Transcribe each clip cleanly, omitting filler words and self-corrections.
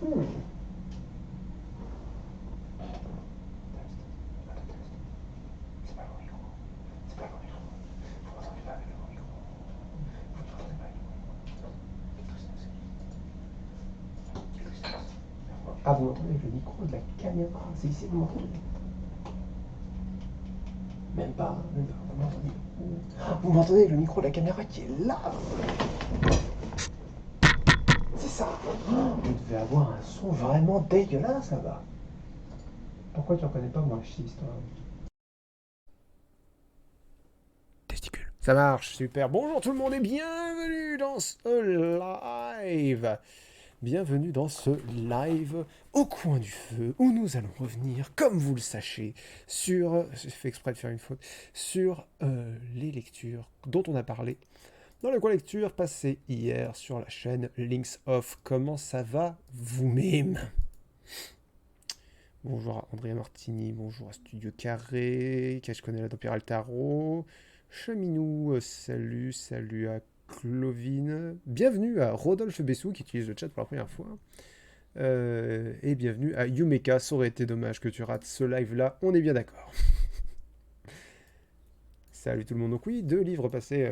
C'est pas le bon micro. C'est pas le bon micro. Vous m'entendez pas avec le bon micro. Vous m'entendez pas avec le bon micro. Ah, vous m'entendez avec le micro de la caméra. C'est ici que vous m'entendez. Même pas, même pas. Vous m'entendez. Vous m'entendez avec le micro de la caméra qui est là. C'est ça. Vous devez avoir un son vraiment dégueulasse là-bas. Pourquoi tu reconnais pas mon schiste, toi? Testicule. Ça marche, super. Bonjour tout le monde et bienvenue dans ce live. Bienvenue dans ce live au coin du feu où nous allons revenir, comme vous le sachez, sur, j'ai fait exprès de faire une faute, sur les lectures dont on a parlé dans le coin lecture passé hier sur la chaîne Links Off. Comment ça va vous-même? Bonjour à Andrea Martini, bonjour à Studio Carré, que je connais là d'Empire Altaro, Cheminou, salut, salut à Clovine, bienvenue à Rodolphe Bessou qui utilise le chat pour la première fois, et bienvenue à Yumeka, ça aurait été dommage que tu rates ce live là, on est bien d'accord. Salut tout le monde, donc oui, deux livres passés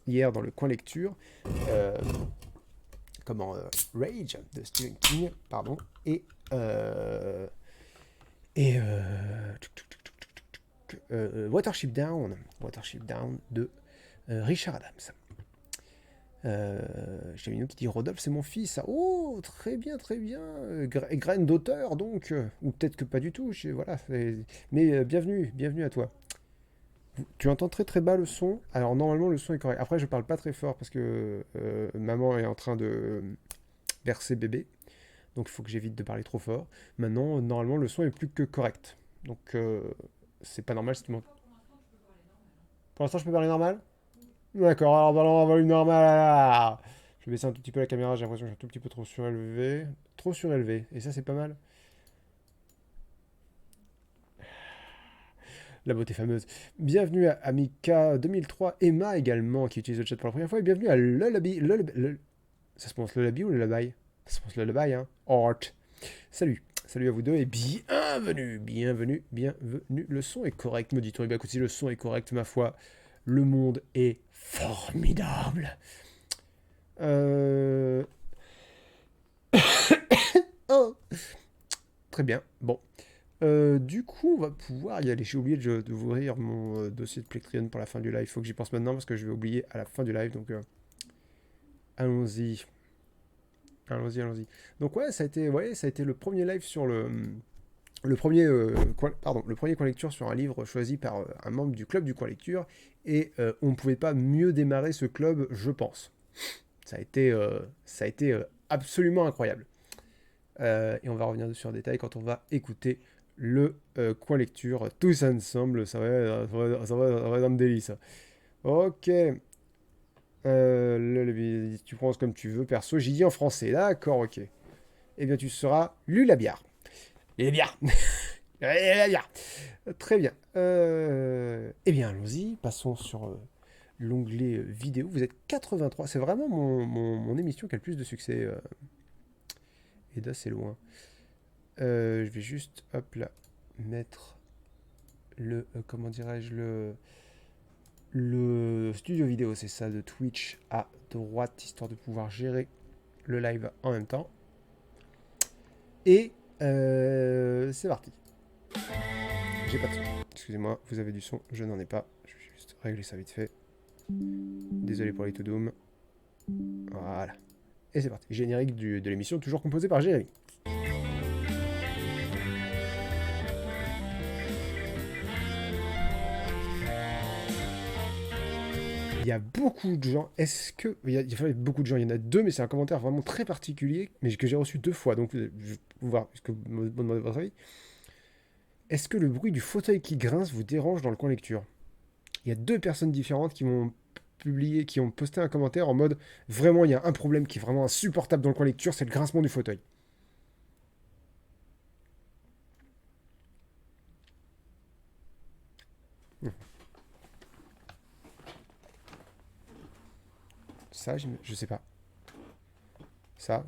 hier dans le coin lecture, euh, Rage de Stephen King, pardon, et Watership Down, Watership Down de Richard Adams. J'ai une qui dit Rodolphe, c'est mon fils. Oh, très bien, très bien. Graine d'auteur, donc. Ou peut-être que pas du tout. Voilà. Mais bienvenue, bienvenue à toi. Tu entends très très bas le son. Alors normalement le son est correct. Après je parle pas très fort parce que maman est en train de bercer bébé. Donc il faut que j'évite de parler trop fort. Maintenant, normalement le son est plus que correct. Donc c'est pas normal si tu m'entends. Pour l'instant je peux parler normal. D'accord, alors on va normal. Je vais baisser un tout petit peu la caméra, j'ai l'impression que je suis un tout petit peu trop surélevé. Trop surélevé, et ça c'est pas mal. La beauté fameuse. Bienvenue à Amika 2003, Emma également qui utilise le chat pour la première fois, et bienvenue à Lullaby. Ça se prononce Lullaby ou Lullaby? Ça se prononce Lullaby, hein? Art. Salut, salut à vous deux et bienvenue, bienvenue, bienvenue. Le son est correct, me dit-on. Et bien écoute, si le son est correct, ma foi, le monde est formidable. Euh... Oh, très bien. Bon. Du coup, on va pouvoir y aller. J'ai oublié d'ouvrir mon dossier de Plexion pour la fin du live. Il faut que j'y pense maintenant parce que je vais oublier à la fin du live. Donc, allons-y. Allons-y, allons-y. Donc, ouais, ça a été le premier live sur le premier, le premier coin lecture sur un livre choisi par un membre du club du coin lecture. Et on ne pouvait pas mieux démarrer ce club, je pense. Ça a été absolument incroyable. Et on va revenir sur le détail quand on va écouter le coin lecture tous ensemble. Ça va dans le délice. Ok. Tu prononces comme tu veux, perso. J'ai dit en français. D'accord, ok. Eh bien, tu seras Lulabiar. Lulabiar. Lulabiar. Très bien. Eh bien, allons-y. Passons sur l'onglet vidéo. Vous êtes 83. C'est vraiment mon émission qui a le plus de succès. Et d'assez loin. Je vais juste, hop là, mettre comment dirais-je, le studio vidéo, c'est ça, de Twitch à droite, histoire de pouvoir gérer le live en même temps. Et c'est parti. J'ai pas de son. Excusez-moi, vous avez du son, je n'en ai pas. Je vais juste régler ça vite fait. Désolé pour les to doom. Voilà. Et c'est parti. Générique de l'émission, toujours composé par Jérémy. Il y a beaucoup de gens. Est-ce que. Il y a beaucoup de gens. Il y en a deux, mais c'est un commentaire vraiment très particulier, mais que j'ai reçu deux fois. Donc, je vais voir ce que vous me demandez votre avis. Est-ce que le bruit du fauteuil qui grince vous dérange dans le coin lecture? Il y a deux personnes différentes qui m'ont publié, qui ont posté un commentaire en mode vraiment, il y a un problème qui est vraiment insupportable dans le coin lecture, c'est le grincement du fauteuil. Ça, je sais pas. Ça,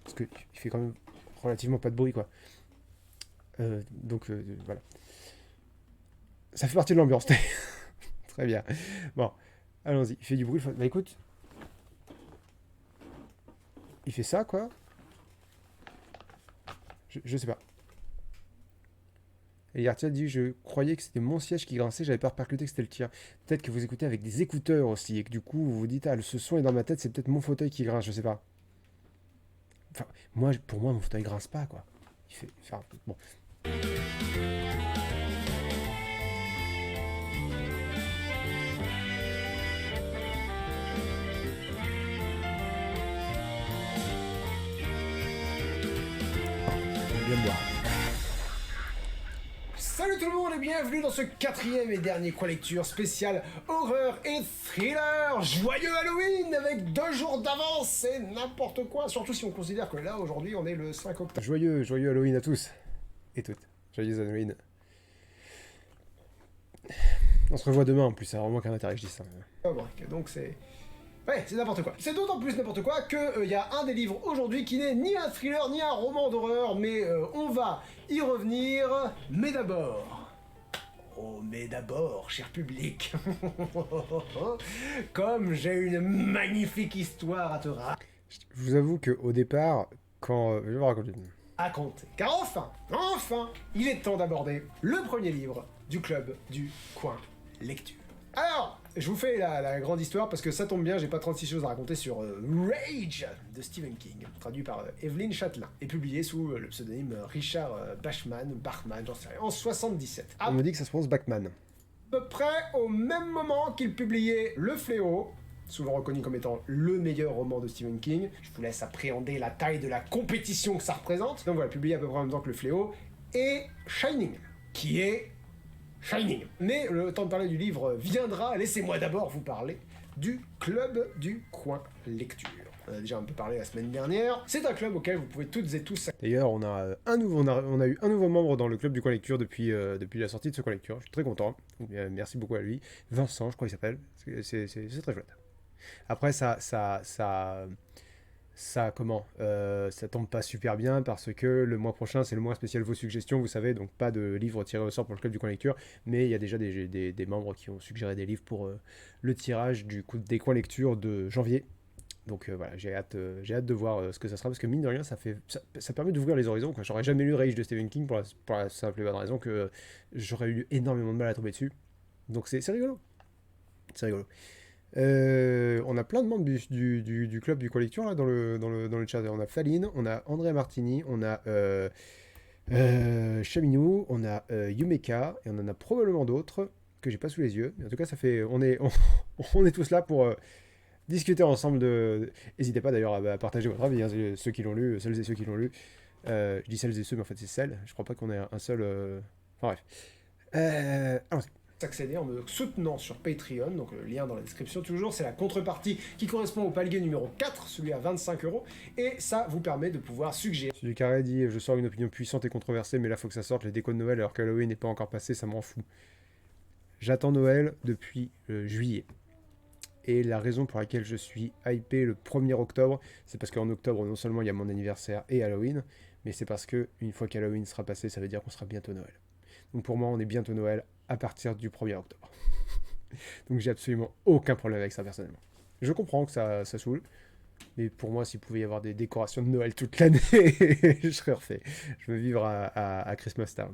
parce qu'il fait quand même relativement pas de bruit, quoi. Donc, voilà. Ça fait partie de l'ambiance. Très bien. Bon, allons-y. Il fait du bruit. Bah écoute. Il fait ça, quoi. Je sais pas. Et Yartia dit, je croyais que c'était mon siège qui grinçait, j'avais pas repercuté que c'était le tien. Peut-être que vous écoutez avec des écouteurs aussi, et que du coup, vous vous dites, ah, ce son est dans ma tête, c'est peut-être mon fauteuil qui grince, je sais pas. Enfin, pour moi, mon fauteuil grince pas, quoi. Enfin, bon. J'aime bien boire. Salut tout le monde et bienvenue dans ce 4e et dernier Coin Lecture spécial horreur et thriller. Joyeux Halloween avec 2 jours d'avance, c'est n'importe quoi. Surtout si on considère que là aujourd'hui on est le 5 octobre. Joyeux Halloween à tous et toutes. Joyeux Halloween. On se revoit demain en plus, c'est vraiment qu'un intérêt que je dis ça. Donc c'est... Ouais, c'est n'importe quoi. C'est d'autant plus n'importe quoi que y a un des livres aujourd'hui qui n'est ni un thriller ni un roman d'horreur, mais on va y revenir. Mais d'abord... Oh, mais d'abord, cher public, comme j'ai une magnifique histoire à te raconter. Je vous avoue qu'au départ, quand... je vais vous raconter. Car enfin, il est temps d'aborder le premier livre du club du Coin Lecture. Alors, je vous fais la grande histoire parce que ça tombe bien, j'ai pas 36 choses à raconter sur Rage de Stephen King, traduit par Evelyn Chatelain, et publié sous le pseudonyme Richard Bachman, j'en sais rien, en 77. On me dit que ça se prononce Bachman. À peu près au même moment qu'il publiait Le Fléau, souvent reconnu comme étant le meilleur roman de Stephen King. Je vous laisse appréhender la taille de la compétition que ça représente. Donc voilà, publié à peu près en même temps que Le Fléau, et Shining, qui est Shining. Mais le temps de parler du livre viendra, laissez-moi d'abord vous parler du club du Coin Lecture. On a déjà un peu parlé la semaine dernière. C'est un club auquel vous pouvez toutes et tous... D'ailleurs, on a eu un nouveau membre dans le club du Coin Lecture depuis la sortie de ce Coin Lecture. Je suis très content. Merci beaucoup à lui. Vincent, je crois qu'il s'appelle. C'est très chouette. Après, ça tombe pas super bien parce que le mois prochain c'est le mois spécial vos suggestions, vous savez, donc pas de livres tirés au sort pour le club du Coin Lecture, mais il y a déjà des membres qui ont suggéré des livres pour le tirage des Coins Lecture de janvier. Donc voilà, j'ai hâte de voir ce que ça sera, parce que mine de rien, ça permet d'ouvrir les horizons, quoi. J'aurais jamais lu Rage de Stephen King pour la simple et bonne raison que j'aurais eu énormément de mal à tomber dessus. Donc c'est rigolo. C'est rigolo. On a plein de membres du club du Coin Lecture là, dans le chat. On a Faline, on a André Martini, on a Chaminou, on a Yumeka, et on en a probablement d'autres que j'ai pas sous les yeux. Mais en tout cas, on est tous là pour discuter ensemble N'hésitez pas d'ailleurs à partager votre avis, hein, ceux qui l'ont lu, celles et ceux qui l'ont lu. Je dis celles et ceux, mais en fait c'est celles. Je crois pas qu'on ait un seul... Enfin bref. Allons-y. Accéder en me soutenant sur Patreon, donc le lien dans la description toujours, c'est la contrepartie qui correspond au palier numéro 4, celui à 25 €, et ça vous permet de pouvoir suggérer. Celui Carré dit, je sors une opinion puissante et controversée, mais là faut que ça sorte, les décos de Noël alors qu'Halloween n'est pas encore passé, ça m'en fout. J'attends Noël depuis juillet. Et la raison pour laquelle je suis hypé le 1er octobre, c'est parce qu'en octobre, non seulement il y a mon anniversaire et Halloween, mais c'est parce que une fois qu'Halloween sera passé, ça veut dire qu'on sera bientôt Noël. Donc pour moi, on est bientôt Noël à partir du 1er octobre. Donc j'ai absolument aucun problème avec ça personnellement. Je comprends que ça saoule, mais pour moi, s'il pouvait y avoir des décorations de Noël toute l'année, je serais refait. Je veux vivre à Christmas Town.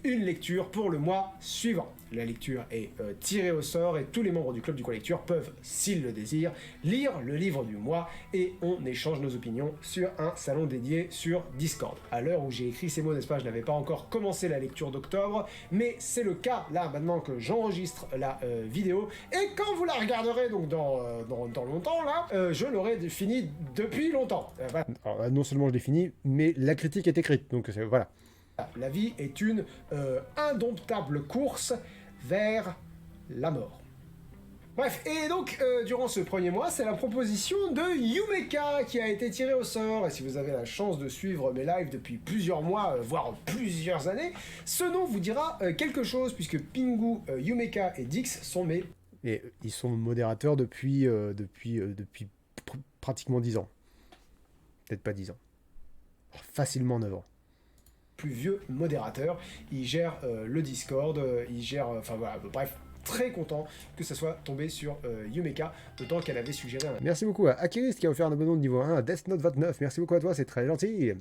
Une lecture pour le mois suivant. La lecture est tirée au sort et tous les membres du club du Coin Lecture peuvent, s'ils le désirent, lire le livre du mois et on échange nos opinions sur un salon dédié sur Discord. À l'heure où j'ai écrit ces mots, n'est-ce pas, je n'avais pas encore commencé la lecture d'octobre, mais c'est le cas là maintenant que j'enregistre la vidéo, et quand vous la regarderez donc dans longtemps là, je l'aurai fini depuis longtemps. Voilà. Alors, non seulement je l'ai fini, mais la critique est écrite, donc voilà. La vie est une indomptable course vers la mort. Bref, et donc, durant ce premier mois, c'est la proposition de Yumeka qui a été tirée au sort. Et si vous avez la chance de suivre mes lives depuis plusieurs mois, voire plusieurs années, ce nom vous dira quelque chose, puisque Pingu, Yumeka et Dix sont mes... Et ils sont modérateurs depuis pratiquement 10 ans. Peut-être pas 10 ans. Facilement 9 ans. Plus vieux modérateur, il gère le Discord, il gère, enfin voilà, bref, très content que ça soit tombé sur Yumeka, d'autant qu'elle avait suggéré un Merci beaucoup à Akiris qui a offert un abonnement de niveau 1 à Death Note 29. Merci beaucoup à toi, c'est très gentil.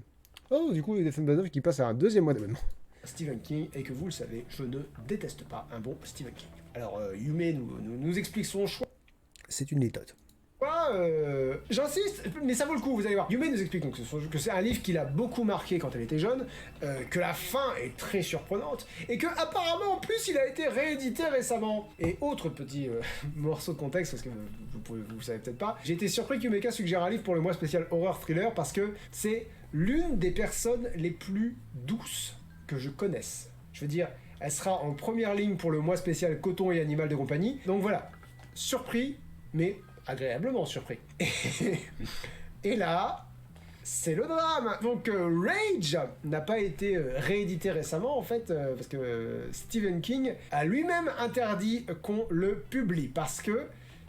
Oh, du coup, Death Note 29 qui passe à un deuxième mois d'abonnement. Stephen King, et que vous le savez, je ne déteste pas un bon Stephen King. Alors, Yume nous explique son choix. C'est une méthode. J'insiste, mais ça vaut le coup, vous allez voir. Yume nous explique donc que c'est un livre qui l'a beaucoup marqué quand elle était jeune, que la fin est très surprenante, et que apparemment en plus il a été réédité récemment. Et autre petit morceau de contexte, parce que vous savez peut-être pas, j'ai été surpris que Yumeka suggère un livre pour le mois spécial horror thriller, parce que c'est l'une des personnes les plus douces que je connaisse. Je veux dire, elle sera en première ligne pour le mois spécial coton et animal de compagnie. Donc voilà, surpris, mais agréablement surpris. Et là, c'est le drame. Donc Rage n'a pas été réédité récemment en fait, parce que Stephen King a lui-même interdit qu'on le publie, parce que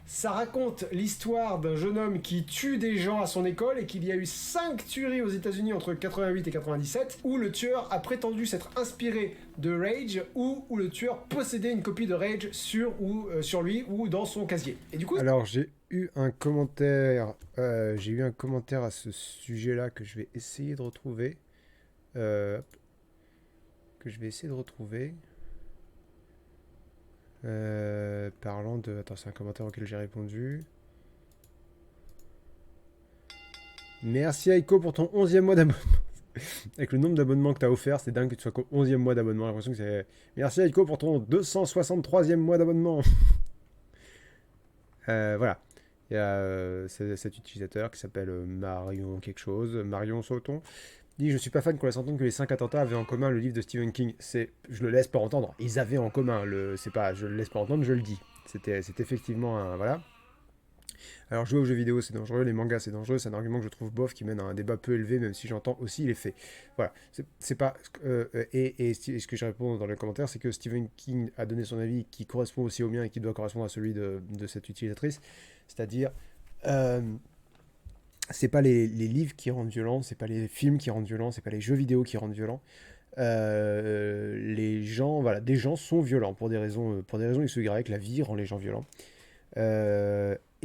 ça raconte l'histoire d'un jeune homme qui tue des gens à son école et qu'il y a eu 5 tueries aux États-Unis entre 88 et 97 où le tueur a prétendu s'être inspiré de Rage ou où le tueur possédait une copie de Rage sur lui ou dans son casier. Et du coup, alors j'ai eu un commentaire à ce sujet-là que je vais essayer de retrouver. Parlant de... Attends, c'est un commentaire auquel j'ai répondu. Merci Aiko pour ton 11e mois d'abonnement. Avec le nombre d'abonnements que tu as offert, c'est dingue que tu sois qu'au 11e mois d'abonnement. J'ai l'impression que c'est... Merci Aiko pour ton 263e mois d'abonnement. Voilà. Il y a cet utilisateur qui s'appelle Marion quelque chose, Marion Sauton, dit: je suis pas fan qu'on laisse entendre que les 5 attentats avaient en commun le livre de Stephen King. Je le laisse pas entendre. Ils avaient en commun. C'est pas, je le laisse pas entendre, je le dis. C'est effectivement un voilà. Alors jouer aux jeux vidéo c'est dangereux, les mangas c'est dangereux, c'est un argument que je trouve bof qui mène à un débat peu élevé, même si j'entends aussi les faits. Voilà, c'est pas et ce que je réponds dans le commentaire, c'est que Stephen King a donné son avis qui correspond aussi au mien et qui doit correspondre à celui de cette utilisatrice, c'est-à-dire c'est pas les livres qui rendent violents, c'est pas les films qui rendent violents, c'est pas les jeux vidéo qui rendent violents. Les gens, voilà, des gens sont violents pour des raisons X ou Y, la vie rend les gens violents.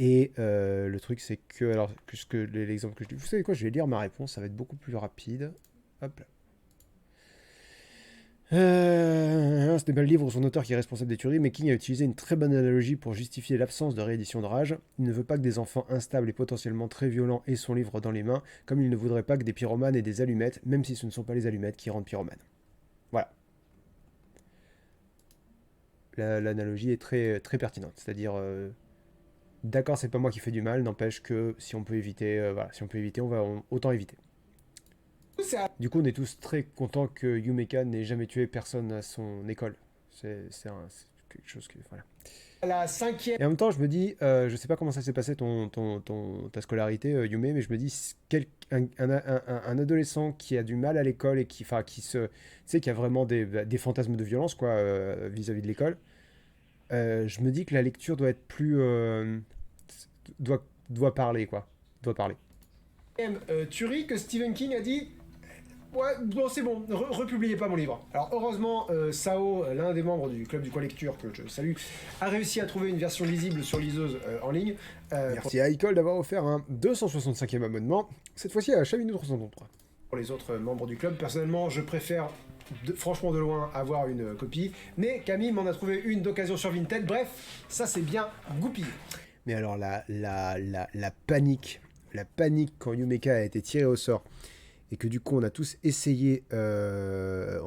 Le truc c'est que, alors, l'exemple que je dis, vous savez quoi, je vais lire ma réponse, ça va être beaucoup plus rapide. Hop là. Ce n'est pas le livre ou son auteur qui est responsable des tueries, mais King a utilisé une très bonne analogie pour justifier l'absence de réédition de Rage. Il ne veut pas que des enfants instables et potentiellement très violents aient son livre dans les mains, comme il ne voudrait pas que des pyromanes aient des allumettes, même si ce ne sont pas les allumettes qui rendent pyromanes. Voilà. L'analogie est très, très pertinente, c'est-à-dire... D'accord, c'est pas moi qui fais du mal, n'empêche que si on peut éviter, on va autant éviter. Du coup, on est tous très contents que Yumeka n'ait jamais tué personne à son école. C'est quelque chose que... Voilà. La 5e... Et en même temps, je me dis, je sais pas comment ça s'est passé ta scolarité, Yume, mais je me dis, un adolescent qui a du mal à l'école et qui a vraiment des fantasmes de violence, quoi, vis-à-vis de l'école, je me dis que la lecture doit être plus... doit parler, quoi. Doit parler. Tuerie que Stephen King a dit: ouais, bon, c'est bon, republiez pas mon livre. Alors heureusement, Sao, l'un des membres du club du coin lecture, que je salue, a réussi à trouver une version lisible sur liseuse en ligne. Merci à Icole d'avoir offert un 265e abonnement, cette fois-ci à Chavino 333. Pour les autres membres du club, personnellement, je préfère franchement de loin avoir une copie, mais Camille m'en a trouvé une d'occasion sur Vinted. Bref, ça c'est bien goupillé. Mais alors la panique quand Yumeka a été tiré au sort et que du coup on a tous essayé de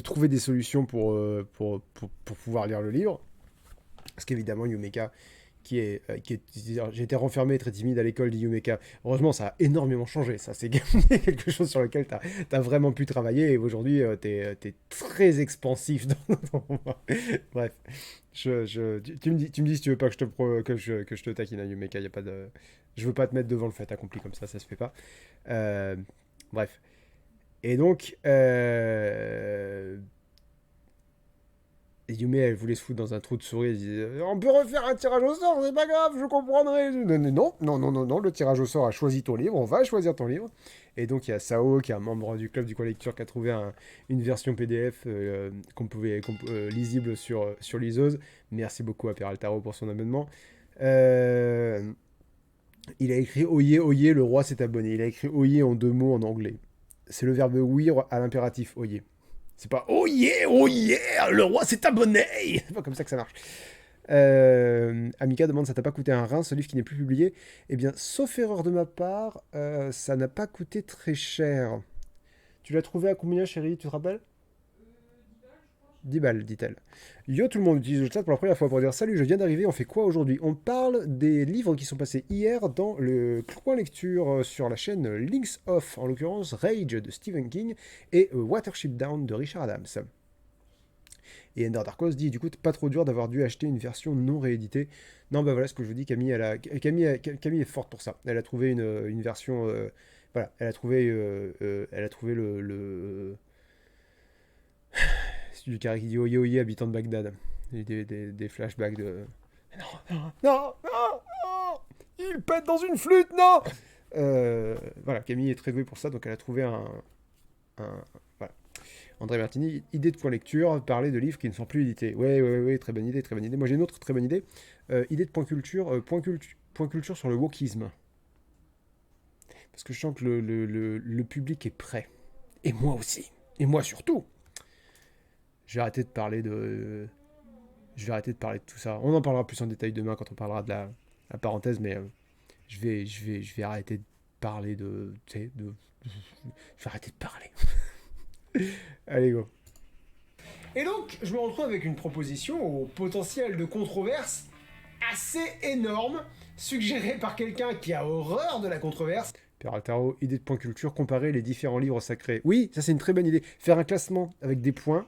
trouver des solutions pour pouvoir lire le livre, parce qu'évidemment Yumeka j'ai été renfermé très timide à l'école de Yumeka. Heureusement, ça a énormément changé. Ça, c'est quelque chose sur lequel tu as vraiment pu travailler. Et aujourd'hui, tu es très expansif. Bref, tu me dis si tu veux pas que je te taquine à Yumeka. Y a pas de... Je veux pas te mettre devant le fait accompli comme ça se fait pas. Bref. Et donc... Et Yume, elle voulait se foutre dans un trou de souris. Elle disait on peut refaire un tirage au sort, c'est pas grave, je comprendrai. Non, non, non, non, non, le tirage au sort a choisi ton livre, on va choisir ton livre. Et donc, il y a Sao, qui est un membre du club du coin lecture, qui a trouvé une version PDF lisible sur liseuse. Merci beaucoup à Peraltaro pour son abonnement. Il a écrit Oye, Oye, le roi s'est abonné. Il a écrit Oye en 2 mots en anglais. C'est le verbe ouïr à l'impératif, Oye. C'est pas oh yeah, le roi s'est abonné. C'est pas comme ça que ça marche. Amika demande ça t'a pas coûté un rein ce livre qui n'est plus publié? Eh bien, sauf erreur de ma part, ça n'a pas coûté très cher. Tu l'as trouvé à combien, chérie? Tu te rappelles? 10 balles, dit-elle. Yo, tout le monde utilise le chat pour la première fois pour dire salut, je viens d'arriver, on fait quoi aujourd'hui? On parle des livres qui sont passés hier dans le coin lecture sur la chaîne Links Off, en l'occurrence Rage de Stephen King et Watership Down de Richard Adams. Et Ender Darkos dit du coup, pas trop dur d'avoir dû acheter une version non rééditée. Non, bah voilà ce que je vous dis, Camille est forte pour ça. Elle a trouvé une version. Voilà, elle a trouvé le c'est du carré qui dit Oye Oye, habitant de Bagdad. Des flashbacks de. Non, non, non, non, non, il pète dans une flûte, non. Voilà, Camille est très douée pour ça, donc elle a trouvé voilà. André Martini, idée de point lecture, parler de livres qui ne sont plus édités. Ouais, très bonne idée, très bonne idée. Moi j'ai une autre très bonne idée. Idée de point culture, point culture sur le wokisme. Parce que je sens que le public est prêt. Et moi aussi. Et moi surtout. Je vais arrêter de parler de tout ça. On en parlera plus en détail demain quand on parlera de la parenthèse, mais je vais arrêter de parler de. Tu sais, je vais arrêter de parler. Allez, go. Et donc, je me retrouve avec une proposition au potentiel de controverse assez énorme, suggérée par quelqu'un qui a horreur de la controverse. Peraltaro, idée de point culture, comparer les différents livres sacrés. Oui, ça c'est une très bonne idée. Faire un classement avec des points.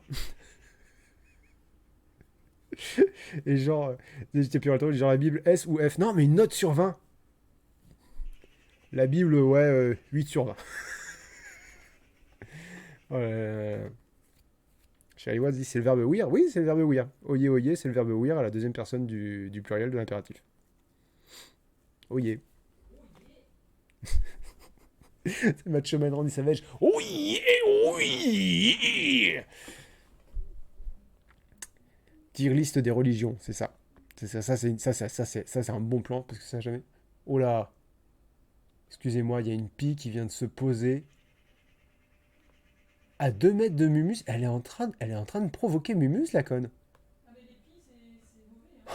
Et genre, j'étais Peraltaro, genre la Bible S ou F. Non, mais une note sur 20. La Bible, ouais, 8 sur 20. Chaliwa dit c'est le verbe ouïr. Oui, c'est le verbe ouïr. Oye, oye, c'est le verbe ouïr à la deuxième personne du pluriel de l'impératif. Oye. C'est Macho Man Randy Savage. Oui, oui. Tier liste des religions, c'est ça. Ça, c'est un bon plan parce que ça jamais. Oh là. Excusez-moi, il y a une pie qui vient de se poser à 2 mètres de Mumus. Elle est en train de provoquer Mumus, la conne. Ah mais les pies, c'est mauvais. Hein.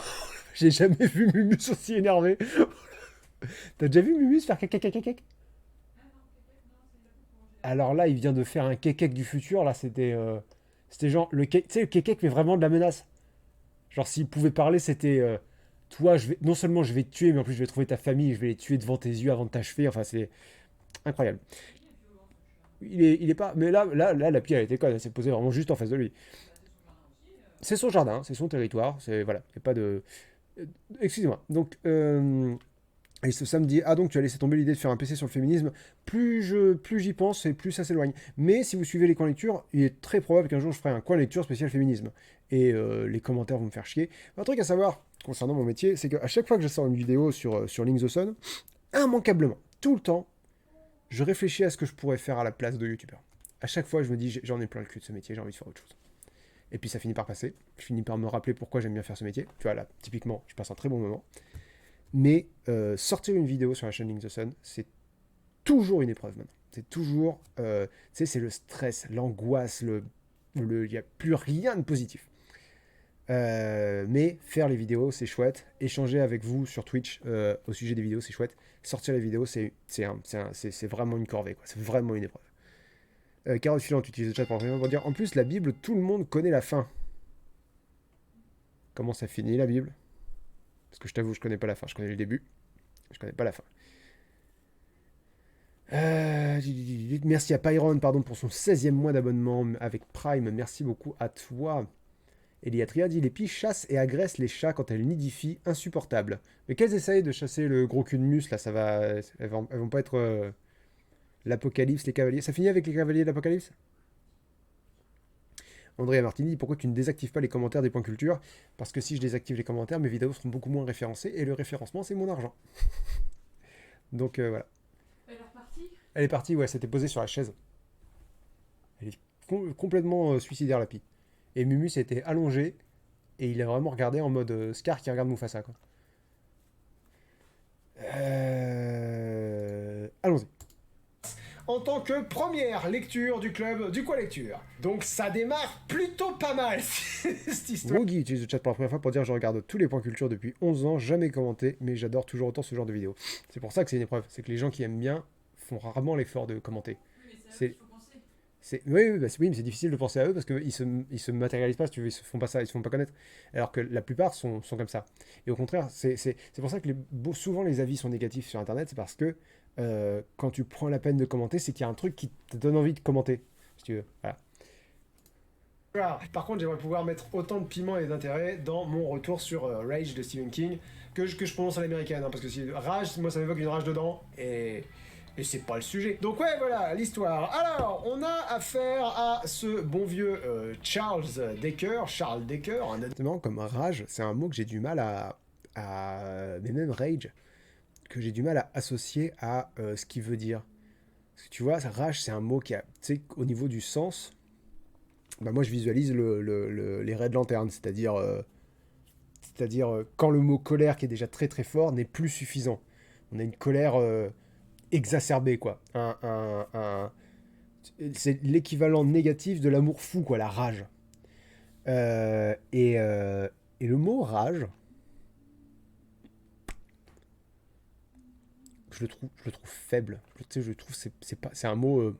J'ai jamais vu Mumus aussi énervé. T'as déjà vu Mumus faire kekek? Alors là, il vient de faire un kekek du futur. Là, c'était genre le kekek, mais vraiment de la menace. Genre, s'il pouvait parler, c'était toi, non seulement je vais te tuer, mais en plus je vais trouver ta famille, je vais les tuer devant tes yeux avant de t'achever. Enfin, c'est incroyable. Il est pas. Mais là, la pie, elle était conne. Elle s'est posée vraiment juste en face de lui. C'est son jardin, c'est son territoire. C'est voilà, il n'y a pas de. Excusez-moi. Donc, et ce samedi, donc tu as laissé tomber l'idée de faire un PC sur le féminisme. Plus j'y pense, et plus ça s'éloigne. Mais si vous suivez les coins lecture, il est très probable qu'un jour je ferai un coin lecture spécial féminisme. Et les commentaires vont me faire chier. Un truc à savoir concernant mon métier, c'est qu'à chaque fois que je sors une vidéo sur Link the Sun, immanquablement, tout le temps, je réfléchis à ce que je pourrais faire à la place de youtubeur. À chaque fois, je me dis, j'en ai plein le cul de ce métier, j'ai envie de faire autre chose. Et puis ça finit par passer. Je finis par me rappeler pourquoi j'aime bien faire ce métier. Tu vois, là, typiquement, je passe un très bon moment. Mais sortir une vidéo sur la chaîne Link the Sun, c'est toujours une épreuve maintenant. C'est toujours, tu sais, c'est le stress, l'angoisse, il n'y a plus rien de positif. Mais faire les vidéos, c'est chouette. Échanger avec vous sur Twitch au sujet des vidéos, c'est chouette. Sortir les vidéos, c'est vraiment une corvée, quoi. C'est vraiment une épreuve. Carotte filante, utilise le chat pour dire en plus, la Bible, tout le monde connaît la fin. Comment ça finit, la Bible? Parce que je t'avoue, je connais pas la fin. Je connais le début. Je connais pas la fin. Merci à Pyron, pardon, pour son 16e mois d'abonnement avec Prime. Merci beaucoup à toi. Eliatria dit les pies chassent et agressent les chats quand elles nidifient, insupportable. Mais qu'elles essayent de chasser le gros cul de mus, là, ça va. Elles vont pas être l'Apocalypse, les cavaliers. Ça finit avec les cavaliers de l'Apocalypse? Andrea Martini, pourquoi tu ne désactives pas les commentaires des points culture? Parce que si je désactive les commentaires, mes vidéos seront beaucoup moins référencées et le référencement, c'est mon argent. Donc voilà. Elle est repartie? Elle est partie, ouais, elle s'était posée sur la chaise. Elle est complètement suicidaire, la pie. Et Mumu s'était allongé et il a vraiment regardé en mode Scar qui regarde Mufasa, quoi. Allons-y. En tant que première lecture du club du Quoi Lecture. Donc ça démarre plutôt pas mal, cette histoire. Wogi utilise le chat pour la première fois pour dire je regarde tous les points culture depuis 11 ans, jamais commenté, mais j'adore toujours autant ce genre de vidéos. C'est pour ça que c'est une épreuve, c'est que les gens qui aiment bien font rarement l'effort de commenter. Oui, mais C'est- c'est à eux qu'il faut penser. Oui, oui, mais c'est difficile de penser à eux parce qu'ils se matérialisent pas, si tu veux, ils se font pas ça, ils se font pas connaître. Alors que la plupart sont comme ça. Et au contraire, c'est pour ça que souvent les avis sont négatifs sur Internet, c'est parce que quand tu prends la peine de commenter, c'est qu'il y a un truc qui te donne envie de commenter, si tu veux. Voilà. Voilà. Par contre, j'aimerais pouvoir mettre autant de piment et d'intérêt dans mon retour sur Rage de Stephen King que je prononce à l'américaine, hein, parce que si rage, moi ça m'évoque une rage dedans et c'est pas le sujet. Donc ouais, voilà l'histoire. Alors, on a affaire à ce bon vieux Charles Decker, un C'est marrant comme rage, c'est un mot que j'ai du mal mais même rage, que j'ai du mal à associer à ce qu'il veut dire. Parce que tu vois, rage, c'est un mot qui a, tu sais, au niveau du sens, bah moi je visualise les raies de lanterne, c'est-à-dire quand le mot colère, qui est déjà très très fort, n'est plus suffisant. On a une colère exacerbée, quoi. C'est l'équivalent négatif de l'amour fou, quoi, la rage. Et le mot rage, je le trouve faible. Tu sais, je trouve c'est un mot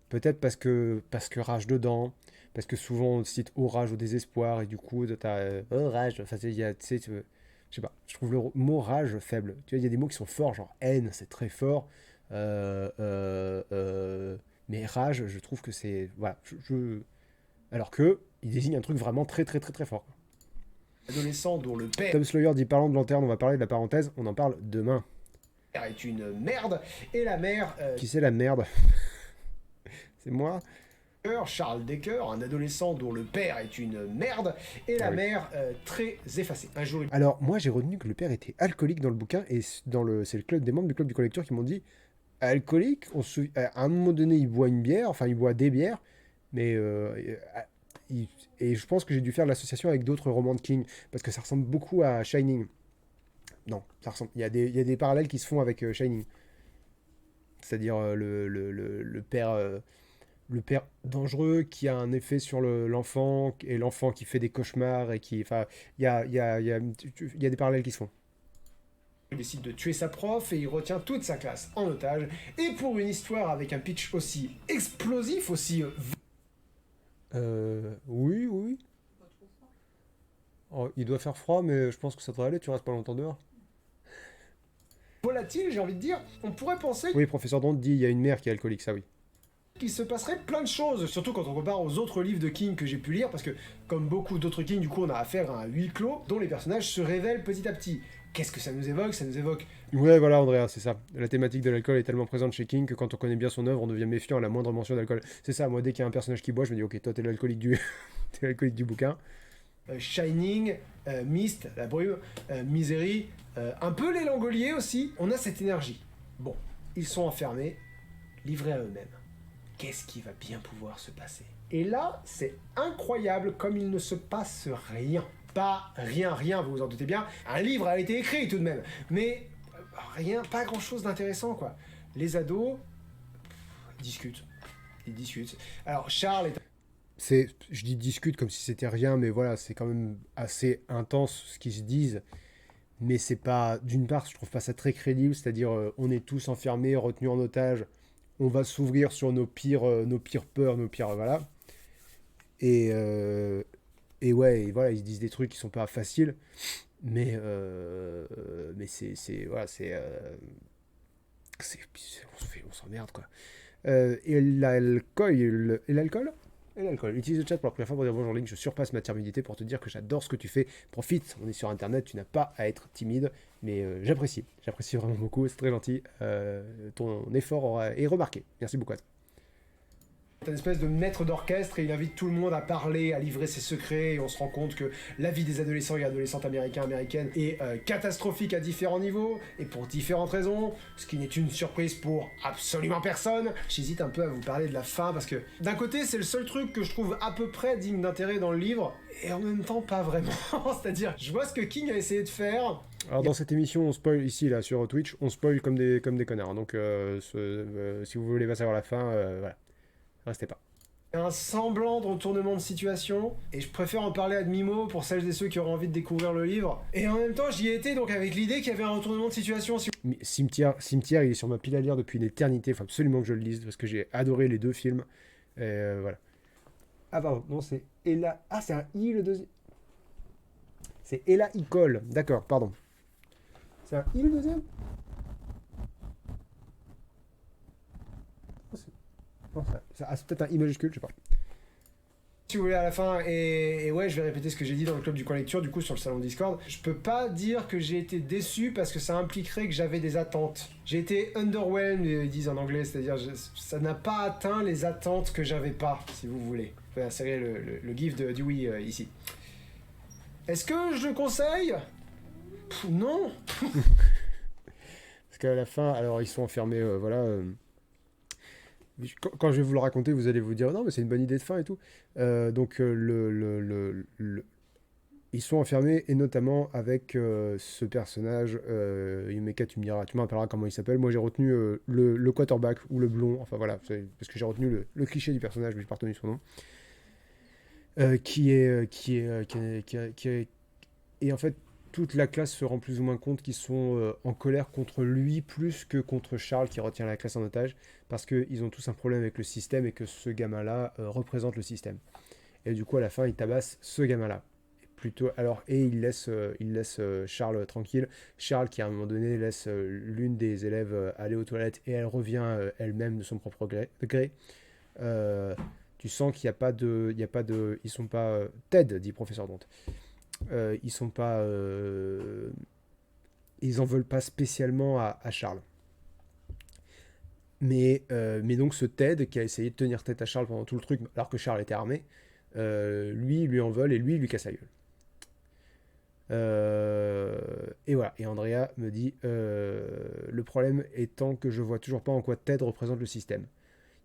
peut-être parce que rage dedans, parce que souvent on cite orage au désespoir et du coup t'as rage. Enfin, il y a, tu sais, je sais pas. Je trouve le mot rage faible. Tu vois, il y a des mots qui sont forts, genre haine, c'est très fort. Mais rage, je trouve que c'est voilà. Alors que il désigne un truc vraiment très très très très fort. adolescent dont le père Tom Sawyer dit parlant de lanterne, on va parler de la parenthèse, on en parle demain. est une merde et la mère Qui c'est la merde? C'est moi? Charles Decker, un adolescent dont le père est une merde et la oui. mère très effacée. Un jour, il Alors, moi, j'ai retenu que le père était alcoolique dans le bouquin, et c'est le club des membres du club du collecteur qui m'ont dit alcoolique, à un moment donné, il boit une bière, enfin, il boit des bières, mais et je pense que j'ai dû faire l'association avec d'autres romans de King, parce que ça ressemble beaucoup à Shining. Non, ça ressemble. Il y a des parallèles qui se font avec Shining. C'est-à-dire le père. Le père dangereux qui a un effet sur l'enfant, et l'enfant qui fait des cauchemars, et qui. Enfin, il y a des parallèles qui se font. décide de tuer sa prof et il retient toute sa classe en otage. Et pour une histoire avec un pitch aussi explosif, aussi Oui, oui. Pas trop froid. Oh, il doit faire froid, mais je pense que ça devrait aller, tu restes pas longtemps dehors. volatile, j'ai envie de dire, on pourrait penser Oui, professeur Dont dit il y a une mère qui est alcoolique, ça oui. qu'il se passerait plein de choses, surtout quand on compare aux autres livres de King que j'ai pu lire, parce que comme beaucoup d'autres King, du coup on a affaire à un huis clos dont les personnages se révèlent petit à petit. Qu'est-ce que ça nous évoque? Ça nous évoque Ouais, voilà, Andrea, c'est ça. La thématique de l'alcool est tellement présente chez King que quand on connaît bien son œuvre, on devient méfiant à la moindre mention d'alcool. C'est ça, moi, dès qu'il y a un personnage qui boit, je me dis, ok, toi, t'es l'alcoolique du... t'es l'alcoolique du bouquin. Shining, Mist, la brume, Misery, un peu les Langoliers aussi. On a cette énergie. Bon, ils sont enfermés, livrés à eux-mêmes. Qu'est-ce qui va bien pouvoir se passer? Et là, c'est incroyable comme il ne se passe rien. Pas rien, vous vous en doutez bien. Un livre a été écrit tout de même. Mais rien, pas grand-chose d'intéressant, quoi. Les ados discutent. Ils discutent. Alors, Charles est Je dis discute comme si c'était rien, mais voilà, c'est quand même assez intense ce qu'ils se disent. Mais c'est pas... D'une part, je trouve pas ça très crédible, c'est-à-dire on est tous enfermés, retenus en otage, on va s'ouvrir sur nos pires peurs, nos pires... voilà. Et ouais, et voilà, ils se disent des trucs qui sont pas faciles, mais voilà, on s'emmerde quoi. Et l'alcool, et l'alcool. Utilise le chat pour la première fois pour dire bonjour Link, je surpasse ma timidité pour te dire que j'adore ce que tu fais. Profite, on est sur internet, tu n'as pas à être timide, mais j'apprécie vraiment beaucoup, c'est très gentil. Ton effort est remarqué. Merci beaucoup à toi. C'est une espèce de maître d'orchestre et il invite tout le monde à parler, à livrer ses secrets et on se rend compte que la vie des adolescents et adolescentes américaines est catastrophique à différents niveaux et pour différentes raisons, ce qui n'est une surprise pour absolument personne. J'hésite un peu à vous parler de la fin parce que d'un côté c'est le seul truc que je trouve à peu près digne d'intérêt dans le livre et en même temps pas vraiment. C'est-à-dire, je vois ce que King a essayé de faire. Alors dans cette émission, on spoil ici là sur Twitch, on spoil comme des connards. Donc si vous voulez pas savoir la fin, voilà, restez pas. Un semblant de retournement de situation, et je préfère en parler à demi-mot pour celles et ceux qui auraient envie de découvrir le livre. Et en même temps, j'y ai été donc avec l'idée qu'il y avait un retournement de situation. Mais Cimetière, il est sur ma pile à lire depuis une éternité. Il faut absolument que je le lise parce que j'ai adoré les deux films. Et voilà. Ah pardon, non c'est Ella. Ah c'est un I le deuxième. C'est Ella Icole. D'accord, pardon. C'est un I le deuxième. Non, c'est peut-être un I majuscule, je sais pas. Si vous voulez à la fin, et ouais, je vais répéter ce que j'ai dit dans le club du coin lecture, du coup sur le salon Discord. Je peux pas dire que j'ai été déçu parce que ça impliquerait que j'avais des attentes. J'ai été underwhelmed, ils disent en anglais, c'est-à-dire ça n'a pas atteint les attentes que j'avais pas, si vous voulez. Vous pouvez insérer le gif de Dewey ici. Est-ce que je le conseille? Non. Parce qu'à la fin, alors ils sont enfermés, voilà. Quand je vais vous le raconter, vous allez vous dire non, mais c'est une bonne idée de fin et tout. Ils sont enfermés et notamment avec ce personnage. Yumeka, tu me rappelleras comment il s'appelle. Moi, j'ai retenu le quarterback ou le blond. Enfin voilà, parce que j'ai retenu le cliché du personnage, mais j'ai pas retenu son nom. Et en fait, toute la classe se rend plus ou moins compte qu'ils sont en colère contre lui plus que contre Charles qui retient la classe en otage parce qu'ils ont tous un problème avec le système et que ce gamin-là représente le système. Et du coup, à la fin, il tabasse ce gamin-là. Et il laisse Charles tranquille. Charles qui, à un moment donné, laisse l'une des élèves aller aux toilettes et elle revient elle-même de son propre gré. Tu sens qu'il n'y a pas de... Ils sont pas... Ted, dit professeur Dante. Ils sont pas... ils en veulent pas spécialement à Charles. Mais donc ce Ted qui a essayé de tenir tête à Charles pendant tout le truc, alors que Charles était armé, lui en veut et lui casse la gueule. Et voilà. Et Andrea me dit le problème étant que je vois toujours pas en quoi Ted représente le système.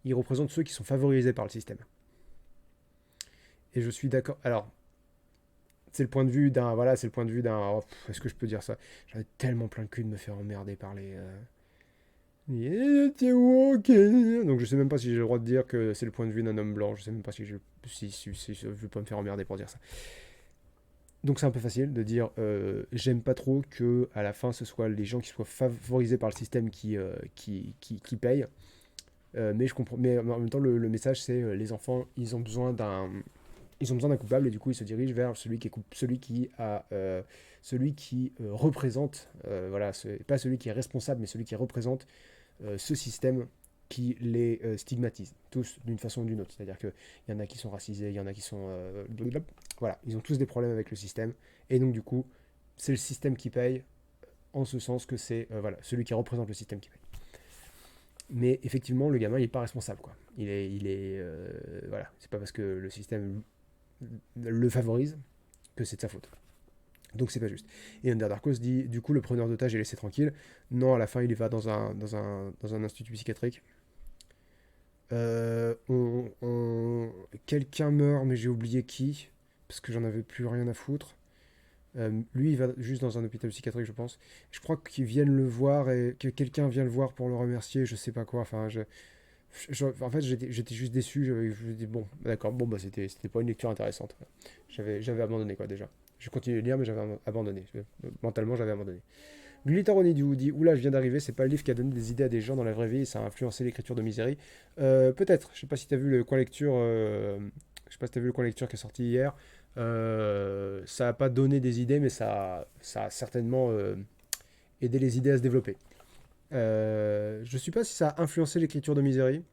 Il représente ceux qui sont favorisés par le système. Et je suis d'accord. Alors, c'est le point de vue d'un. Voilà, c'est le point de vue d'un. Oh, est-ce que je peux dire ça? J'en ai tellement plein le cul de me faire emmerder par les. Donc je sais même pas si j'ai le droit de dire que c'est le point de vue d'un homme blanc. Je sais même pas si je veux pas me faire emmerder pour dire ça. Donc c'est un peu facile de dire j'aime pas trop que à la fin ce soit les gens qui soient favorisés par le système qui payent. Mais je comprends. Mais en même temps le message c'est les enfants ils ont besoin d'un coupable et du coup ils se dirigent vers celui qui représente voilà, pas celui qui est responsable mais celui qui représente ce système qui les stigmatise tous d'une façon ou d'une autre. C'est-à-dire qu'il y en a qui sont racisés, il y en a qui sont voilà, ils ont tous des problèmes avec le système et donc du coup c'est le système qui paye en ce sens que c'est voilà, celui qui représente le système qui paye. Mais effectivement le gamin il est pas responsable quoi. Il est voilà, c'est pas parce que le système le favorise que c'est de sa faute. Donc c'est pas juste. Et Underdarkos dit du coup le preneur d'otage est laissé tranquille. Non, à la fin il va dans un institut psychiatrique. Quelqu'un meurt mais j'ai oublié qui parce que j'en avais plus rien à foutre. Lui il va juste dans un hôpital psychiatrique je pense. Je crois qu'ils viennent le voir et que quelqu'un vient le voir pour le remercier, je sais pas quoi. Enfin en fait j'étais juste déçu. Je me dis bon d'accord, bon bah c'était pas une lecture intéressante. J'avais abandonné quoi déjà. Je continue de lire, mais j'avais abandonné. Mentalement, j'avais abandonné. Glitteroni dit oula, je viens d'arriver, c'est pas le livre qui a donné des idées à des gens dans la vraie vie et ça a influencé l'écriture de Misery. Peut-être, je sais pas si t'as vu le coin lecture. Je sais pas si t'as vu le coin lecture qui est sorti hier. Ça a pas donné des idées, mais ça a certainement aidé les idées à se développer. Je sais pas si ça a influencé l'écriture de Misery.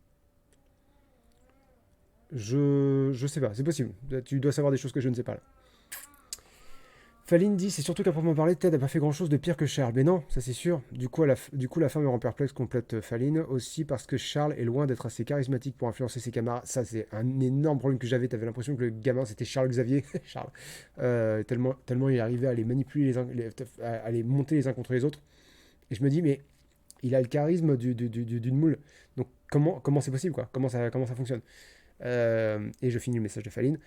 Je sais pas, c'est possible. Tu dois savoir des choses que je ne sais pas là. Faline dit, c'est surtout qu'à proprement parler, Ted n'a pas fait grand-chose de pire que Charles. Mais non, ça c'est sûr. Du coup, la fin me rend perplexe, complète Faline. Aussi parce que Charles est loin d'être assez charismatique pour influencer ses camarades. Ça, c'est un énorme problème que j'avais. T'avais l'impression que le gamin, c'était Charles Xavier. Charles. Tellement il arrivait à les manipuler, à les monter les uns contre les autres. Et je me dis, mais il a le charisme d'une moule. Donc comment c'est possible, quoi? Comment ça fonctionne? Et je finis le message de Faline.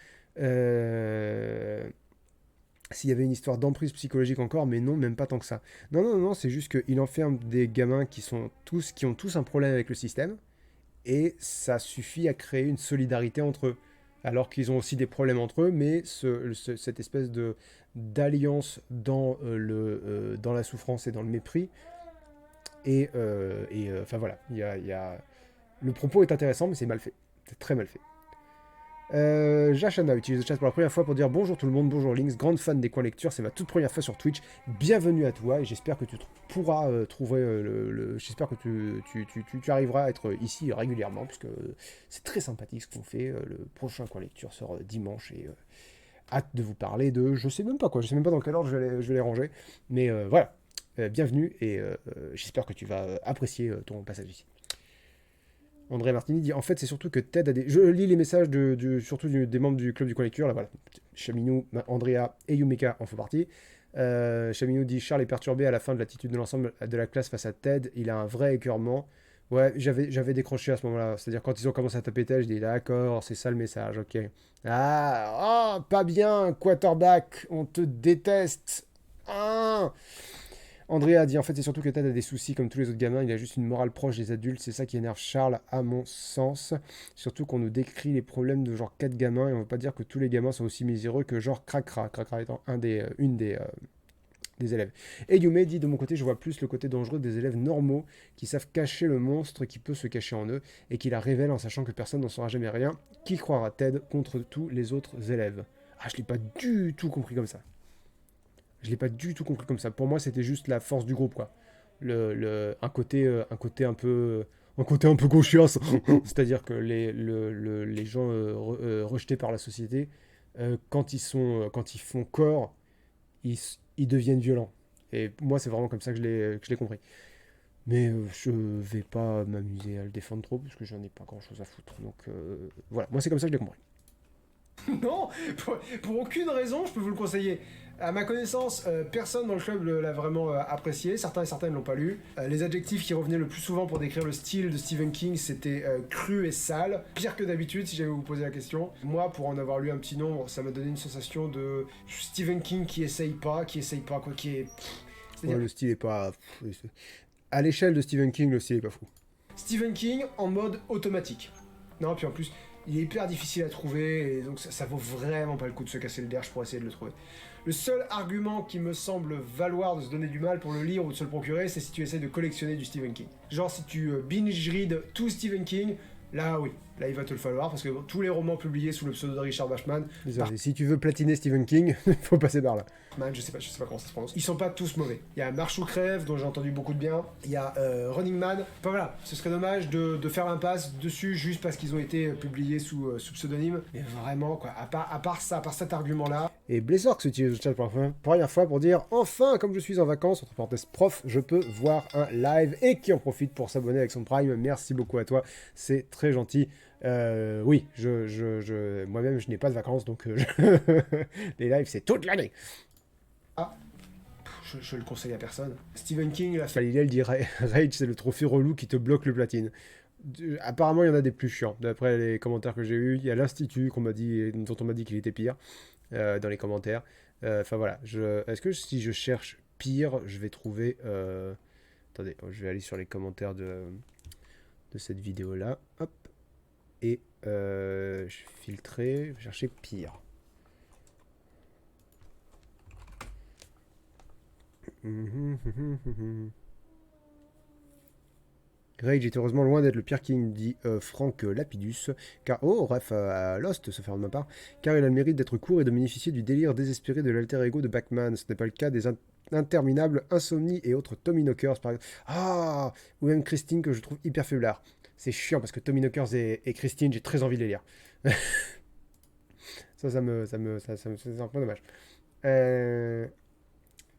S'il y avait une histoire d'emprise psychologique encore, mais non, même pas tant que ça. Non, c'est juste qu'il enferme des gamins qui ont tous un problème avec le système, et ça suffit à créer une solidarité entre eux. Alors qu'ils ont aussi des problèmes entre eux, mais cette espèce d'alliance dans la souffrance et dans le mépris. Enfin voilà, le propos est intéressant, mais c'est mal fait. C'est très mal fait. Jashana utilise le chat pour la première fois pour dire bonjour tout le monde, bonjour Lynx, grande fan des coins lecture, c'est ma toute première fois sur Twitch, bienvenue à toi et j'espère que tu pourras trouver j'espère que tu arriveras à être ici régulièrement puisque c'est très sympathique ce qu'on fait. Le prochain coin lecture sort dimanche et hâte de vous parler de je sais même pas quoi, je sais même pas dans quel ordre je vais les ranger, mais voilà, bienvenue et j'espère que tu vas apprécier ton passage ici. André Martini dit en fait c'est surtout que Ted a des... Je lis les messages surtout des membres du club du coin lecture, là voilà. Chaminou, Andrea et Yumeka en font partie. Chaminou dit Charles est perturbé à la fin de l'attitude de l'ensemble de la classe face à Ted, il a un vrai écœurement. Ouais, j'avais décroché à ce moment-là, c'est-à-dire quand ils ont commencé à taper Ted, je dis d'accord, c'est ça le message, ok. Ah, oh, pas bien, quarterback, on te déteste. Ah. Andrea dit en fait c'est surtout que Ted a des soucis comme tous les autres gamins, il a juste une morale proche des adultes, c'est ça qui énerve Charles à mon sens. Surtout qu'on nous décrit les problèmes de genre 4 gamins et on veut pas dire que tous les gamins sont aussi miséreux que genre Cracra étant une des élèves. Et Yume dit de mon côté je vois plus le côté dangereux des élèves normaux qui savent cacher le monstre qui peut se cacher en eux et qui la révèlent en sachant que personne n'en saura jamais rien. Qui croira Ted contre tous les autres élèves? Ah je l'ai pas du tout compris comme ça. Je l'ai pas du tout compris comme ça. Pour moi, c'était juste la force du groupe, quoi. Un côté un peu gauchias. C'est-à-dire que les gens rejetés par la société, quand ils font corps, ils deviennent violents. Et moi, c'est vraiment comme ça que je l'ai compris. Mais je vais pas m'amuser à le défendre trop, parce que j'en ai pas grand-chose à foutre. Donc voilà, moi, c'est comme ça que je l'ai compris. Non, pour aucune raison, je peux vous le conseiller. À ma connaissance, personne dans le club l'a vraiment apprécié. Certains et certaines ne l'ont pas lu. Les adjectifs qui revenaient le plus souvent pour décrire le style de Stephen King, c'était cru et sale. Pire que d'habitude, si j'avais vous posé la question. Moi, pour en avoir lu un petit nombre, ça m'a donné une sensation de Stephen King qui essaye pas, quoi, qui est... Ouais, le style est pas... À l'échelle de Stephen King, le style est pas fou. Stephen King en mode automatique. Non, puis en plus... Il est hyper difficile à trouver, et donc ça vaut vraiment pas le coup de se casser le derche pour essayer de le trouver. Le seul argument qui me semble valoir de se donner du mal pour le lire ou de se le procurer, c'est si tu essaies de collectionner du Stephen King. Genre si tu binge-read tout Stephen King, là oui, là il va te le falloir, parce que tous les romans publiés sous le pseudo de Richard Bachman... Si tu veux platiner Stephen King, il faut passer par là. Je sais pas comment ça se prononce. Ils sont pas tous mauvais. Il y a Marche ou Crève, dont j'ai entendu beaucoup de bien. Il y a Running Man. Enfin voilà, ce serait dommage de faire l'impasse dessus juste parce qu'ils ont été publiés sous pseudonyme. Mais vraiment, quoi, à part ça, à part cet argument-là... Et Blessorx utilise le chat pour la première fois pour dire « Enfin, comme je suis en vacances, entre parenthèses prof, je peux voir un live » et qui en profite pour s'abonner avec son Prime. Merci beaucoup à toi, c'est très gentil. Oui, moi-même, je n'ai pas de vacances, donc les lives, c'est toute l'année. Ah, je le conseille à personne. Stephen King l'a fait. Falilel dit Rage, c'est le trophée relou qui te bloque le platine. Apparemment, il y en a des plus chiants. D'après les commentaires que j'ai eus, il y a l'Institut dont on m'a dit qu'il était pire dans les commentaires. Enfin voilà, est-ce que si je cherche pire, je vais trouver... Attendez, je vais aller sur les commentaires de cette vidéo-là. Hop. Et je vais filtrer, je vais chercher pire. Rage est heureusement loin d'être le pire King, dit Franck Lapidus, car ref à Lost, se faire de ma part, car il a le mérite d'être court et de bénéficier du délire désespéré de l'alter ego de Bachman. Ce n'est pas le cas des interminables Insomnie et autres Tommy Knockers, par exemple. Ah, ou même Christine, que je trouve hyper faiblard. C'est chiant parce que Tommy Knockers et Christine, j'ai très envie de les lire. ça, c'est un peu dommage.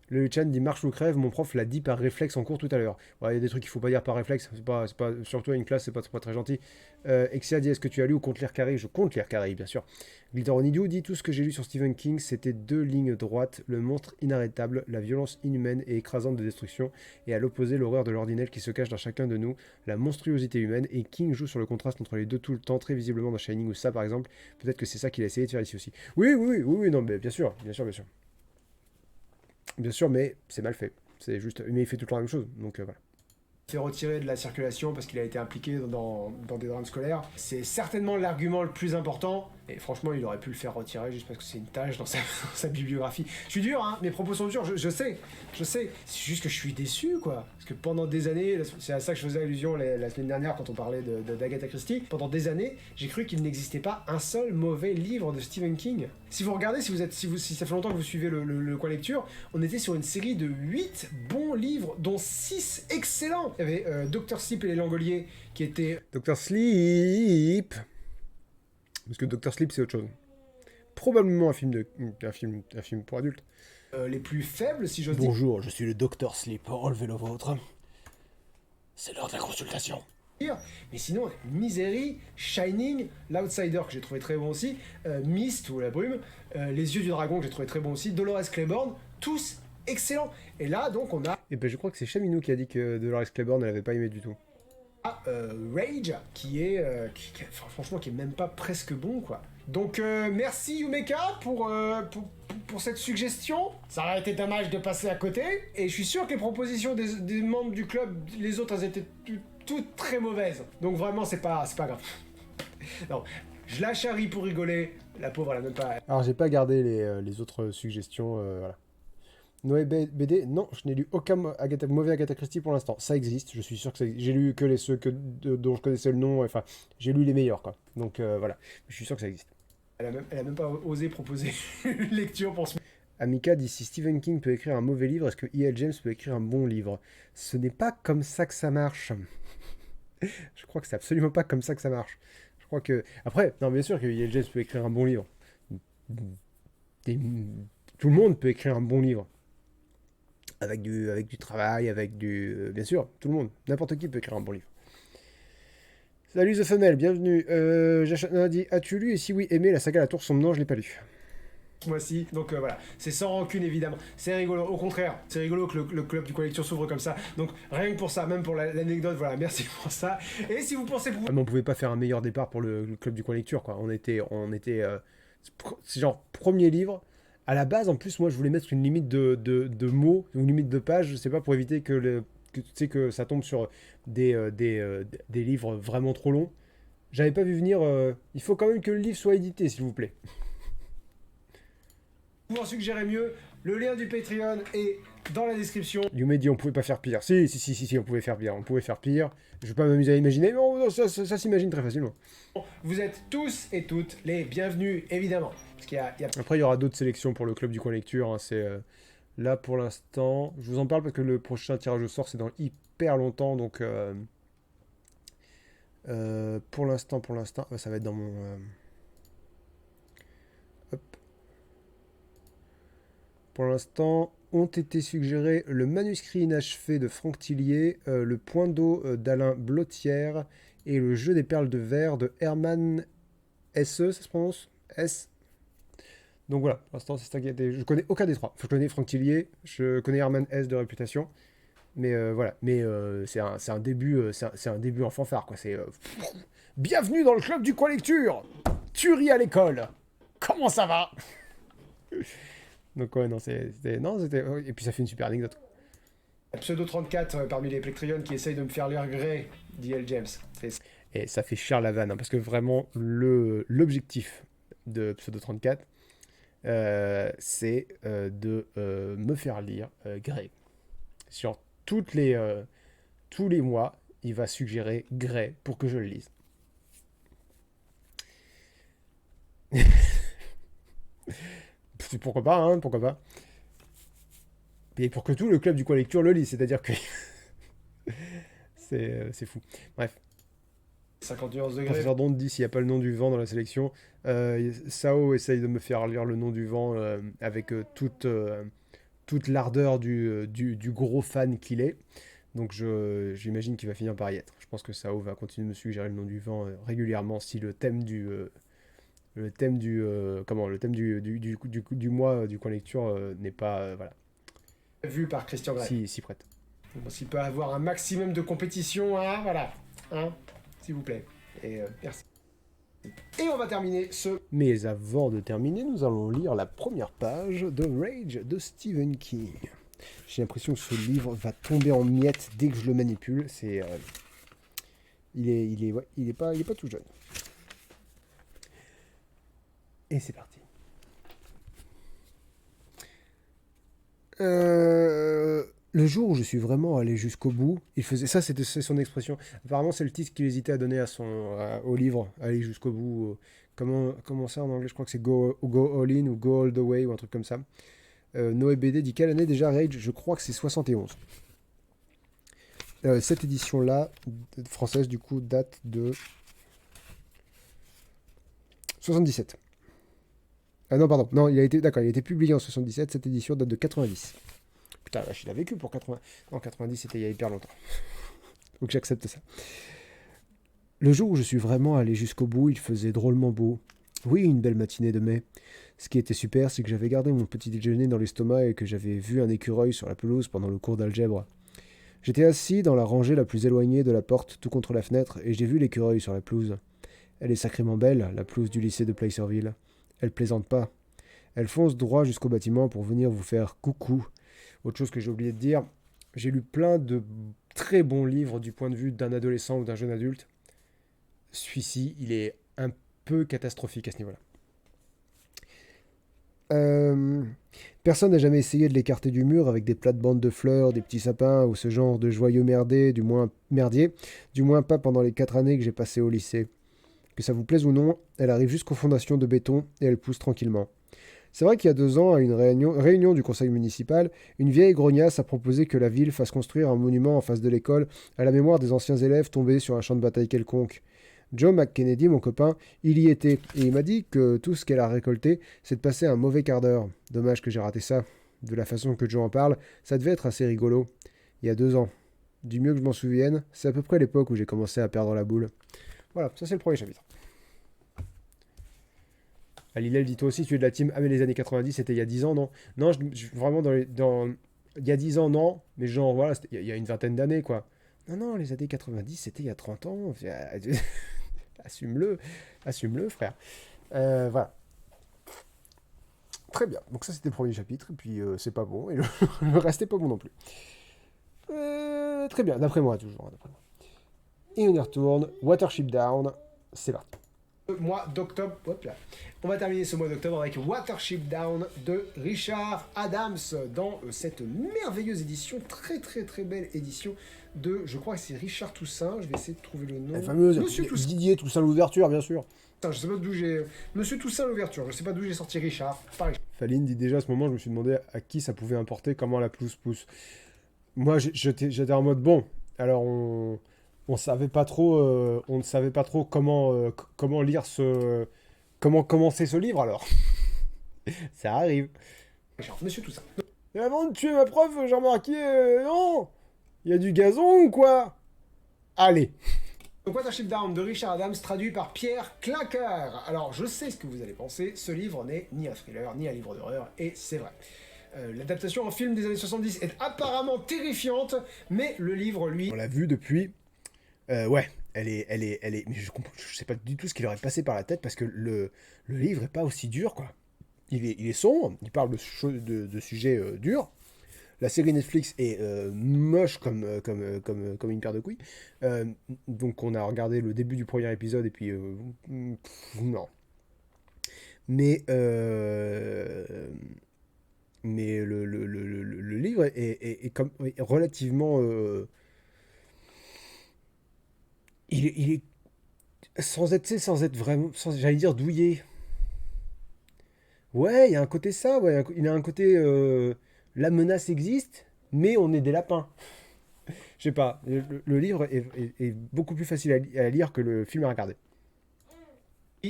Le Chan dit marche ou crève, mon prof l'a dit par réflexe en cours tout à l'heure. Ouais, il y a des trucs qu'il faut pas dire par réflexe, c'est pas, surtout à une classe, c'est pas très gentil. Exia dit est-ce que tu as lu ou compte lire Carré? Je compte lire Carré, bien sûr. Glitteronidio dit tout ce que j'ai lu sur Stephen King, c'était 2 lignes droites, le monstre inarrêtable, la violence inhumaine et écrasante de destruction, et à l'opposé l'horreur de l'ordinaire qui se cache dans chacun de nous, la monstruosité humaine, et King joue sur le contraste entre les deux tout le temps, très visiblement dans Shining ou ça par exemple. Peut-être que c'est ça qu'il a essayé de faire ici aussi. Oui, non, mais bien sûr. Bien sûr, mais c'est mal fait. C'est juste, mais il fait tout le temps la même chose, donc voilà. Fait retirer de la circulation parce qu'il a été impliqué dans des drames scolaires. C'est certainement l'argument le plus important. Et franchement, il aurait pu le faire retirer juste parce que c'est une tâche dans sa bibliographie. Je suis dur, hein, mes propos sont durs, je sais. C'est juste que je suis déçu, quoi. Parce que pendant des années, c'est à ça que je faisais allusion la semaine dernière quand on parlait d'Agatha Christie. Pendant des années, j'ai cru qu'il n'existait pas un seul mauvais livre de Stephen King. Si vous regardez, si ça fait longtemps que vous suivez le coin lecture, on était sur une série de 8 bons livres, dont 6 excellents. Il y avait Dr. Sleep et les Langoliers qui étaient... Dr. Sleep. Parce que Dr. Sleep, c'est autre chose. Probablement un film pour adultes. les plus faibles, si j'ose dire. Bonjour, je suis le Dr. Sleep. Relevez le vôtre. C'est l'heure de la consultation. Mais sinon, Misery, Shining, L'Outsider que j'ai trouvé très bon aussi, Myst ou La Brume, Les Yeux du Dragon que j'ai trouvé très bon aussi, Dolores Claiborne, tous excellents. Et là, donc, on a Et ben, je crois que c'est Chaminou qui a dit que Dolores Claiborne, elle avait pas aimé du tout. Rage, qui est, franchement, qui est même pas presque bon, quoi. Donc, merci Yumeka pour cette suggestion. Ça aurait été dommage de passer à côté. Et je suis sûr que les propositions des membres du club, les autres, elles étaient toutes très mauvaises. Donc vraiment, c'est pas grave. Non, je la charrie pour rigoler. La pauvre, elle a même pas... Alors, j'ai pas gardé les autres suggestions, voilà. Noé BD, non, je n'ai lu aucun mauvais Agatha Christie pour l'instant. Ça existe, je suis sûr que ça existe. J'ai lu que ceux dont je connaissais le nom, enfin, j'ai lu les meilleurs, quoi. Donc voilà, je suis sûr que ça existe. Elle a même pas osé proposer une lecture pour ce... Amika dit si Stephen King peut écrire un mauvais livre, est-ce que E.L. James peut écrire un bon livre? Ce n'est pas comme ça que ça marche. Je crois que c'est absolument pas comme ça que ça marche. Je crois que... Après, non, bien sûr que E.L. James peut écrire un bon livre. Tout le monde peut écrire un bon livre. Avec du travail, bien sûr, tout le monde. N'importe qui peut écrire un bon livre. Salut The Femelle, bienvenue. Jachin dit as-tu lu et si oui, aimé la saga La Tour Sombre? Non, je l'ai pas lu. Mois-ci, donc voilà, c'est sans rancune évidemment, c'est rigolo, au contraire, c'est rigolo que le club du coin lecture s'ouvre comme ça, donc rien que pour ça, même pour l'anecdote, voilà, merci pour ça, et si vous pensez pouvoir... Ah, mais on pouvait pas faire un meilleur départ pour le club du coin lecture, quoi, on était c'est genre, premier livre, à la base, en plus, moi, je voulais mettre une limite de mots, ou une limite de pages, je sais pas, pour éviter que tu sais, que ça tombe sur des livres vraiment trop longs. J'avais pas vu venir, il faut quand même que le livre soit édité, s'il vous plaît. Pouvoir suggérer mieux, le lien du Patreon est dans la description. Yume dit on pouvait pas faire pire. Si, on pouvait faire pire. On pouvait faire pire. Je vais pas m'amuser à imaginer, mais ça s'imagine très facilement. Vous êtes tous et toutes les bienvenus, évidemment. Parce qu'il y a... Après, il y aura d'autres sélections pour le club du coin lecture. Hein, c'est là pour l'instant. Je vous en parle parce que le prochain tirage au sort, c'est dans hyper longtemps. Donc, pour l'instant, ça va être dans mon... Hop. Pour l'instant, ont été suggérés le manuscrit inachevé de Franck Tillier, le point d'eau d'Alain Blottière et le jeu des perles de verre de Herman S.E. Ça se prononce S. Donc voilà, pour l'instant, c'est ça qui a été... Je connais aucun des trois. Enfin, je connais Franck Tillier, je connais Herman S. de réputation. Mais voilà, mais c'est un début en fanfare, quoi. C'est bienvenue dans le club du coin lecture. Tuerie à l'école. Comment ça va? Donc ouais, non, c'était... Et puis ça fait une super anecdote. Pseudo 34 parmi les Plectrions qui essayent de me faire lire Grey, dit L. James. Et ça fait cher la vanne, hein, parce que vraiment, l'objectif de Pseudo 34, c'est de me faire lire Grey. Sur tous les mois, il va suggérer Grey pour que je le lise. Pourquoi pas, hein, pourquoi pas. Et pour que tout le club du coin lecture le lise, c'est-à-dire que... c'est fou. Bref. 51 degrés. Professeur Donde dit s'il n'y a pas le nom du vent dans la sélection. Sao essaye de me faire lire le nom du vent avec toute toute l'ardeur du gros fan qu'il est. Donc j'imagine qu'il va finir par y être. Je pense que Sao va continuer de me suggérer le nom du vent régulièrement si le thème du mois du coin lecture n'est pas voilà, Vu par Christian Grey. si prête. Bon, s'il peut avoir un maximum de compétition, hein, voilà. Hein, s'il vous plaît. Et merci. Et on va terminer ce... Mais avant de terminer, nous allons lire la première page de Rage de Stephen King. J'ai l'impression que ce livre va tomber en miettes dès que je le manipule. Il est pas tout jeune. Et c'est parti. Le jour où je suis vraiment allé jusqu'au bout, il faisait ça, c'est son expression. Apparemment, c'est le titre qu'il hésitait à donner au livre, aller jusqu'au bout. Comment ça en anglais? Je crois que c'est go all in ou go all the way ou un truc comme ça. Noé BD dit quelle année déjà Rage? Je crois que c'est 71. Cette édition-là, française du coup, date de 77. Ah non, pardon. Non, il a été publié en 77. Cette édition date de 90. Putain, là, il a vécu pour 80. Non, 90, c'était il y a hyper longtemps. Donc j'accepte ça. Le jour où je suis vraiment allé jusqu'au bout, il faisait drôlement beau. Oui, une belle matinée de mai. Ce qui était super, c'est que j'avais gardé mon petit déjeuner dans l'estomac et que j'avais vu un écureuil sur la pelouse pendant le cours d'algèbre. J'étais assis dans la rangée la plus éloignée de la porte, tout contre la fenêtre, et j'ai vu l'écureuil sur la pelouse. Elle est sacrément belle, la pelouse du lycée de Placerville. Elle plaisante pas. Elle fonce droit jusqu'au bâtiment pour venir vous faire coucou. Autre chose que j'ai oublié de dire, j'ai lu plein de très bons livres du point de vue d'un adolescent ou d'un jeune adulte. Celui-ci, il est un peu catastrophique à ce niveau-là. Personne n'a jamais essayé de l'écarter du mur avec des plates-bandes de fleurs, des petits sapins ou ce genre de joyeux merdier, du moins pas pendant les 4 années que j'ai passées au lycée. Que ça vous plaise ou non, elle arrive jusqu'aux fondations de béton et elle pousse tranquillement. C'est vrai qu'il y a 2 ans, à une réunion du conseil municipal, une vieille grognasse a proposé que la ville fasse construire un monument en face de l'école à la mémoire des anciens élèves tombés sur un champ de bataille quelconque. Joe McKennedy, mon copain, il y était, et il m'a dit que tout ce qu'elle a récolté, c'est de passer un mauvais quart d'heure. Dommage que j'ai raté ça. De la façon que Joe en parle, ça devait être assez rigolo. Il y a 2 ans. Du mieux que je m'en souvienne, c'est à peu près l'époque où j'ai commencé à perdre la boule. Voilà, ça c'est le premier chapitre. Alilel dit toi aussi, tu es de la team. Ah, mais les années 90, c'était il y a 10 ans, non? Non, vraiment, il y a 10 ans, non. Mais genre, voilà, il y a une vingtaine d'années, quoi. Non, les années 90, c'était il y a 30 ans. Assume-le, frère. Voilà. Très bien. Donc ça, c'était le premier chapitre. Et puis, c'est pas bon. Et le reste est pas bon non plus. Très bien. D'après moi, toujours. Et on y retourne. Watership Down. C'est parti. Mois d'octobre. Hop là. On va terminer ce mois d'octobre avec Watership Down de Richard Adams dans cette merveilleuse édition, très très très belle édition de, je crois que c'est Richard Toussaint, je vais essayer de trouver le nom. La fameuse Monsieur Toussaint. Didier Toussaint l'ouverture, bien sûr. Je sais pas d'où j'ai... Monsieur Toussaint l'ouverture, je sais pas d'où j'ai sorti Richard. Pas Richard. Faline dit déjà à ce moment, je me suis demandé à qui ça pouvait importer, comment la pelouse pousse. Moi, j'étais en mode bon. Alors on savait pas trop, on ne savait pas trop comment lire comment commencer ce livre alors. Ça arrive. Richard, Monsieur Toussaint. Et avant de tuer ma prof, j'ai remarqué, non, il y a du gazon ou quoi? Allez. Donc Watership Down de Richard Adams, traduit par Pierre Clinker. Alors je sais ce que vous allez penser, ce livre n'est ni un thriller, ni un livre d'horreur, et c'est vrai. L'adaptation en film des années 70 est apparemment terrifiante, mais le livre, lui... On l'a vu depuis... ouais, elle est... Mais je sais pas du tout ce qui leur est passé par la tête, parce que le livre est pas aussi dur, quoi. Il est sombre, il parle de sujets durs. La série Netflix est moche comme une paire de couilles. Donc on a regardé le début du premier épisode, et puis... non. Mais le livre est relativement... il est sans être vraiment... j'allais dire douillé. Ouais, il y a un côté ça, ouais. Il y a un côté... la menace existe, mais on est des lapins. Je sais pas. Le livre est beaucoup plus facile à lire que le film à regarder.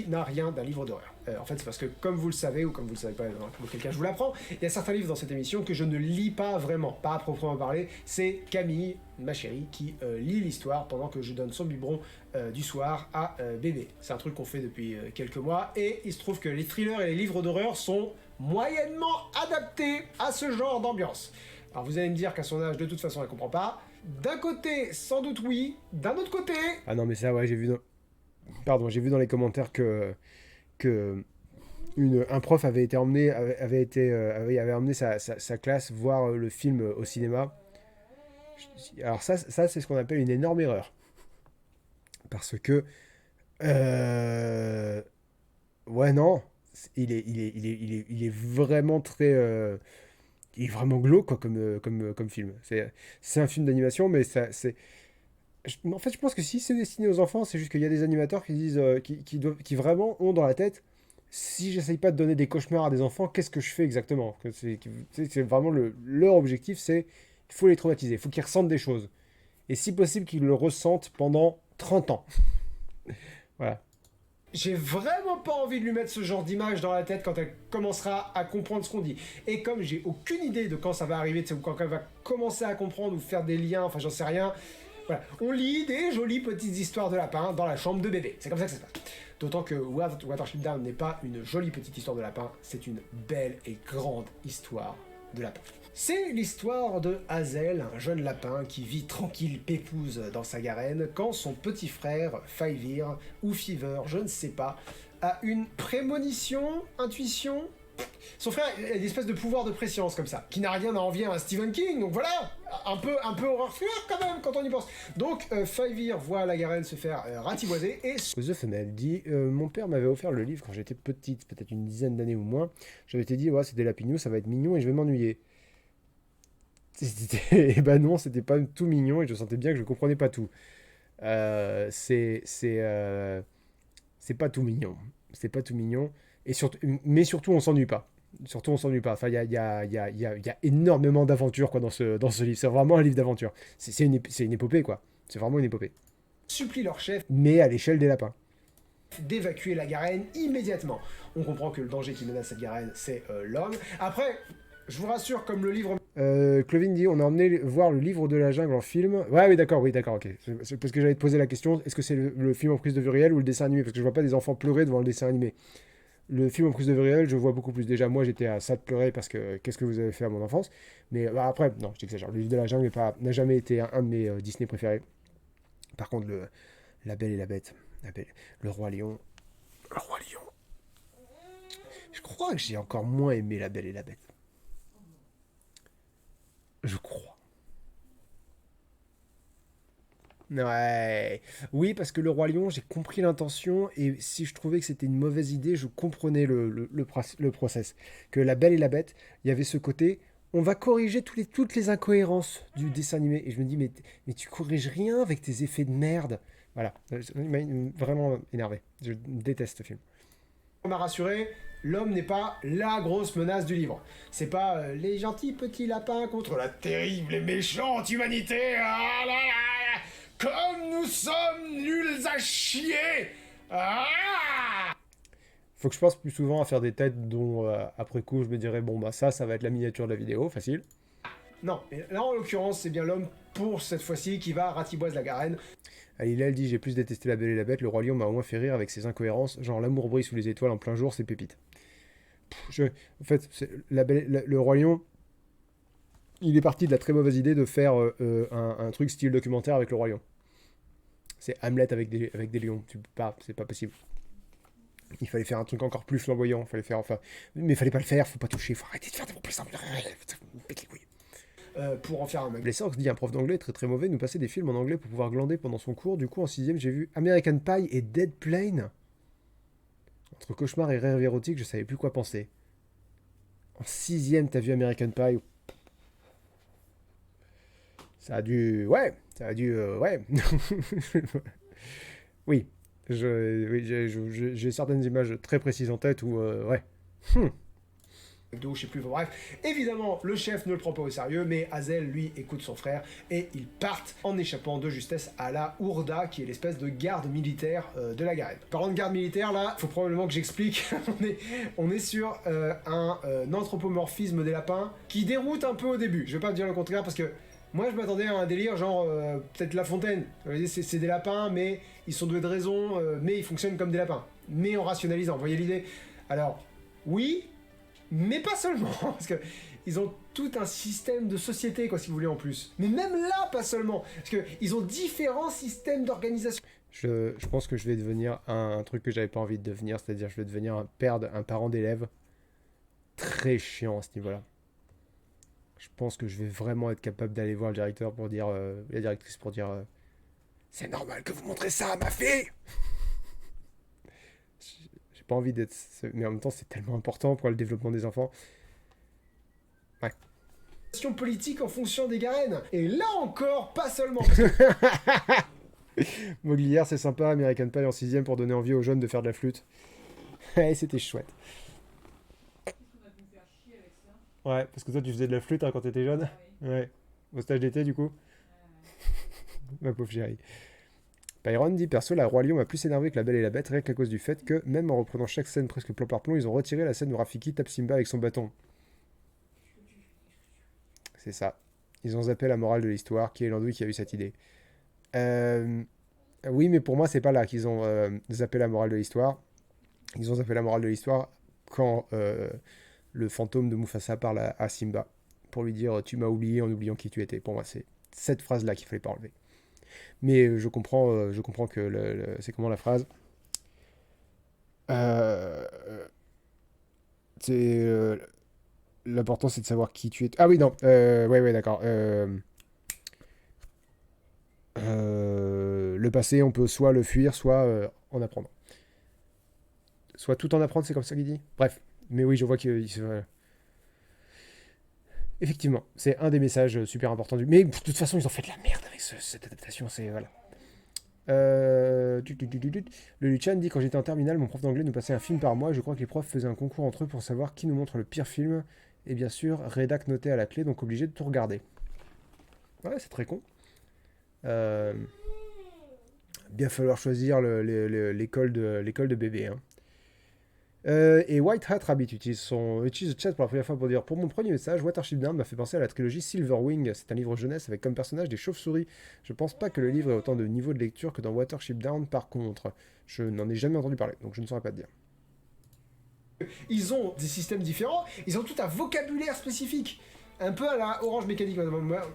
n'a rien d'un livre d'horreur. En fait, c'est parce que, comme vous le savez, ou comme vous le savez pas, auquel cas je vous l'apprends, il y a certains livres dans cette émission que je ne lis pas vraiment, pas à proprement parler. C'est Camille, ma chérie, qui lit l'histoire pendant que je donne son biberon du soir à bébé. C'est un truc qu'on fait depuis quelques mois, et il se trouve que les thrillers et les livres d'horreur sont moyennement adaptés à ce genre d'ambiance. Alors vous allez me dire qu'à son âge, de toute façon, elle comprend pas. D'un côté, sans doute oui. D'un autre côté... Ah non, mais ça, ouais, j'ai vu dans les commentaires que un prof avait été emmené, avait emmené sa classe voir le film au cinéma. Alors ça c'est ce qu'on appelle une énorme erreur. Parce que... ouais, non. Il est vraiment très... il est vraiment glauque quoi, comme film. C'est un film d'animation, mais c'est... En fait, je pense que si c'est destiné aux enfants, c'est juste qu'il y a des animateurs qui disent, qui vraiment ont dans la tête, si j'essaye pas de donner des cauchemars à des enfants, qu'est-ce que je fais exactement? C'est vraiment leur objectif, c'est il faut les traumatiser, il faut qu'ils ressentent des choses. Et si possible, qu'ils le ressentent pendant 30 ans. Voilà. J'ai vraiment pas envie de lui mettre ce genre d'image dans la tête quand elle commencera à comprendre ce qu'on dit. Et comme j'ai aucune idée de quand ça va arriver, ou quand elle va commencer à comprendre ou faire des liens, enfin j'en sais rien... Voilà. On lit des jolies petites histoires de lapin dans la chambre de bébé. C'est comme ça que ça se passe. D'autant que Watership Down n'est pas une jolie petite histoire de lapin, c'est une belle et grande histoire de lapin. C'est l'histoire de Hazel, un jeune lapin qui vit tranquille pépouze dans sa garenne quand son petit frère, Five-Ear, ou Fever, je ne sais pas, a une prémonition, intuition. Son frère a une espèce de pouvoir de préscience comme ça, qui n'a rien à envier à un Stephen King, donc voilà, un peu horreur thriller quand même, quand on y pense. Donc, Five-Ear voit la garenne se faire ratiboiser et... The Femelle dit mon père m'avait offert le livre quand j'étais petite, peut-être une dizaine d'années ou moins. J'avais été dit, ouais, c'est des lapinous, ça va être mignon et je vais m'ennuyer. Et ben non, c'était pas tout mignon et je sentais bien que je comprenais pas tout. C'est pas tout mignon. C'est pas tout mignon. Mais surtout, on s'ennuie pas. Surtout, on s'ennuie pas. Enfin, il y a énormément d'aventures quoi, dans ce livre. C'est vraiment un livre d'aventure. C'est une épopée, quoi. C'est vraiment une épopée. Supplie leur chef Mais à l'échelle des lapins. D'évacuer la garenne immédiatement. On comprend que le danger qui menace cette garenne, c'est l'homme. Après, je vous rassure, comme le livre... Clovin dit, on a emmené voir le livre de la jungle en film. Ouais, oui, d'accord, ok. C'est parce que j'allais te poser la question, est-ce que c'est le film en prise de vue réelle ou le dessin animé? Parce que je vois pas des enfants pleurer devant le dessin animé. Le film en prise de vue réelle, je vois beaucoup plus. Déjà, moi, j'étais à ça de pleurer parce que qu'est-ce que vous avez fait à mon enfance. Mais après, non, je t'exagère. Le livre de la jungle n'a jamais été un de mes Disney préférés. Par contre, La Belle et la Bête, le Roi Lion. Le Roi Lion. Je crois que j'ai encore moins aimé La Belle et la Bête. Je crois. Ouais. Oui, parce que le Roi Lion, j'ai compris l'intention et si je trouvais que c'était une mauvaise idée, je comprenais le process. Que La Belle et la Bête, il y avait ce côté, on va corriger toutes les incohérences du dessin animé. Et je me dis, mais tu corriges rien avec tes effets de merde. Voilà. Il m'a vraiment énervé. Je déteste ce film. On m'a rassuré, l'homme n'est pas la grosse menace du livre. C'est pas les gentils petits lapins contre la terrible et méchante humanité. Ah là là, comme nous sommes nuls à chier. Ah! Faut que je pense plus souvent à faire des têtes dont après coup je me dirais bon bah ça va être la miniature de la vidéo, facile. Non, mais là en l'occurrence c'est bien l'homme pour cette fois-ci qui va ratiboise la garenne. Alila, elle dit j'ai plus détesté La Belle et la Bête, le Roi Lion m'a au moins fait rire avec ses incohérences, genre l'amour brille sous les étoiles en plein jour, c'est pépite. En fait, le Roi Lion, il est parti de la très mauvaise idée de faire un truc style documentaire avec le Roi Lion. C'est Hamlet avec des lions, c'est pas possible. Il fallait faire un truc encore plus flamboyant, mais il fallait pas le faire, faut pas toucher, faut arrêter de faire des bons plaisants, pète les couilles. Pour en faire un mag. Blessorx dit un prof d'anglais très très mauvais nous passait des films en anglais pour pouvoir glander pendant son cours. Du coup en 6ème j'ai vu American Pie et Dead Plane. Entre cauchemar et rêve érotique, je savais plus quoi penser. En 6ème t'as vu American Pie. Ça a dû... Ouais. Oui. J'ai certaines images très précises en tête où... ouais. McDo, je sais plus, bref. Évidemment, le chef ne le prend pas au sérieux, mais Hazel, lui, écoute son frère et ils partent en échappant de justesse à la Ourda, qui est l'espèce de garde militaire de la Garenne. Parlant de garde militaire, là, faut probablement que j'explique. on est sur un anthropomorphisme des lapins qui déroute un peu au début. Je vais pas dire le contraire parce que moi, je m'attendais à un délire genre peut-être La Fontaine. C'est des lapins, mais ils sont doués de raison, mais ils fonctionnent comme des lapins, mais en rationalisant. Vous voyez l'idée? Alors, oui. Mais pas seulement, parce que ils ont tout un système de société, quoi, si vous voulez, en plus. Mais même là, pas seulement, parce que ils ont différents systèmes d'organisation. Je pense que je vais devenir un truc que j'avais pas envie de devenir, c'est-à-dire je vais devenir un parent d'élève très chiant à ce niveau-là. Je pense que je vais vraiment être capable d'aller voir le directeur pour dire, la directrice pour dire, c'est normal que vous montrez ça à ma fille. J'ai pas envie d'être, mais en même temps c'est tellement important pour le développement des enfants. Ouais. Politique en fonction des Garennes. Et là encore, pas seulement. Moglière, c'est sympa, American Pie en 6ème pour donner envie aux jeunes de faire de la flûte. Ouais, c'était chouette. Qu'est-ce qu'on a pu faire chier avec ça? Ouais, parce que toi tu faisais de la flûte hein, quand t'étais jeune. Ah oui. Ouais. Au stage d'été du coup. Ma pauvre chérie. Byron dit perso, la Roi Lion m'a plus énervé que la Belle et la Bête, rien qu'à cause du fait que, même en reprenant chaque scène presque plan par plan, ils ont retiré la scène où Rafiki tape Simba avec son bâton. C'est ça. Ils ont zappé la morale de l'histoire, qui est l'andouille qui a eu cette idée. Oui, mais pour moi, c'est pas là qu'ils ont zappé la morale de l'histoire. Ils ont zappé la morale de l'histoire quand le fantôme de Mufasa parle à Simba pour lui dire tu m'as oublié en oubliant qui tu étais. Pour moi, c'est cette phrase-là qu'il fallait pas enlever. Mais je comprends que c'est comment la phrase c'est l'important c'est de savoir qui tu es. Ah oui non ouais d'accord. Le passé on peut soit le fuir soit en apprendre. Soit tout en apprendre, c'est comme ça qu'il dit. Bref, mais oui je vois qu'il effectivement, c'est un des messages super importants du. Mais de toute façon ils ont fait de la merde avec cette adaptation, c'est voilà. Le Luchan dit quand j'étais en terminale, mon prof d'anglais nous passait un film par mois. Je crois que les profs faisaient un concours entre eux pour savoir qui nous montre le pire film. Et bien sûr, rédac noté à la clé, donc obligé de tout regarder. Ouais, c'est très con. Bien falloir choisir l'école de bébé. Hein. Et White Hat Rabbit utilise le chat pour la première fois pour dire pour mon premier message, Watership Down m'a fait penser à la trilogie Silverwing. C'est un livre jeunesse avec comme personnage des chauves-souris. Je pense pas que le livre ait autant de niveau de lecture que dans Watership Down par contre. Je n'en ai jamais entendu parler, donc je ne saurais pas te dire. Ils ont des systèmes différents, ils ont tout un vocabulaire spécifique. Un peu à la Orange Mécanique,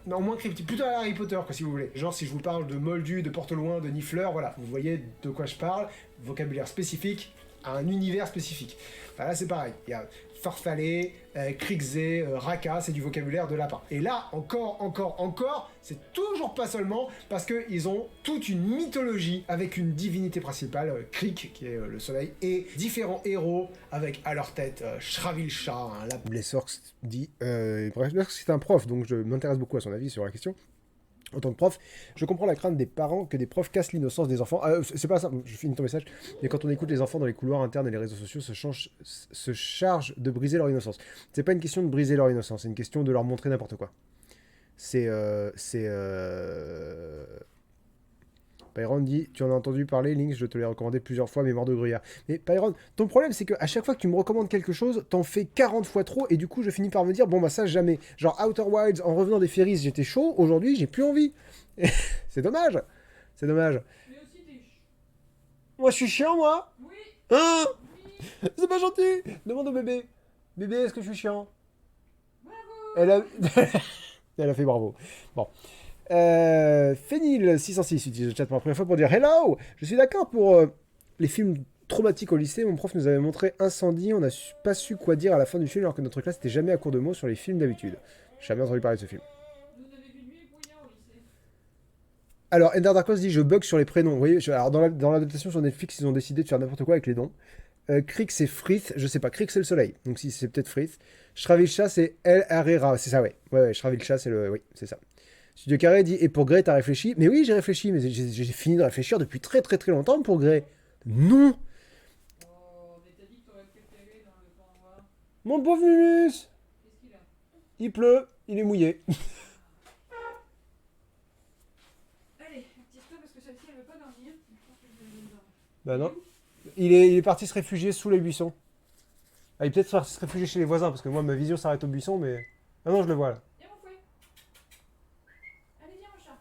non moins cryptique, plutôt à la Harry Potter, quoi, si vous voulez. Genre, si je vous parle de Moldu, de Porte-Loin, de Nifleur, voilà, vous voyez de quoi je parle. Vocabulaire spécifique à un univers spécifique. Enfin, là, c'est pareil. Il y a Farfalle, Krixé, Raka, c'est du vocabulaire de lapin. Et là, encore, c'est toujours pas seulement parce qu'ils ont toute une mythologie avec une divinité principale, Krik, qui est le soleil, et différents héros avec à leur tête Shravilsha, un lapin. Blessorx dit c'est un prof, donc je m'intéresse beaucoup à son avis sur la question. En tant que prof, je comprends la crainte des parents que des profs cassent l'innocence des enfants. C'est pas ça, je finis ton message. Mais quand on écoute les enfants dans les couloirs internes et les réseaux sociaux, se charge de briser leur innocence. C'est pas une question de briser leur innocence, c'est une question de leur montrer n'importe quoi. Pyron dit, tu en as entendu parler, Lynx, je te l'ai recommandé plusieurs fois, mais mort de gruyère. Mais Pyron, ton problème c'est qu'à chaque fois que tu me recommandes quelque chose, t'en fais 40 fois trop, et du coup je finis par me dire, bon bah ça jamais. Genre Outer Wilds, en revenant des Ferries, j'étais chaud, aujourd'hui j'ai plus envie. C'est dommage. C'est dommage. Mais aussi t'es Moi je suis chiant moi. Oui. Hein? Oui. C'est pas gentil. Demande au bébé. Bébé, est-ce que je suis chiant? Bravo. Elle a... Elle a fait bravo. Bon. Fénil606 utilise le chat pour la première fois pour dire Hello. Je suis d'accord pour les films traumatiques au lycée. Mon prof nous avait montré Incendie. On n'a pas su quoi dire à la fin du film alors que notre classe n'était jamais à court de mots sur les films d'habitude. J'ai jamais entendu parler de ce film. Nous n'avons vu nuit et brouillard au lycée. Alors, Ender Darkos dit je bug sur les prénoms. Vous voyez, alors dans l'adaptation sur Netflix, ils ont décidé de faire n'importe quoi avec les noms. Krix c'est Frith, je sais pas. Krix c'est le soleil, donc si c'est peut-être Frith. Shravilsha c'est El Herrera, c'est ça, ouais. Ouais, Shravilsha c'est le. Oui, c'est ça. Studio Carré dit et pour Grey t'as réfléchi? Mais oui, j'ai réfléchi, mais j'ai fini de réfléchir depuis très longtemps pour Grey. Non. Oh, mais t'as dit que t'aurais préféré dans le camp noir. Mon pauvre Mumus! Qu'est-ce qu'il a? Il pleut, il est mouillé. Allez, tire-toi parce que celle-ci elle veut pas dormir. Je pense que je vais aller dormir. Bah non. Il est parti se réfugier sous les buissons. Ah, il est peut-être parti se réfugier chez les voisins, parce que moi, ma vision s'arrête au buisson, mais... Ah non, je le vois, là. Viens mon fouet. Allez, viens mon chat.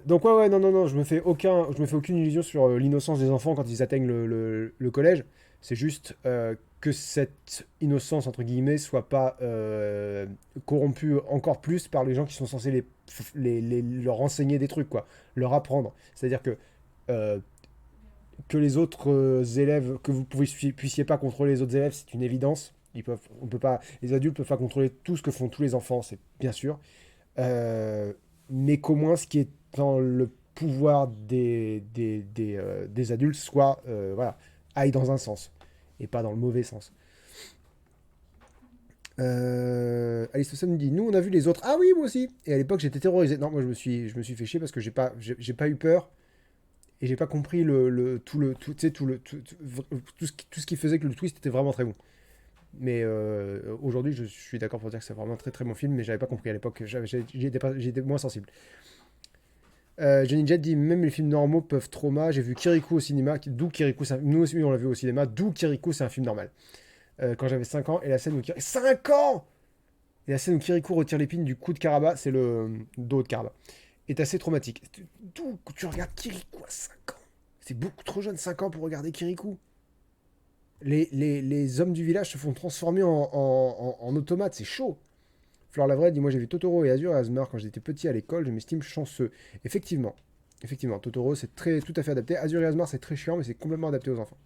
Donc ouais, non, je me fais aucune illusion sur l'innocence des enfants quand ils atteignent le collège. C'est juste que cette innocence, entre guillemets, soit pas corrompue encore plus par les gens qui sont censés leur enseigner des trucs, quoi. Leur apprendre. C'est-à-dire euh, que les autres élèves, que vous puissiez pas contrôler les autres élèves, c'est une évidence. On peut pas, les adultes peuvent pas contrôler tout ce que font tous les enfants, c'est bien sûr. Euh, mais qu'au moins ce qui est dans le pouvoir des adultes soit, voilà, aille dans un sens et pas dans le mauvais sens. Alice nous dit, nous on a vu les autres. Ah oui, moi aussi. Et à l'époque j'étais terrorisé. Non, moi je me suis fait chier parce que j'ai pas eu peur et j'ai pas compris tu sais, tout ce qui faisait que le twist était vraiment très bon. Mais aujourd'hui, je suis d'accord pour dire que c'est vraiment un très très bon film, mais j'avais pas compris à l'époque. J'étais moins sensible. Johnny Jet dit même les films normaux peuvent trauma. J'ai vu Kirikou au cinéma, d'où Kirikou, nous aussi on l'a vu au cinéma, d'où Kirikou c'est un film normal. Quand j'avais 5 ans, et la scène où 5 ans Et la scène où Kirikou retire l'épine du cou de Karaba, c'est le dos de Karaba, est assez traumatique. D'où tu regardes Kirikou à 5 ans? C'est beaucoup trop jeune, 5 ans pour regarder Kirikou. Les hommes du village se font transformer en automates, c'est chaud. Fleur Lavray dit, moi j'ai vu Totoro et Azur et Asmar quand j'étais petit à l'école, je m'estime chanceux. Effectivement, Totoro c'est tout à fait adapté. Azur et Asmar c'est très chiant, mais c'est complètement adapté aux enfants.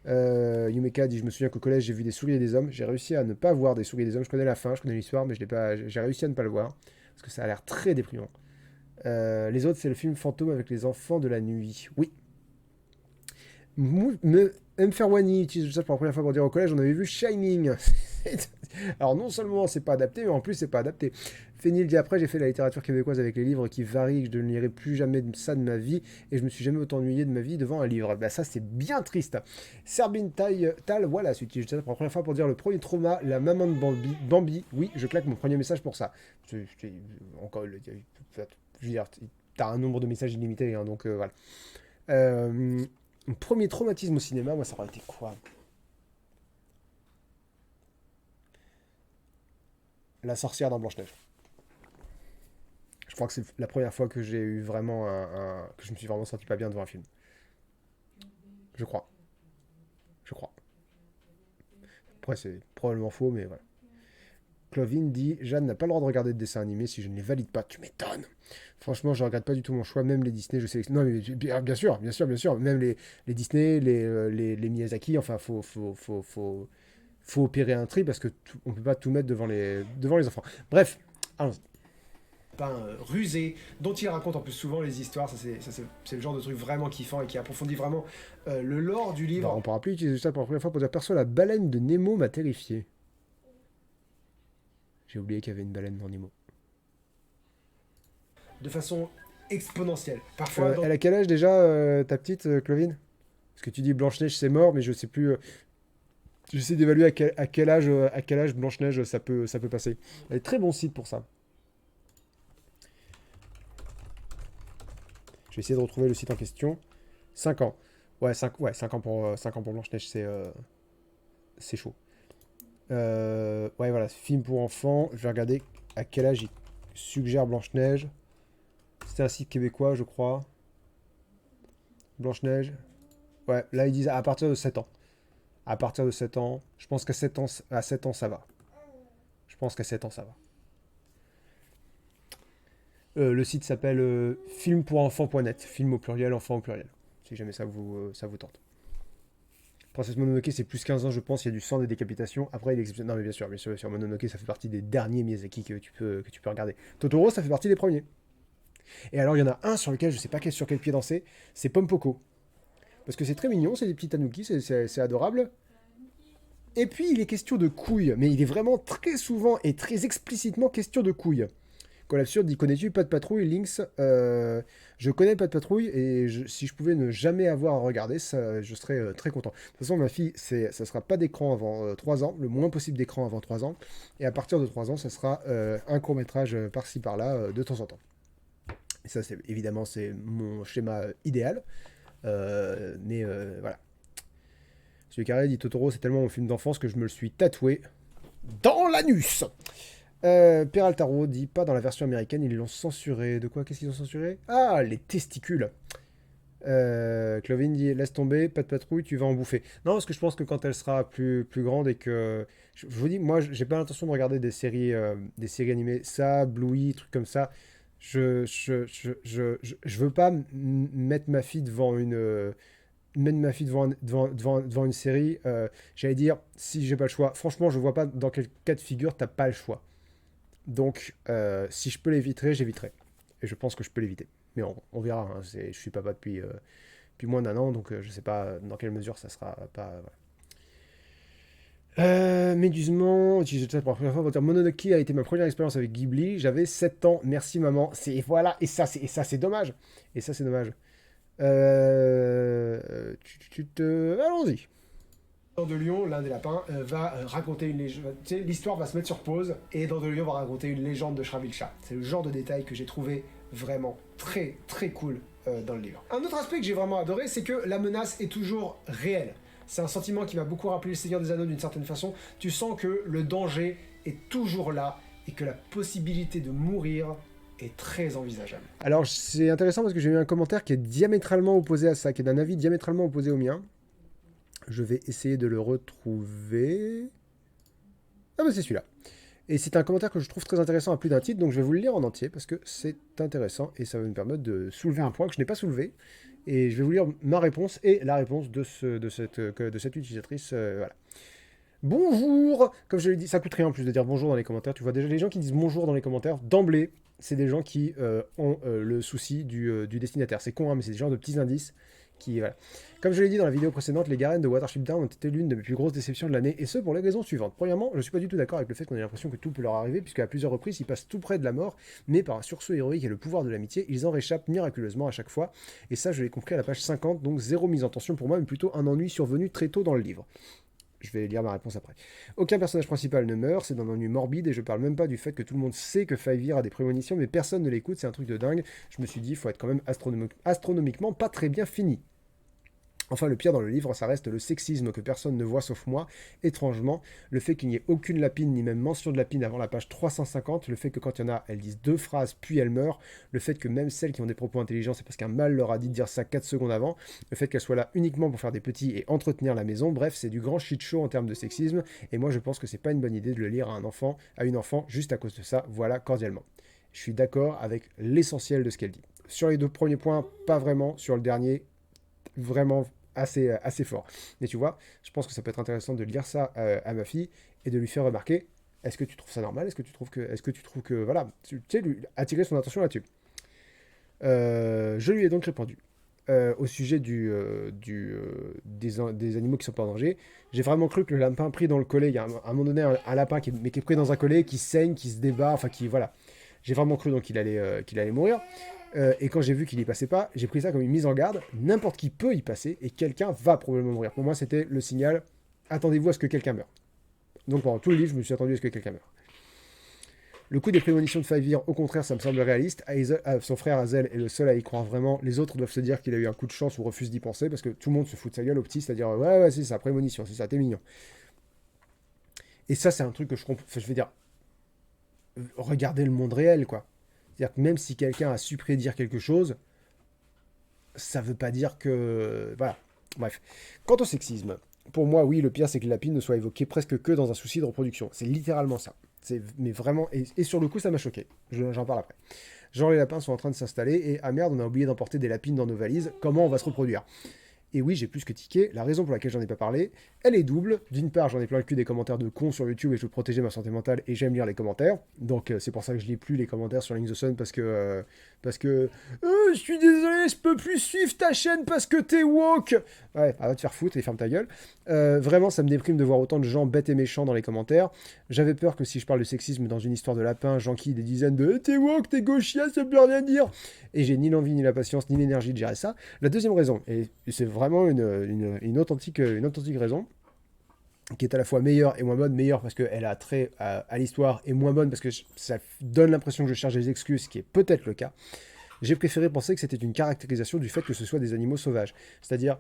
Yumeka dit, je me souviens qu'au collège j'ai vu des souris et des hommes, j'ai réussi à ne pas voir des souris et des hommes, je connais la fin, je connais l'histoire, mais j'ai réussi à ne pas le voir, parce que ça a l'air très déprimant. Les autres c'est le film fantôme avec les enfants de la nuit. Oui. Mferwani utilise ça pour la première fois pour dire au collège, on avait vu Shining. Alors non seulement c'est pas adapté, mais en plus c'est pas adapté. Fénil dit, après j'ai fait la littérature québécoise avec les livres qui varient, que je ne lirai plus jamais ça de ma vie, et je me suis jamais autant ennuyé de ma vie devant un livre. Bah ça c'est bien triste. Serbin Tal, voilà, utilise ça pour la première fois pour dire le premier trauma, la maman de Bambi. Oui, je claque mon premier message pour ça. Encore, je veux dire, t'as un nombre de messages illimité, hein, donc voilà. Mon premier traumatisme au cinéma, moi, ça aurait été quoi? La sorcière dans Blanche-Neige. Je crois que c'est la première fois que j'ai eu vraiment que je me suis vraiment senti pas bien devant un film. Je crois. Après, c'est probablement faux, mais voilà. Clovin dit, Jeanne n'a pas le droit de regarder de dessins animés si je ne les valide pas. Tu m'étonnes. Franchement, je regrette pas du tout mon choix, même les Disney, je sélectionne. Non, mais bien sûr. Même les Disney, les Miyazaki, enfin, faut opérer un tri parce que on peut pas tout mettre devant les enfants. Bref, allons-y. Rusé, dont il raconte en plus souvent les histoires, c'est le genre de truc vraiment kiffant et qui approfondit vraiment le lore du livre. Alors, on pourra plus utiliser ça pour la première fois pour dire perso, la baleine de Nemo m'a terrifié. J'ai oublié qu'il y avait une baleine dans Nemo. De façon exponentielle. Parfois. Elle a quel âge déjà, ta petite Clovin? Parce que tu dis Blanche-Neige c'est mort, mais je sais plus. J'essaie d'évaluer à quel âge Blanche-Neige ça peut passer. Elle est très bon site pour ça. Je vais essayer de retrouver le site en question. 5 ans. Ouais, 5 ans pour Blanche-Neige, c'est chaud. Ouais, voilà, film pour enfants. Je vais regarder à quel âge il suggère Blanche-Neige. C'était un site québécois, je crois. Blanche-Neige. Ouais, là ils disent à partir de 7 ans. À partir de 7 ans. Je pense qu'à 7 ans, ça va. Le site s'appelle filmpourenfants.net. Film au pluriel, enfant au pluriel. Si jamais ça vous tente. Princesse Mononoke, c'est plus 15 ans, je pense. Il y a du sang, des décapitations. Après, il est exceptionnel. Non, mais bien sûr. Mononoke, ça fait partie des derniers Miyazaki que tu peux regarder. Totoro, ça fait partie des premiers. Et alors, il y en a un sur lequel je sais pas sur quel pied danser. C'est Pompoko. Parce que c'est très mignon, c'est des petits tanuki, c'est adorable. Et puis, il est question de couilles. Mais il est vraiment très souvent et très explicitement question de couilles. Call Absurde dit connais-tu Pas de Patrouille, Lynx Je connais Pas de Patrouille et si je pouvais ne jamais avoir à regarder, ça, je serais très content. De toute façon, ma fille, ça sera pas d'écran avant 3 ans, le moins possible d'écran avant 3 ans. Et à partir de 3 ans, ça sera un court-métrage par-ci par-là de temps en temps. Et ça, évidemment, c'est mon schéma idéal. Mais voilà. Monsieur Carré dit Totoro, c'est tellement mon film d'enfance que je me le suis tatoué dans l'anus. Peraltaro dit pas dans la version américaine, ils l'ont censuré. De quoi? Qu'est-ce qu'ils ont censuré? Ah, les testicules. Clovin dit laisse tomber, Pas de Patrouille, tu vas en bouffer. Non, parce que je pense que quand elle sera plus grande et que. Je vous dis, moi, j'ai pas l'intention de regarder des séries animées. Ça, Bluey, trucs comme ça. Je veux pas mettre ma fille devant une. Mettre ma fille devant une série, j'allais dire, si j'ai pas le choix. Franchement, je vois pas dans quel cas de figure t'as pas le choix. Donc, si je peux l'éviter, j'éviterai. Et je pense que je peux l'éviter. Mais on verra. Hein. Je suis papa depuis moins d'1 an, donc je sais pas dans quelle mesure ça sera pas. Voilà. Médusement, utilisé ça pour la première fois. Votre Mononoke a été ma première expérience avec Ghibli. J'avais 7 ans. Merci maman. Voilà. Et ça, c'est dommage. Allons-y. Dans de Lion, l'un des lapins va raconter une légende. Tu sais, l'histoire va se mettre sur pause et Dans de Lion va raconter une légende de Shravilcha. C'est le genre de détail que j'ai trouvé vraiment très très cool dans le livre. Un autre aspect que j'ai vraiment adoré, c'est que la menace est toujours réelle. C'est un sentiment qui m'a beaucoup rappelé le Seigneur des Anneaux d'une certaine façon. Tu sens que le danger est toujours là et que la possibilité de mourir est très envisageable. Alors c'est intéressant parce que j'ai eu un commentaire qui est diamétralement opposé à ça, qui est d'un avis diamétralement opposé au mien. Je vais essayer de le retrouver. Ah bah c'est celui-là. Et c'est un commentaire que je trouve très intéressant à plus d'un titre, donc je vais vous le lire en entier parce que c'est intéressant et ça va me permettre de soulever un point que je n'ai pas soulevé. Et je vais vous lire ma réponse et la réponse de cette utilisatrice. Voilà. Bonjour! Comme je l'ai dit, ça coûte rien en plus de dire bonjour dans les commentaires. Tu vois déjà les gens qui disent bonjour dans les commentaires, d'emblée, c'est des gens qui ont le souci du destinataire. C'est con, hein, mais c'est des gens de petits indices. Voilà. Comme je l'ai dit dans la vidéo précédente, les Garen de Watership Down ont été l'une des plus grosses déceptions de l'année, et ce pour les raisons suivantes. Premièrement, je ne suis pas du tout d'accord avec le fait qu'on ait l'impression que tout peut leur arriver, puisqu'à plusieurs reprises, ils passent tout près de la mort, mais par un sursaut héroïque et le pouvoir de l'amitié, ils en réchappent miraculeusement à chaque fois, et ça je l'ai compris à la page 50, donc zéro mise en tension pour moi, mais plutôt un ennui survenu très tôt dans le livre. Je vais lire ma réponse après. Aucun personnage principal ne meurt, c'est d'un ennui morbide, et je parle même pas du fait que tout le monde sait que Five-Year a des prémonitions, mais personne ne l'écoute, c'est un truc de dingue. Je me suis dit, il faut être quand même astronomiquement pas très bien fini. Enfin, le pire dans le livre, ça reste le sexisme que personne ne voit sauf moi. Étrangement, le fait qu'il n'y ait aucune lapine, ni même mention de lapine avant la page 350, le fait que quand il y en a, elles disent 2 phrases, puis elles meurent, le fait que même celles qui ont des propos intelligents, c'est parce qu'un mâle leur a dit de dire ça 4 secondes avant, le fait qu'elles soient là uniquement pour faire des petits et entretenir la maison, bref, c'est du grand shit show en termes de sexisme, et moi je pense que c'est pas une bonne idée de le lire à une enfant juste à cause de ça, voilà, cordialement. Je suis d'accord avec l'essentiel de ce qu'elle dit. Sur les 2 premiers points, pas vraiment, sur le dernier, vraiment assez fort. Mais tu vois, je pense que ça peut être intéressant de lire ça à ma fille et de lui faire remarquer, est-ce que tu trouves ça normal? Est-ce que tu trouves que voilà, tu sais, lui attirer son attention là-dessus. Je lui ai donc répondu au sujet des animaux qui sont pas en danger. J'ai vraiment cru que le lapin pris dans le collet, il y a à un moment donné un lapin qui est pris dans un collet, qui saigne, qui se débat, enfin qui voilà. J'ai vraiment cru donc qu'il allait mourir. Et quand j'ai vu qu'il y passait pas, j'ai pris ça comme une mise en garde. N'importe qui peut y passer et quelqu'un va probablement mourir. Pour moi, c'était le signal. Attendez-vous à ce que quelqu'un meure. Donc pendant tout le livre, je me suis attendu à ce que quelqu'un meure. Le coup des prémonitions de Five-Year, au contraire, ça me semble réaliste. Son frère Hazel est le seul à y croire vraiment. Les autres doivent se dire qu'il a eu un coup de chance ou refusent d'y penser parce que tout le monde se fout de sa gueule au petit, c'est-à-dire ouais, c'est ça, prémonition, c'est ça, t'es mignon. Et ça, c'est un truc que je comprends. Enfin, je veux dire, regardez le monde réel, quoi. C'est-à-dire que même si quelqu'un a su prédire quelque chose, ça veut pas dire que... Voilà, bref. Quant au sexisme, pour moi, oui, le pire, c'est que la lapine ne soit évoquée presque que dans un souci de reproduction. C'est littéralement ça. Mais vraiment... Et sur le coup, ça m'a choqué. J'en parle après. Genre, les lapins sont en train de s'installer et, ah merde, on a oublié d'emporter des lapines dans nos valises. Comment on va se reproduire? Et oui, j'ai plus que tiqué. La raison pour laquelle j'en ai pas parlé, elle est double. D'une part, j'en ai plein le cul des commentaires de cons sur YouTube et je veux protéger ma santé mentale et j'aime lire les commentaires. Donc c'est pour ça que je lis plus les commentaires sur Link the Sun parce que je suis désolé, je peux plus suivre ta chaîne parce que t'es woke. Ouais, va te faire foutre et ferme ta gueule. Vraiment, ça me déprime de voir autant de gens bêtes et méchants dans les commentaires. J'avais peur que si je parle de sexisme dans une histoire de lapin, j'enquille des dizaines de t'es woke, t'es gauchia, ça peut rien dire. Et j'ai ni l'envie, ni la patience, ni l'énergie de gérer ça. La deuxième raison, et c'est vraiment une authentique raison, qui est à la fois meilleure et moins bonne. Meilleure parce qu'elle a trait à l'histoire, et moins bonne parce que ça donne l'impression que je cherche des excuses, ce qui est peut-être le cas. J'ai préféré penser que c'était une caractérisation du fait que ce soit des animaux sauvages. C'est-à-dire,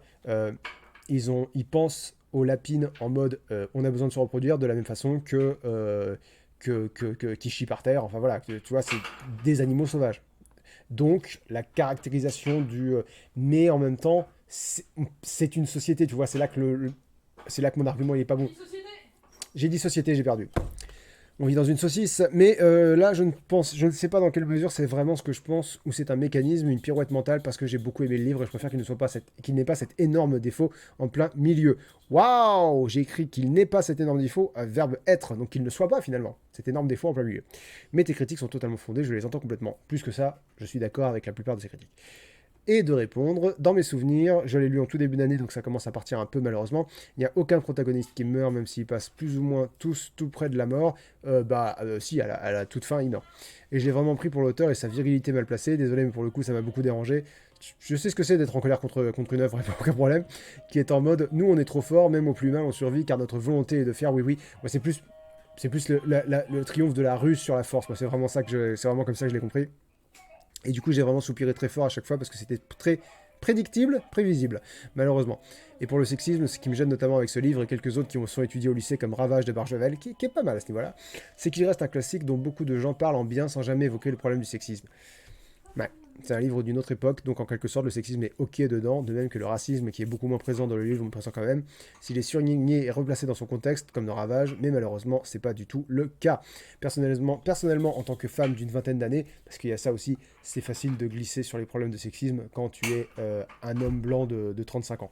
ils pensent aux lapines en mode on a besoin de se reproduire de la même façon qui chient par terre. Enfin voilà, tu vois, c'est des animaux sauvages. Donc, la caractérisation mais en même temps, c'est une société, tu vois, c'est là que c'est là que mon argument il est pas bon. Société. J'ai dit société, j'ai perdu. On vit dans une saucisse, mais là, je ne sais pas dans quelle mesure c'est vraiment ce que je pense, ou c'est un mécanisme, une pirouette mentale, parce que j'ai beaucoup aimé le livre et je préfère qu'il n'ait pas cet énorme défaut en plein milieu. Waouh, j'ai écrit qu'il n'ait pas cet énorme défaut, verbe être, donc qu'il ne soit pas finalement cet énorme défaut en plein milieu. Mais tes critiques sont totalement fondées, je les entends complètement. Plus que ça, je suis d'accord avec la plupart de ces critiques. Et de répondre, dans mes souvenirs, je l'ai lu en tout début d'année, donc ça commence à partir un peu malheureusement, il n'y a aucun protagoniste qui meurt, même s'ils passent plus ou moins tous tout près de la mort, si, à la toute fin, il meurt. Et je l'ai vraiment pris pour l'auteur et sa virilité mal placée, désolé, mais pour le coup, ça m'a beaucoup dérangé. Je sais ce que c'est d'être en colère contre une œuvre, aucun problème, qui est en mode, nous on est trop fort, même au plus mal on survit, car notre volonté est de faire oui. Moi c'est plus le triomphe de la ruse sur la force, moi c'est vraiment comme ça que je l'ai compris. Et du coup, j'ai vraiment soupiré très fort à chaque fois parce que c'était très prédictible, prévisible, malheureusement. Et pour le sexisme, ce qui me gêne notamment avec ce livre et quelques autres qui sont étudiés au lycée comme Ravage de Barjavel, qui est pas mal à ce niveau-là, c'est qu'il reste un classique dont beaucoup de gens parlent en bien sans jamais évoquer le problème du sexisme. Ouais, c'est un livre d'une autre époque, donc en quelque sorte le sexisme est ok dedans, de même que le racisme qui est beaucoup moins présent dans le livre, mais présent quand même, s'il est surligné et replacé dans son contexte, comme dans Ravage, mais malheureusement c'est pas du tout le cas. Personnellement en tant que femme d'une vingtaine d'années, parce qu'il y a ça aussi, c'est facile de glisser sur les problèmes de sexisme quand tu es un homme blanc de 35 ans.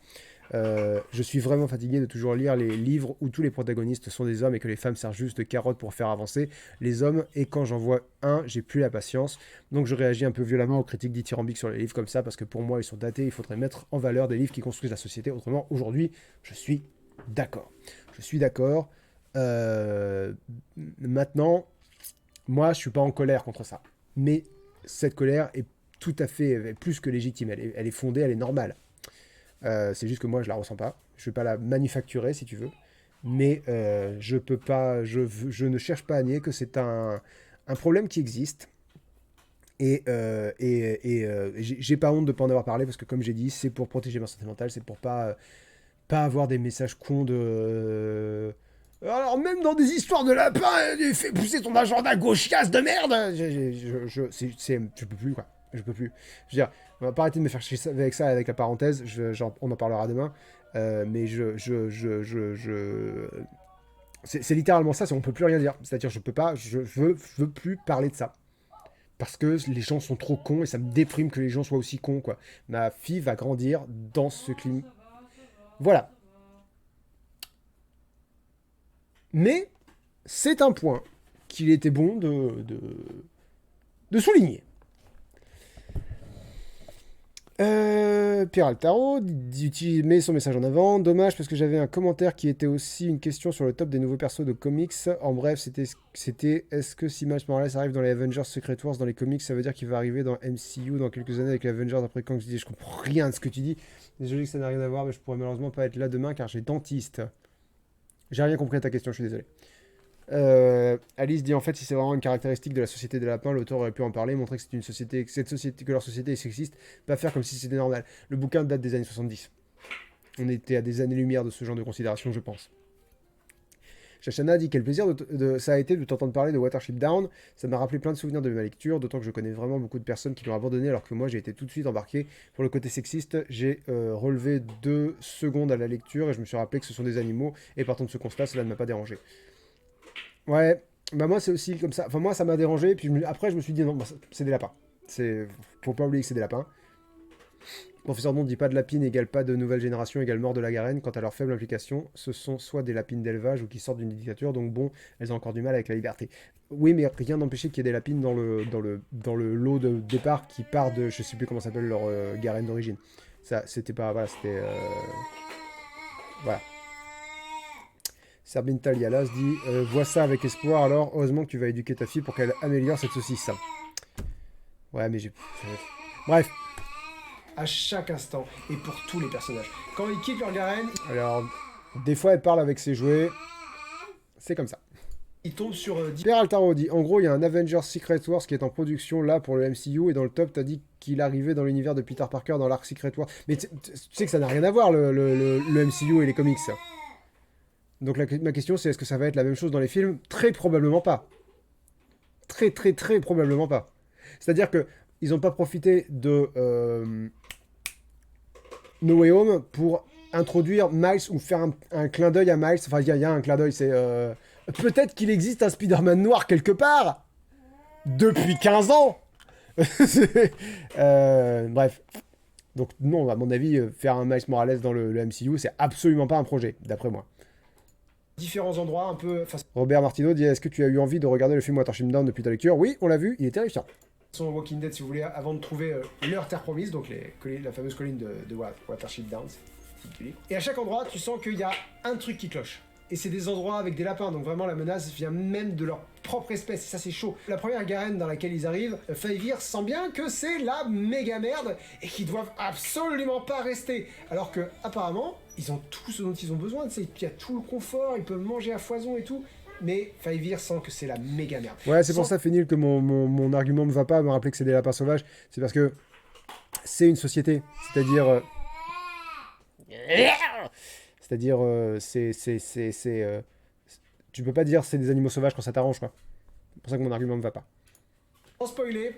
Je suis vraiment fatigué de toujours lire les livres où tous les protagonistes sont des hommes et que les femmes servent juste de carottes pour faire avancer les hommes, et quand j'en vois un, j'ai plus la patience. Donc je réagis un peu violemment aux critiques dithyrambiques sur les livres comme ça, parce que pour moi ils sont datés, il faudrait mettre en valeur des livres qui construisent la société autrement. Aujourd'hui, je suis d'accord. Maintenant, moi je suis pas en colère contre ça, mais cette colère est tout à fait plus que légitime, elle est fondée, elle est normale. C'est juste que moi je la ressens pas. Je vais pas la manufacturer si tu veux, mais je peux pas. Je ne cherche pas à nier que c'est un problème qui existe. J'ai pas honte de pas en avoir parlé parce que comme j'ai dit, c'est pour protéger ma santé mentale, c'est pour pas avoir des messages cons de. Alors même dans des histoires de lapin, fais pousser ton agenda gauchiasse de merde. Je peux plus quoi. Je peux plus. Je veux dire, on va pas arrêter de me faire chier avec ça, avec la parenthèse. On en parlera demain. Mais c'est littéralement ça. On peut plus rien dire. C'est-à-dire, je veux plus parler de ça. Parce que les gens sont trop cons et ça me déprime que les gens soient aussi cons, quoi. Ma fille va grandir dans ce climat. Voilà. Mais c'est un point qu'il était bon de souligner. Pierre Altaro met son message en avant. Dommage parce que j'avais un commentaire qui était aussi une question sur le top des nouveaux persos de comics. En bref, c'était est-ce que si Miles Morales arrive dans les Avengers Secret Wars dans les comics, ça veut dire qu'il va arriver dans MCU dans quelques années avec les Avengers après quand je comprends rien de ce que tu dis. Désolé que ça n'a rien à voir, mais je pourrais malheureusement pas être là demain car j'ai dentiste. J'ai rien compris à ta question, je suis désolé. Alice dit en fait si c'est vraiment une caractéristique de la société des lapins, l'auteur aurait pu en parler, montrer que que leur société est sexiste, pas faire comme si c'était normal. Le bouquin date des années 70. On était à des années-lumière de ce genre de considération, je pense. Chachana dit quel plaisir ça a été de t'entendre parler de Watership Down. Ça m'a rappelé plein de souvenirs de ma lecture, d'autant que je connais vraiment beaucoup de personnes qui l'ont abandonné alors que moi j'ai été tout de suite embarqué. Pour le côté sexiste, j'ai relevé 2 secondes à la lecture et je me suis rappelé que ce sont des animaux et partant de ce constat, cela ne m'a pas dérangé. Ouais, bah moi c'est aussi comme ça. Enfin moi ça m'a dérangé, puis après je me suis dit non, c'est des lapins. Faut pas oublier que c'est des lapins. Professeur Don dit pas de lapines égale pas de nouvelle génération égale mort de la garenne. Quant à leur faible implication, ce sont soit des lapines d'élevage ou qui sortent d'une dictature, donc bon, elles ont encore du mal avec la liberté. Oui, mais rien n'empêchait qu'il y ait des lapines dans le lot de départ qui part de, je sais plus comment s'appelle leur garenne d'origine. Ça, c'était pas... Voilà, c'était... Voilà. Serbintal Yalas dit vois ça avec espoir, alors heureusement que tu vas éduquer ta fille pour qu'elle améliore cette saucisse. Ouais, mais j'ai... Bref. À chaque instant, et pour tous les personnages. Quand ils quittent leur garenne, Alors, des fois, elle parle avec ses jouets. C'est comme ça. ils tombent sur... Pierre Altaro dit en gros, il y a un Avengers Secret Wars qui est en production là pour le MCU, et dans le top, t'as dit qu'il arrivait dans l'univers de Peter Parker dans l'arc Secret Wars. Mais tu sais que ça n'a rien à voir, le MCU et les comics, ça. Donc ma question, c'est est-ce que ça va être la même chose dans les films? Très probablement pas. Très probablement pas. C'est-à-dire que ils n'ont pas profité de No Way Home pour introduire Miles ou faire un clin d'œil à Miles. Enfin, il y a un clin d'œil, c'est... Peut-être qu'il existe un Spider-Man noir quelque part depuis 15 ans. Bref. Donc non, à mon avis, faire un Miles Morales dans le MCU, c'est absolument pas un projet, d'après moi. différents endroits un peu... Robert Martineau dit est-ce que tu as eu envie de regarder le film Watership Down depuis ta lecture? Oui, on l'a vu, il est terrifiant. Son Walking Dead, si vous voulez, avant de trouver leur terre promise, donc la fameuse colline de Watership Down. Et à chaque endroit, tu sens qu'il y a un truc qui cloche. Et c'est des endroits avec des lapins, donc vraiment la menace vient même de leur propre espèce, et ça c'est chaud. La première garenne dans laquelle ils arrivent, Faivir sent bien que c'est la méga merde, et qu'ils doivent absolument pas rester. Alors que, apparemment, ils ont tout ce dont ils ont besoin, il y a tout le confort, ils peuvent manger à foison et tout. Mais Faivir sent que c'est la méga merde. Ouais, c'est pour ça, Fénil, que mon argument me va pas, me rappeler que c'est des lapins sauvages. C'est parce que c'est une société. C'est-à-dire... tu peux pas dire c'est des animaux sauvages quand ça t'arrange, quoi. C'est pour ça que mon argument me va pas. Sans spoiler,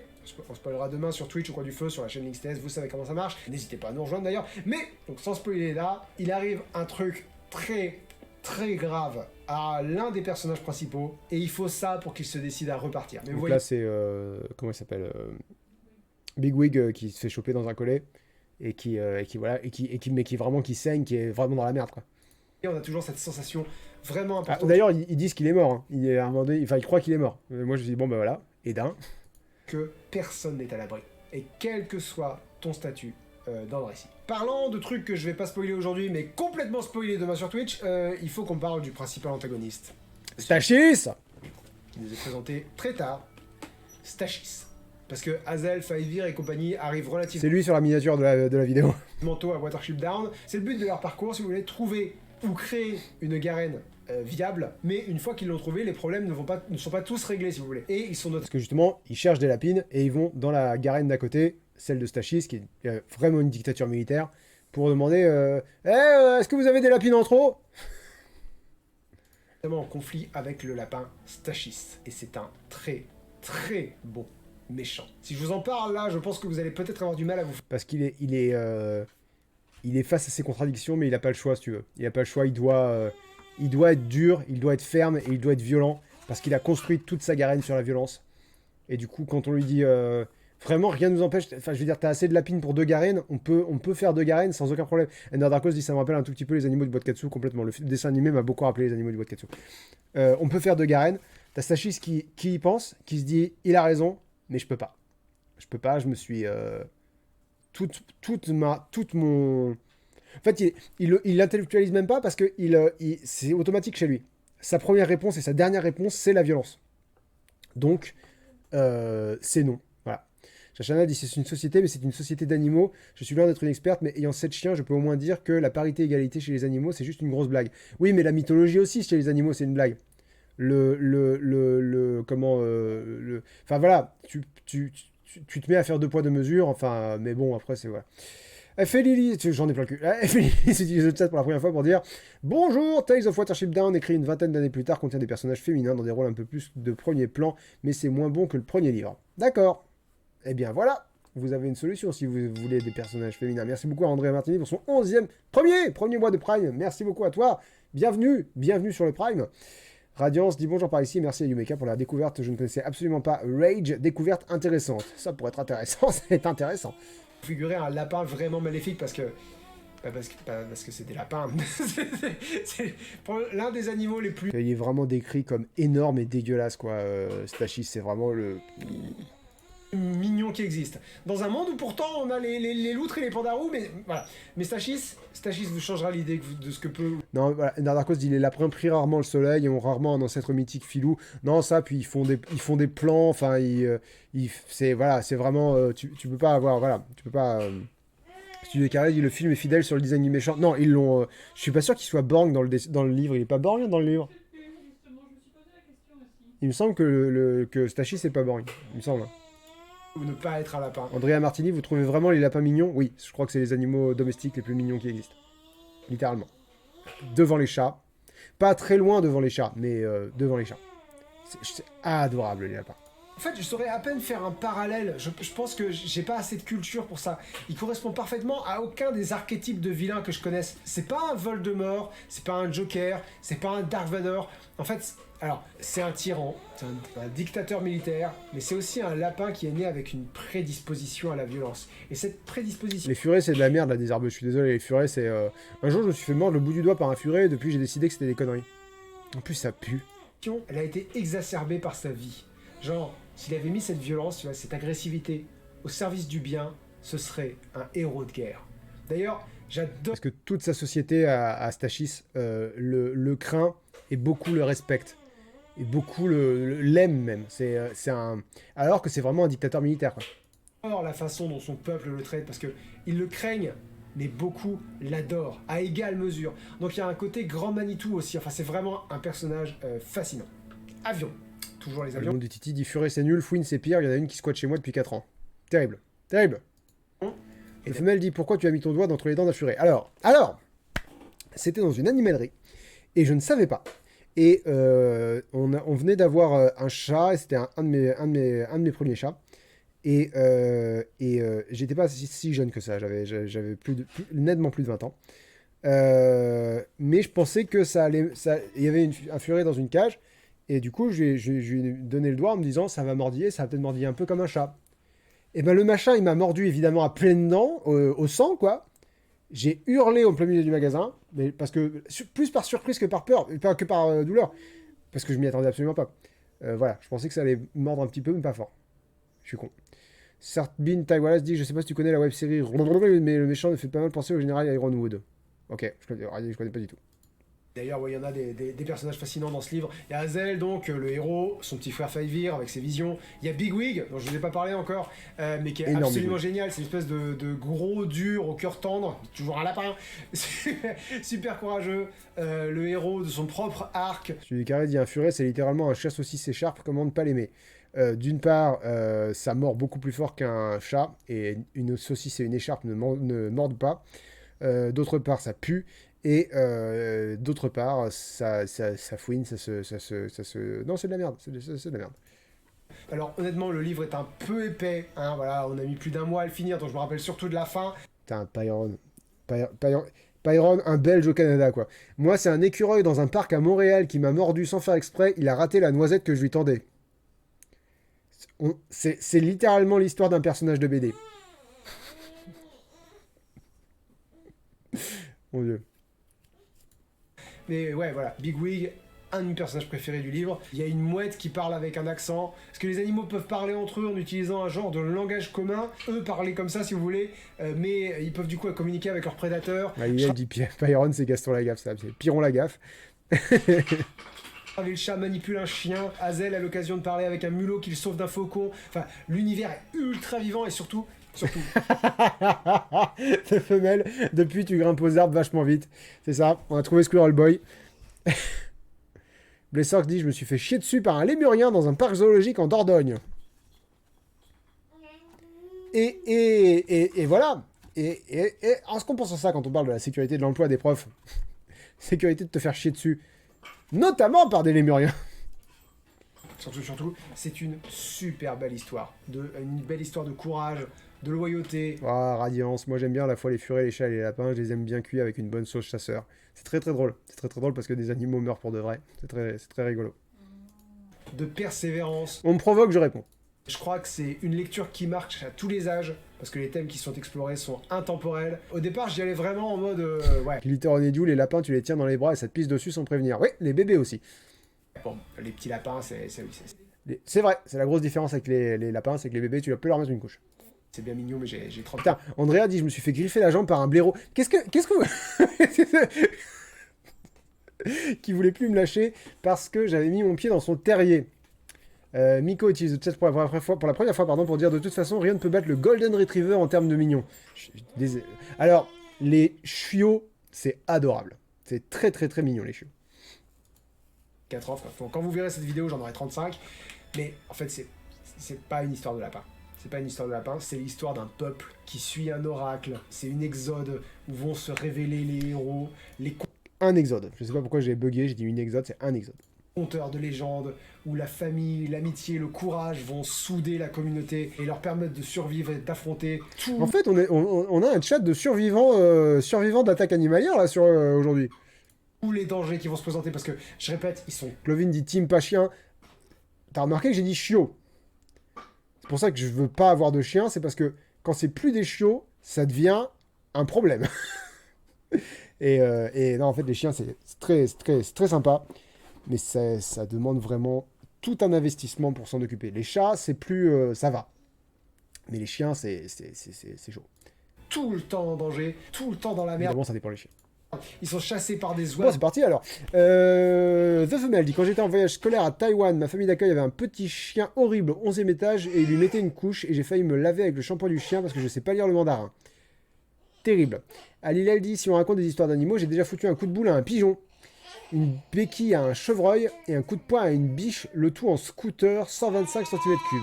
on spoilera demain sur Twitch au coin du feu, sur la chaîne LinkedIn, vous savez comment ça marche. N'hésitez pas à nous rejoindre d'ailleurs. Mais, donc sans spoiler là, il arrive un truc très grave à l'un des personnages principaux, et il faut ça pour qu'il se décide à repartir. Mais Donc là, c'est... comment il s'appelle Big Wig qui se fait choper dans un collet, et qui saigne, qui est vraiment dans la merde, quoi. Et on a toujours cette sensation vraiment importante. D'ailleurs, ils disent qu'il est mort. Hein. Il croit qu'il est mort. Moi, je me dis, bon, ben voilà, et d'un. Que personne n'est à l'abri. Et quel que soit ton statut dans le récit. Parlant de trucs que je vais pas spoiler aujourd'hui, mais complètement spoiler demain sur Twitch, il faut qu'on parle du principal antagoniste. Stachys. Qui nous est présenté très tard. Stachys. Parce que Hazel, Faivir et compagnie arrivent relativement... C'est lui sur la miniature de la vidéo. ...tôt à Watership Down. C'est le but de leur parcours, si vous voulez, trouver ou créer une garenne viable, mais une fois qu'ils l'ont trouvé, les problèmes ne sont pas tous réglés, si vous voulez. Et ils sont Parce que justement, ils cherchent des lapines et ils vont dans la garenne d'à côté, celle de Stachys, qui est vraiment une dictature militaire, pour demander est-ce que vous avez des lapines en trop? en conflit avec le lapin Stachys. Et c'est un très bon méchant. Si je vous en parle là, je pense que vous allez peut-être avoir du mal à vous... Parce qu'il est face à ses contradictions, mais il n'a pas le choix, si tu veux. Il n'a pas le choix, il doit être dur, il doit être ferme et il doit être violent, parce qu'il a construit toute sa garenne sur la violence. Et du coup, quand on lui dit vraiment rien ne nous empêche, enfin je veux dire, t'as assez de lapines pour 2 garennes, on peut faire 2 garennes sans aucun problème. Ender Darkos dit ça me rappelle un tout petit peu les animaux de Boîte Katsu complètement. Le dessin animé m'a beaucoup rappelé les animaux de Boîte Katsu. On peut faire 2 garennes. T'as Stachys qui y pense, qui se dit il a raison, mais je peux pas. Je peux pas, je me suis toute mon... En fait, il l'intellectualise même pas parce que c'est automatique chez lui. Sa première réponse et sa dernière réponse, c'est la violence. Donc, c'est non. Voilà. Chachana dit c'est une société, mais c'est une société d'animaux. Je suis loin d'être une experte, mais ayant 7 chiens, je peux au moins dire que la parité-égalité chez les animaux, c'est juste une grosse blague. Oui, mais la mythologie aussi chez les animaux, c'est une blague. Enfin voilà, tu te mets à faire 2 poids 2 mesures, enfin, mais bon, après, c'est voilà. Lily, j'en ai plein le cul. Lily utilise le chat pour la première fois pour dire bonjour, Tales of Watership Down, écrit une vingtaine d'années plus tard, contient des personnages féminins dans des rôles un peu plus de premier plan, mais c'est moins bon que le premier livre. D'accord. Eh bien voilà, vous avez une solution si vous voulez des personnages féminins. Merci beaucoup à André Martini pour son 11e, premier mois de Prime. Merci beaucoup à toi. Bienvenue sur le Prime. Radiance dit bonjour par ici, merci à Yumeka pour la découverte, je ne connaissais absolument pas Rage, découverte intéressante. Ça pourrait être intéressant, c'est intéressant. Figurer un lapin vraiment maléfique parce que c'est des lapins. c'est l'un des animaux les plus... Il est vraiment décrit comme énorme et dégueulasse, quoi. Stachys, c'est vraiment le... mignons qui existent. Dans un monde où pourtant on a les loutres et les pandarous, mais voilà. Mais Stachys vous changera l'idée de ce que peut... Non, voilà, Nardarkos dit les lapins prient rarement le soleil et ont rarement un ancêtre mythique filou. Non, ça, puis ils font des plans, enfin, c'est vraiment... tu peux pas avoir... Voilà, tu peux pas... Studio Carré dit le film est fidèle sur le design du méchant. Non, ils l'ont... je suis pas sûr qu'il soit Borg dans le livre. Il est pas Borg dans le livre. Justement, je me suis posé la question aussi. Il me semble que Stachys c'est pas Borg. Il me semble. Ou ne pas être un lapin. Andrea Martini, vous trouvez vraiment les lapins mignons? Oui, je crois que c'est les animaux domestiques les plus mignons qui existent. Littéralement. Devant les chats. Pas très loin devant les chats, mais devant les chats. C'est adorable, les lapins. En fait, je saurais à peine faire un parallèle. Je pense que j'ai pas assez de culture pour ça. Il correspond parfaitement à aucun des archétypes de vilains que je connaisse. C'est pas un Voldemort, c'est pas un Joker, c'est pas un Dark Vador. En fait, alors, c'est un tyran, c'est un dictateur militaire, mais c'est aussi un lapin qui est né avec une prédisposition à la violence. Et cette prédisposition... Les furets, c'est de la merde, là, des arbres. Je suis désolé, les furets, c'est... Un jour, je me suis fait mordre le bout du doigt par un furet, et depuis, j'ai décidé que c'était des conneries. En plus, ça pue. Elle a été exacerbée par sa vie. Genre, s'il avait mis cette violence, tu vois, cette agressivité au service du bien, ce serait un héros de guerre. D'ailleurs, j'adore... Parce que toute sa société à Stachys le craint et beaucoup le respecte. Et beaucoup l'aime même. C'est un... Alors que c'est vraiment un dictateur militaire, quoi. La façon dont son peuple le traite, parce que ils le craignent, mais beaucoup l'adorent, à égale mesure. Donc il y a un côté grand Manitou aussi, enfin c'est vraiment un personnage fascinant. Avion, toujours les Le avions. monde du Titi dit furet c'est nul, fouine c'est pire, il y en a une qui squatte chez moi depuis 4 ans. Terrible, terrible. Et la femelle dit pourquoi tu as mis ton doigt entre les dents d'un furet. Alors, c'était dans une animalerie, et je ne savais pas. Et on venait d'avoir un chat, et c'était un de mes premiers chats. Et j'étais pas si jeune que ça, j'avais nettement plus de 20 ans. Mais je pensais que il y avait un furet dans une cage, et du coup, je lui ai donné le doigt en me disant ça va mordiller, ça va peut-être mordiller un peu comme un chat. Et ben le machin, il m'a mordu évidemment à pleines dents, au sang, quoi. J'ai hurlé au plein milieu du magasin, mais parce que plus par surprise que par peur, pas que par douleur, parce que je m'y attendais absolument pas. Voilà, je pensais que ça allait mordre un petit peu, mais pas fort. Je suis con. Sartbin Taiwalas dit je sais pas si tu connais la web série, mais le méchant me fait pas mal penser au général Ironwood. Ok, je connais pas du tout. D'ailleurs, ouais, il y en a des personnages fascinants dans ce livre. Il y a Hazel, donc le héros, son petit frère Faivir avec ses visions. Il y a Bigwig, dont je ne vous ai pas parlé encore, mais qui est Énorme, absolument Bigwig. génial. C'est une espèce de gros dur au cœur tendre, toujours un lapin, super courageux. Le héros de son propre arc. Celui du carré dit un furet, c'est littéralement un chat saucisse écharpe, comment ne pas l'aimer. D'une part, ça mord beaucoup plus fort qu'un chat, et une saucisse et une écharpe ne mordent pas. D'autre part, ça pue. Et d'autre part, ça fouine, ça se... Non, c'est de la merde, c'est de la merde. Alors honnêtement, le livre est un peu épais, hein, voilà, on a mis plus d'un mois à le finir, donc je me rappelle surtout de la fin. Putain, Pyron, un Belge au Canada, quoi. Moi, c'est un écureuil dans un parc à Montréal qui m'a mordu sans faire exprès, il a raté la noisette que je lui tendais. C'est littéralement l'histoire d'un personnage de BD. Mon Dieu. Mais ouais, voilà, Bigwig, un de mes personnages préférés du livre. Il y a une mouette qui parle avec un accent. Parce que les animaux peuvent parler entre eux en utilisant un genre de langage commun. Eux parler comme ça si vous voulez. Mais ils peuvent du coup communiquer avec leurs prédateurs. Ah, il dit Pyron, c'est Gaston Lagaffe, ça. C'est Piron Lagaffe. Le chat manipule un chien. Hazel a l'occasion de parler avec un mulot qu'il sauve d'un faucon. Enfin, l'univers est ultra vivant et surtout... Cette femelle, depuis tu grimpes aux arbres vachement vite. C'est ça, on a trouvé Squirrel Boy. Blessork dit je me suis fait chier dessus par un lémurien dans un parc zoologique en Dordogne. Et voilà. Et en ce qu'on pense à ça quand on parle de la sécurité de l'emploi des profs, sécurité de te faire chier dessus, notamment par des lémuriens. Surtout, c'est une super belle histoire. Une belle histoire de courage, de loyauté. Ah, Radiance, moi j'aime bien à la fois les furets, les chats et les lapins, je les aime bien cuits avec une bonne sauce chasseur. C'est très très drôle. C'est très très drôle parce que des animaux meurent pour de vrai. C'est très rigolo. De persévérance. On me provoque, je réponds. Je crois que c'est une lecture qui marche à tous les âges, parce que les thèmes qui sont explorés sont intemporels. Au départ, j'y allais vraiment en mode... ouais. Glitteronedio, les lapins, tu les tiens dans les bras et ça te pisse dessus sans prévenir. Oui, les bébés aussi. Bon, les petits lapins, c'est... C'est vrai, c'est la grosse différence avec les lapins, c'est que les bébés, tu peux leur mettre une couche. C'est bien mignon, mais j'ai 30 Putain, Andrea dit, je me suis fait griffer la jambe par un blaireau. Qu'est-ce que qui voulait plus me lâcher parce que j'avais mis mon pied dans son terrier. Miko utilise le chat pour la première fois pour dire de toute façon, rien ne peut battre le Golden Retriever en termes de mignon. Alors, les chiots, c'est adorable. C'est très très très mignon, les chiots. 4 ans. Quand vous verrez cette vidéo, j'en aurai 35. Mais en fait, c'est pas une histoire de lapin. C'est pas une histoire de lapin, c'est l'histoire d'un peuple qui suit un oracle. C'est une exode où vont se révéler les héros, les Un exode. Je sais pas pourquoi j'ai bugué, j'ai dit une exode, c'est un exode. conteurs de légendes, où la famille, l'amitié, le courage vont souder la communauté et leur permettre de survivre et d'affronter tout. En fait, on a un chat de survivants d'attaque animalière là sur aujourd'hui. Tous les dangers qui vont se présenter, parce que, je répète, ils sont... Clovin dit team pas chien. T'as remarqué que j'ai dit chiot. C'est pour ça que je veux pas avoir de chien, c'est parce que quand c'est plus des chiots, ça devient un problème. et non, en fait, les chiens, c'est très sympa, mais ça demande vraiment tout un investissement pour s'en occuper. Les chats, c'est plus... ça va. Mais les chiens, c'est chaud. tout le temps en danger, tout le temps dans la merde. Évidemment, ça dépend des chiens. Ils sont chassés par des Bon, oiseaux. c'est parti alors. The Femelle dit: quand j'étais en voyage scolaire à Taïwan, ma famille d'accueil avait un petit chien horrible au 11e étage et il lui mettait une couche et j'ai failli me laver avec le shampoing du chien parce que je sais pas lire le mandarin. Terrible. Alilal dit: si on raconte des histoires d'animaux, j'ai déjà foutu un coup de boule à un pigeon, une béquille à un chevreuil et un coup de poing à une biche, le tout en scooter, 125 cm3.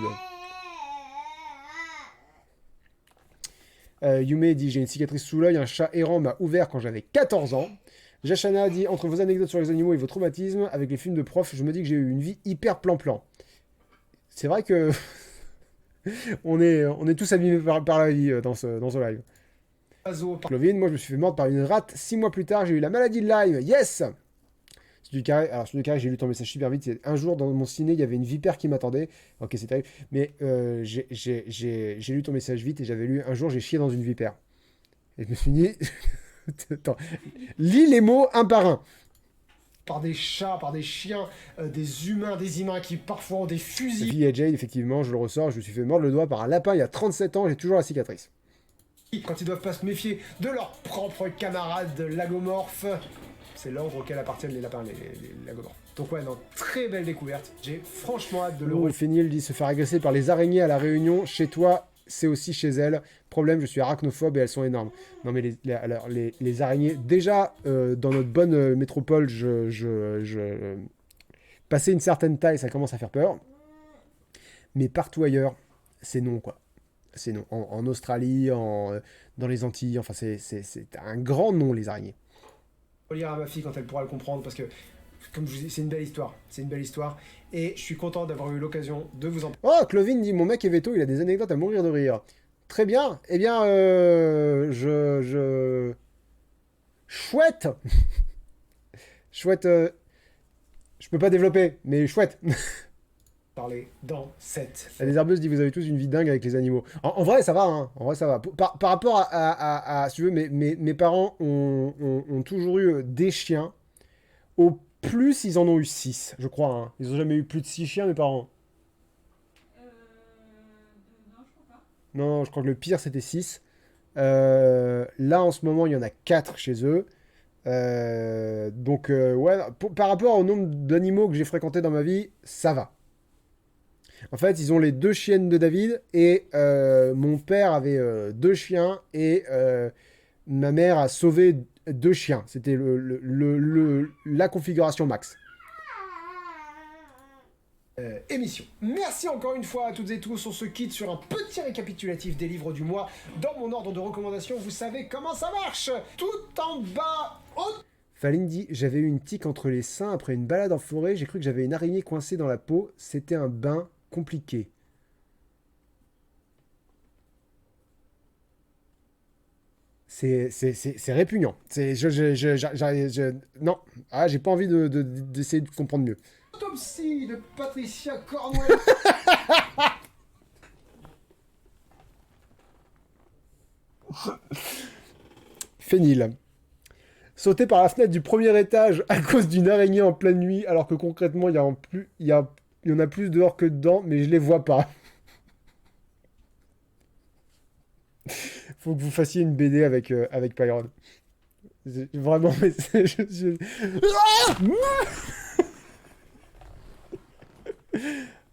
Yume dit: j'ai une cicatrice sous l'œil, un chat errant m'a ouvert quand j'avais 14 ans. Jashana dit: entre vos anecdotes sur les animaux et vos traumatismes, avec les films de prof, je me dis que j'ai eu une vie hyper plan-plan. C'est vrai que on est tous abîmés par la vie dans ce live. Clovin, moi je me suis fait mordre par une rate, 6 mois plus tard j'ai eu la maladie de Lyme, yes. Du carré, alors sur le carré, j'ai lu ton message super vite. Un jour dans mon ciné, il y avait une vipère qui m'attendait. Ok, c'est terrible. Mais j'ai lu ton message vite et j'avais lu: un jour j'ai chié dans une vipère. Et je me suis dit, attends, lis les mots un par un. Par des chats, par des chiens, des humains qui parfois ont des fusils. Vie à Jade, effectivement, je le ressors. Je me suis fait mordre le doigt par un lapin il y a 37 ans. J'ai toujours la cicatrice. Quand ils doivent pas se méfier de leurs propres camarades lagomorphes. C'est l'ordre auquel appartiennent les lapins, les lagomorphes. Donc ouais, non, très belle découverte. J'ai franchement hâte de le Le Fénil dit: se faire agresser par les araignées à la Réunion. Chez toi, c'est aussi chez elle. Problème, je suis arachnophobe et elles sont énormes. Non mais les araignées, déjà dans notre bonne métropole, passer une certaine taille, ça commence à faire peur. Mais partout ailleurs, c'est non quoi. C'est non. En Australie, dans les Antilles, enfin c'est un grand non les araignées. lire à ma fille quand elle pourra le comprendre, parce que, comme je vous dis, c'est une belle histoire. C'est une belle histoire. Et je suis content d'avoir eu l'occasion de vous en... Oh, Clovin dit: mon mec est veto, il a des anecdotes à mourir de rire. Très bien. Eh bien, chouette. Chouette. Je peux pas développer, mais chouette. parler dans cette... La désherbeuse dit: vous avez tous une vie dingue avec les animaux. En vrai, ça va, hein. En vrai, ça va. Par rapport à si tu veux, mes parents ont toujours eu des chiens. Au plus, ils en ont eu 6, je crois. Hein. Ils ont jamais eu plus de 6 chiens, mes parents. Non, je crois pas. Non, je crois que le pire, c'était 6. Là, en ce moment, il y en a 4 chez eux. Donc, ouais, par rapport au nombre d'animaux que j'ai fréquentés dans ma vie, ça va. En fait, ils ont les 2 chiennes de David et mon père avait 2 chiens et ma mère a sauvé 2 chiens. C'était la configuration max. Émission. Merci encore une fois à toutes et tous. On se quitte sur un petit récapitulatif des livres du mois. Dans mon ordre de recommandation, vous savez comment ça marche. Tout en bas, Faline dit: j'avais eu une tique entre les seins après une balade en forêt. J'ai cru que j'avais une araignée coincée dans la peau. C'était un bain compliqué. C'est répugnant. Non, j'ai pas envie d'essayer de comprendre mieux. Autopsie de Patricia Cornwell. Fénil. Sauter par la fenêtre du premier étage à cause d'une araignée en pleine nuit, alors que concrètement, il y a Il y en a plus dehors que dedans, mais je les vois pas. Faut que vous fassiez une BD avec Pyron. Vraiment, mais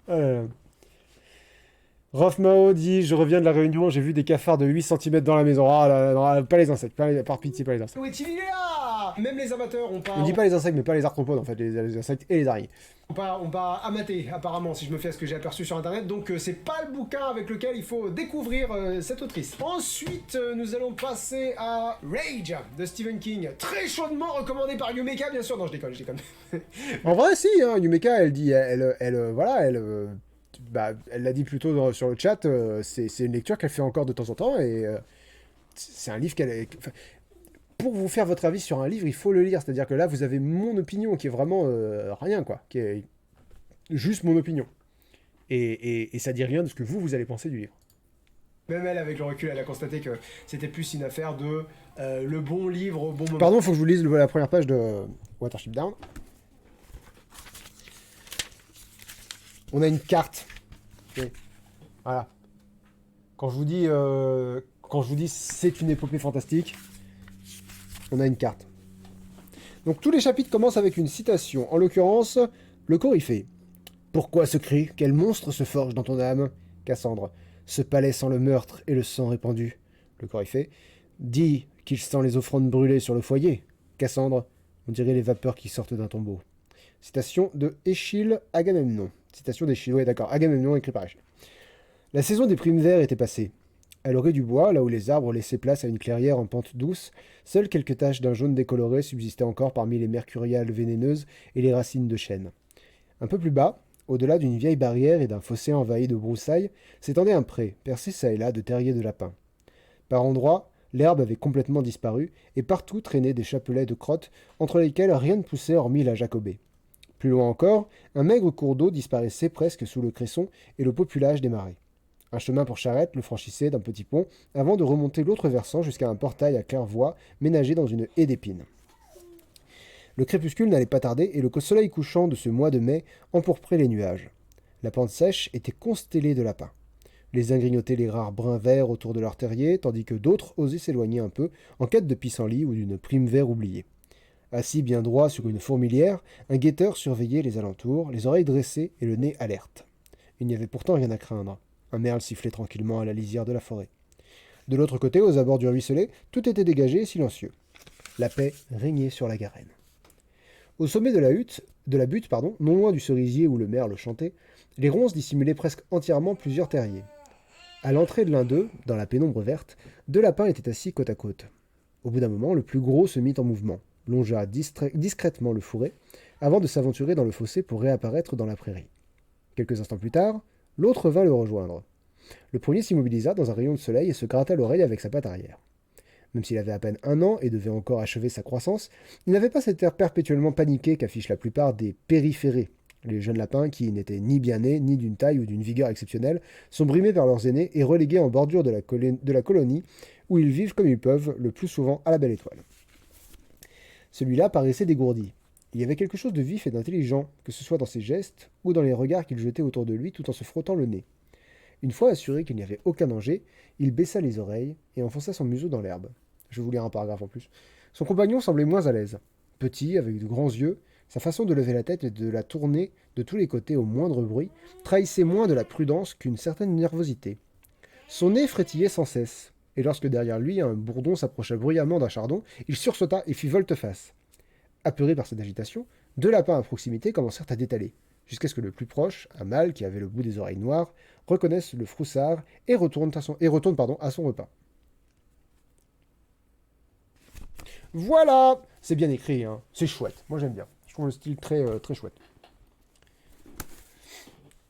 Ah là là. Rof Mao dit: Je reviens de la réunion, j'ai vu des cafards de 8 cm dans la maison. Ah là là, non, pas les insectes, par pitié, pas les insectes. Où est-il? Il est là. Même les amateurs ont pas... On dit pas les insectes, mais pas les arthropodes en fait, les insectes et les araignées. On pas amater, apparemment, si je me fie à ce que j'ai aperçu sur internet, donc c'est pas le bouquin avec lequel il faut découvrir cette autrice. Ensuite, nous allons passer à Rage de Stephen King, très chaudement recommandé par Yumeka, bien sûr. Non, je déconne. En vrai, si, hein, Yumeka, elle dit, voilà, bah, elle l'a dit plus tôt sur le chat, c'est une lecture qu'elle fait encore de temps en temps, et c'est un livre enfin, pour vous faire votre avis sur un livre, il faut le lire, c'est-à-dire que là, vous avez mon opinion, qui est vraiment rien, quoi, qui est juste mon opinion. Et ça dit rien de ce que vous allez penser du livre. Même elle, avec le recul, elle a constaté que c'était plus une affaire de le bon livre au bon moment. Pardon, faut que je vous lise la première page de Watership Down. On a une carte. Okay. Voilà. Quand je vous dis c'est une épopée fantastique, on a une carte. Donc tous les chapitres commencent avec une citation. En l'occurrence, le Coryphée. Pourquoi ce cri? Quel monstre se forge dans ton âme? Cassandre. Ce palais sent le meurtre et le sang répandu. Le Coryphée. Dis qu'il sent les offrandes brûlées sur le foyer. Cassandre. On dirait les vapeurs qui sortent d'un tombeau. Citation de Échille Agamemnon. Citation d'Échille, ouais d'accord, Agamemnon écrit par Échille. La saison des primes verts était passée. À l'orée du bois, là où les arbres laissaient place à une clairière en pente douce, seules quelques taches d'un jaune décoloré subsistaient encore parmi les mercuriales vénéneuses et les racines de chêne. Un peu plus bas, au-delà d'une vieille barrière et d'un fossé envahi de broussailles, s'étendait un pré, percé çà et là de terriers de lapins. Par endroits, l'herbe avait complètement disparu, et partout traînaient des chapelets de crottes, entre lesquels rien ne poussait hormis la jacobée. Plus loin encore, un maigre cours d'eau disparaissait presque sous le cresson et le populage des marais. Un chemin pour charrette le franchissait d'un petit pont, avant de remonter l'autre versant jusqu'à un portail à claire-voie ménagé dans une haie d'épines. Le crépuscule n'allait pas tarder, et le soleil couchant de ce mois de mai empourprait les nuages. La pente sèche était constellée de lapins. Les uns grignotaient les rares brins verts autour de leur terrier, tandis que d'autres osaient s'éloigner un peu, en quête de pissenlit ou d'une prime vert oubliée. Assis bien droit sur une fourmilière, un guetteur surveillait les alentours, les oreilles dressées et le nez alerte. Il n'y avait pourtant rien à craindre. Un merle sifflait tranquillement à la lisière de la forêt. De l'autre côté, aux abords du ruisselet, tout était dégagé et silencieux. La paix régnait sur la Garenne. Au sommet de la butte, non loin du cerisier où le merle chantait, les ronces dissimulaient presque entièrement plusieurs terriers. À l'entrée de l'un d'eux, dans la pénombre verte, deux lapins étaient assis côte à côte. Au bout d'un moment, le plus gros se mit en mouvement, longea discrètement le fourré, avant de s'aventurer dans le fossé pour réapparaître dans la prairie. Quelques instants plus tard, l'autre vint le rejoindre. Le premier s'immobilisa dans un rayon de soleil et se gratta l'oreille avec sa patte arrière. Même s'il avait à peine 1 an et devait encore achever sa croissance, il n'avait pas cet air perpétuellement paniqué qu'affichent la plupart des périphérés. Les jeunes lapins, qui n'étaient ni bien nés, ni d'une taille ou d'une vigueur exceptionnelle, sont brimés vers leurs aînés et relégués en bordure de la colonie, où ils vivent comme ils peuvent, le plus souvent à la belle étoile. Celui-là paraissait dégourdi. Il y avait quelque chose de vif et d'intelligent, que ce soit dans ses gestes ou dans les regards qu'il jetait autour de lui tout en se frottant le nez. Une fois assuré qu'il n'y avait aucun danger, il baissa les oreilles et enfonça son museau dans l'herbe. Je vais vous lire un paragraphe en plus. Son compagnon semblait moins à l'aise. Petit, avec de grands yeux, sa façon de lever la tête et de la tourner de tous les côtés au moindre bruit trahissait moins de la prudence qu'une certaine nervosité. Son nez frétillait sans cesse, et lorsque derrière lui un bourdon s'approcha bruyamment d'un chardon, il sursauta et fit volte-face. Apeuré par cette agitation, deux lapins à proximité commencèrent à détaler, jusqu'à ce que le plus proche, un mâle qui avait le bout des oreilles noires, reconnaisse le froussard et retourne à son repas. Voilà! C'est bien écrit, hein. C'est chouette. Moi j'aime bien. Je trouve le style très, très chouette.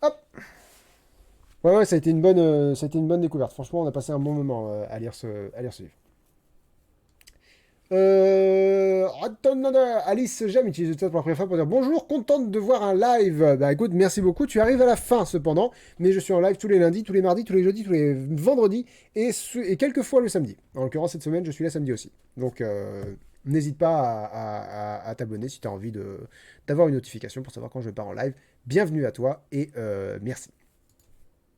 Hop! Ouais, ça a été une bonne découverte. Franchement, on a passé un bon moment à lire ce livre. Alice Jam utilise le chat pour la première fois pour dire bonjour, contente de voir un live. Bah écoute, merci beaucoup. Tu arrives à la fin cependant, mais je suis en live tous les lundis, tous les mardis, tous les jeudis, tous les vendredis et quelques fois le samedi. En l'occurrence, cette semaine, je suis là samedi aussi. Donc, n'hésite pas à t'abonner si tu as envie d'avoir une notification pour savoir quand je pars en live. Bienvenue à toi et merci.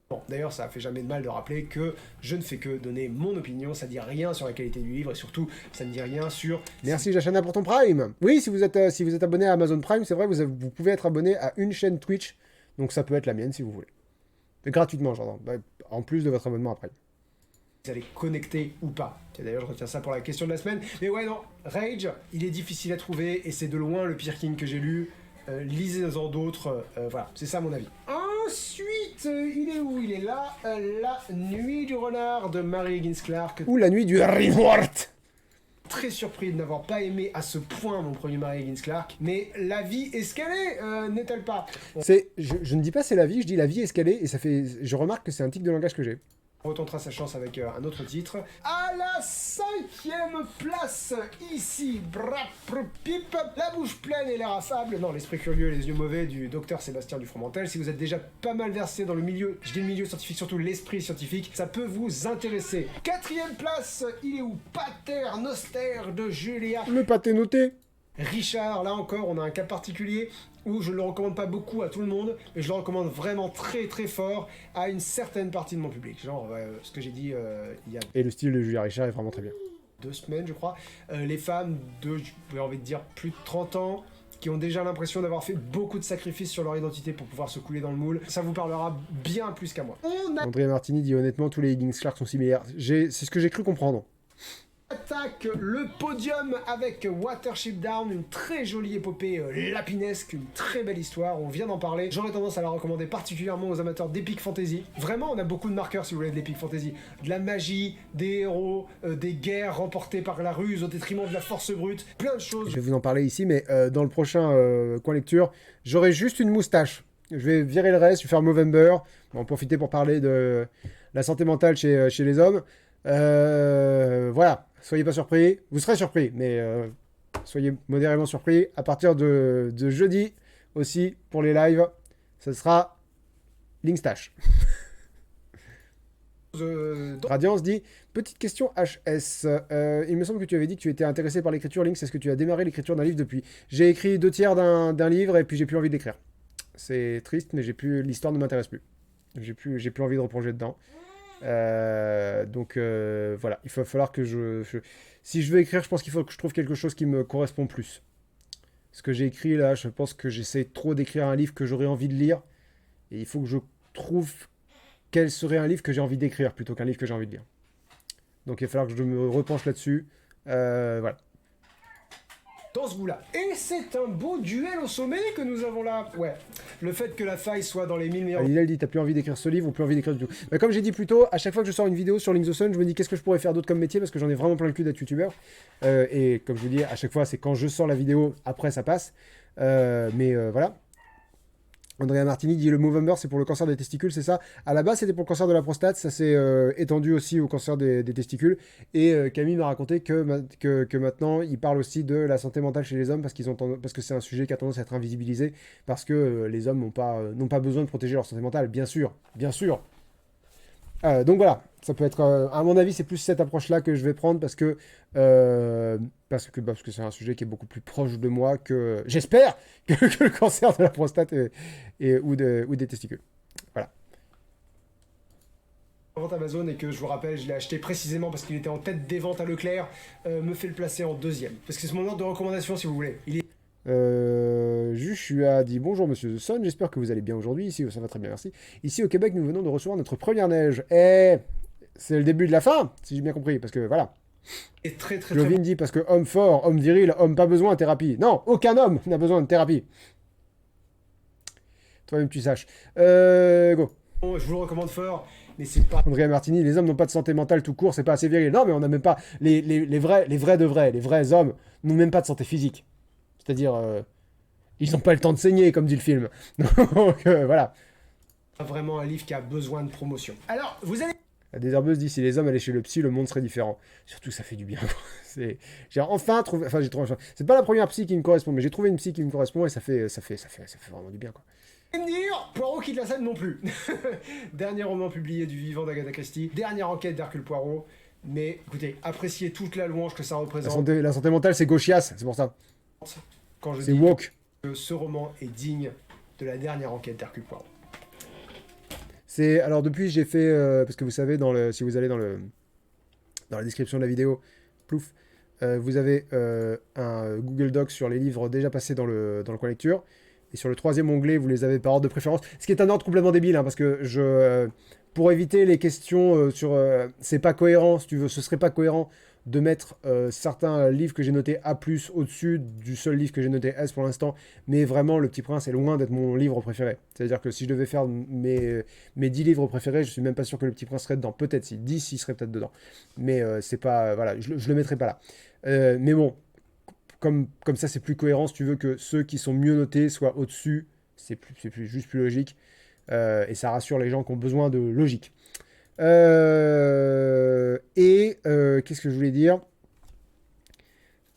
Bon, d'ailleurs, ça fait jamais de mal de rappeler que je ne fais que donner mon opinion, ça dit rien sur la qualité du livre et surtout, ça ne dit rien sur... Merci Jachana pour ton Prime. Oui, si vous êtes abonné à Amazon Prime, c'est vrai, vous pouvez être abonné à une chaîne Twitch, donc ça peut être la mienne si vous voulez. Mais gratuitement, j'entends, en plus de votre abonnement à Prime. Vous allez connecter ou pas. Et d'ailleurs, je retiens ça pour la question de la semaine. Mais ouais, non, Rage, il est difficile à trouver et c'est de loin le pire King que j'ai lu. Lisez-en d'autres, voilà, c'est ça mon avis. Ensuite, il est où? Il est là, La Nuit du Renard de Mary Higgins Clark. Ou La Nuit du Reward. Très surpris de n'avoir pas aimé à ce point mon premier Mary Higgins Clark, mais la vie escalée, n'est-elle pas? Je ne dis pas c'est la vie, je dis la vie escalée, et je remarque que c'est un tic de langage que j'ai. On retentera sa chance avec un autre titre. À la 5e place, ici, Pip, la bouche pleine et l'air affable, non, l'esprit curieux et les yeux mauvais du docteur Sébastien Dufromentel. Si vous êtes déjà pas mal versé dans le milieu, je dis le milieu scientifique, surtout l'esprit scientifique, ça peut vous intéresser. 4e place, il est où? Pater Noster de Julia. Le pâté noté. Richard, là encore, on a un cas particulier où je ne le recommande pas beaucoup à tout le monde, mais je le recommande vraiment très très fort à une certaine partie de mon public. Genre, ce que j'ai dit il y a Et le style de Julia Richard est vraiment très bien. 2 semaines, je crois. Les femmes de, j'ai envie de dire, plus de 30 ans, qui ont déjà l'impression d'avoir fait beaucoup de sacrifices sur leur identité pour pouvoir se couler dans le moule, ça vous parlera bien plus qu'à moi. André Martini dit honnêtement, tous les Higgins Clark sont similaires. C'est ce que j'ai cru comprendre. Attaque le podium avec Watership Down, une très jolie épopée lapinesque, une très belle histoire, on vient d'en parler. J'aurais tendance à la recommander particulièrement aux amateurs d'Epic Fantasy. Vraiment, on a beaucoup de marqueurs si vous voulez de l'Epic Fantasy. De la magie, des héros, des guerres remportées par la ruse au détriment de la force brute, plein de choses. Je vais vous en parler ici, mais dans le prochain coin lecture, j'aurai juste une moustache. Je vais virer le reste, je vais faire Movember, on va en profiter pour parler de la santé mentale chez les hommes. Voilà. Soyez pas surpris, vous serez surpris, mais soyez modérément surpris. À partir de jeudi aussi, pour les lives, ce sera Linkstash. Radiance dit, petite question HS, il me semble que tu avais dit que tu étais intéressé par l'écriture, Lynx, est-ce que tu as démarré l'écriture d'un livre depuis? J'ai écrit 2/3 d'un livre et puis j'ai plus envie d'écrire. C'est triste, mais l'histoire ne m'intéresse plus. J'ai plus envie de replonger dedans. Donc voilà, il va falloir que si je veux écrire, je pense qu'il faut que je trouve quelque chose qui me correspond plus. Ce que j'ai écrit là, je pense que j'essaie trop d'écrire un livre que j'aurais envie de lire, et il faut que je trouve quel serait un livre que j'ai envie d'écrire plutôt qu'un livre que j'ai envie de lire. Donc il va falloir que je me repenche là-dessus. Voilà. Dans ce goût-là. Et c'est un beau duel au sommet que nous avons là. Ouais, le fait que la faille soit dans les 1000 meilleurs... Lila, elle dit, t'as plus envie d'écrire ce livre ou plus envie d'écrire du tout. Mais comme j'ai dit plus tôt, à chaque fois que je sors une vidéo sur Link the Sun, je me dis qu'est-ce que je pourrais faire d'autre comme métier parce que j'en ai vraiment plein le cul d'être youtubeur. Et comme je vous dis, à chaque fois, c'est quand je sors la vidéo, après ça passe. Mais voilà. Andrea Martini dit le Movember c'est pour le cancer des testicules, c'est ça. À la base c'était pour le cancer de la prostate, ça s'est étendu aussi au cancer des testicules. Et Camille m'a raconté que maintenant il parle aussi de la santé mentale chez les hommes parce que c'est un sujet qui a tendance à être invisibilisé parce que les hommes n'ont pas besoin de protéger leur santé mentale, bien sûr, bien sûr. Donc voilà, ça peut être, à mon avis, c'est plus cette approche-là que je vais prendre parce que c'est un sujet qui est beaucoup plus proche de moi que, j'espère, que le cancer de la prostate ou des testicules. Voilà. Vente Amazon et que je vous rappelle, je l'ai acheté précisément parce qu'il était en tête des ventes à Leclerc, me fait le placer en 2e. Parce que c'est mon ordre de recommandation si vous voulez. Juchu a dit bonjour monsieur The Sun, j'espère que vous allez bien aujourd'hui. Ici, ça va très bien, merci. Ici au Québec, nous venons de recevoir notre première neige. C'est le début de la fin, si j'ai bien compris, parce que voilà. Et très Jovin dit parce que homme fort, homme viril, homme pas besoin de thérapie. Non, aucun homme n'a besoin de thérapie. Toi-même tu saches. Go. Bon, je vous le recommande fort, mais c'est pas... Andrea Martini, les hommes n'ont pas de santé mentale tout court, c'est pas assez viril. Non, mais on n'a même pas... Les vrais hommes n'ont même pas de santé physique. C'est-à-dire, ils n'ont pas le temps de saigner, comme dit le film. Donc, voilà. Vraiment un livre qui a besoin de promotion. Alors, vous allez... La désherbeuse dit, si les hommes allaient chez le psy, le monde serait différent. Surtout, ça fait du bien. J'ai enfin trouvé... Enfin, c'est pas la première psy qui me correspond, mais j'ai trouvé une psy qui me correspond et ça fait vraiment du bien, quoi. Et me dire, Poirot quitte la scène non plus. Dernier roman publié du vivant d'Agatha Christie. Dernière enquête d'Hercule Poirot. Mais écoutez, appréciez toute la louange que ça représente La santé mentale, c'est gauchias, c'est pour ça. quand je C'est dis woke. que ce roman est digne de la dernière enquête d'Hercule Poirot. Alors depuis, j'ai fait... parce que vous savez, si vous allez dans la description de la vidéo, plouf, vous avez un Google Docs sur les livres déjà passés dans le coin lecture. Et sur le 3e onglet, vous les avez par ordre de préférence. Ce qui est un ordre complètement débile, hein, parce que pour éviter les questions sur... c'est pas cohérent, si tu veux, ce serait pas cohérent de mettre certains livres que j'ai notés A+, au-dessus du seul livre que j'ai noté S pour l'instant. Mais vraiment, Le Petit Prince est loin d'être mon livre préféré. C'est-à-dire que si je devais faire mes 10 livres préférés, je suis même pas sûr que Le Petit Prince serait dedans. Peut-être si, 10, il serait peut-être dedans. Mais c'est pas... voilà, je le mettrai pas là. Mais bon, comme ça, c'est plus cohérent, si tu veux, que ceux qui sont mieux notés soient au-dessus. C'est juste plus logique. Et ça rassure les gens qui ont besoin de logique. Qu'est-ce que je voulais dire?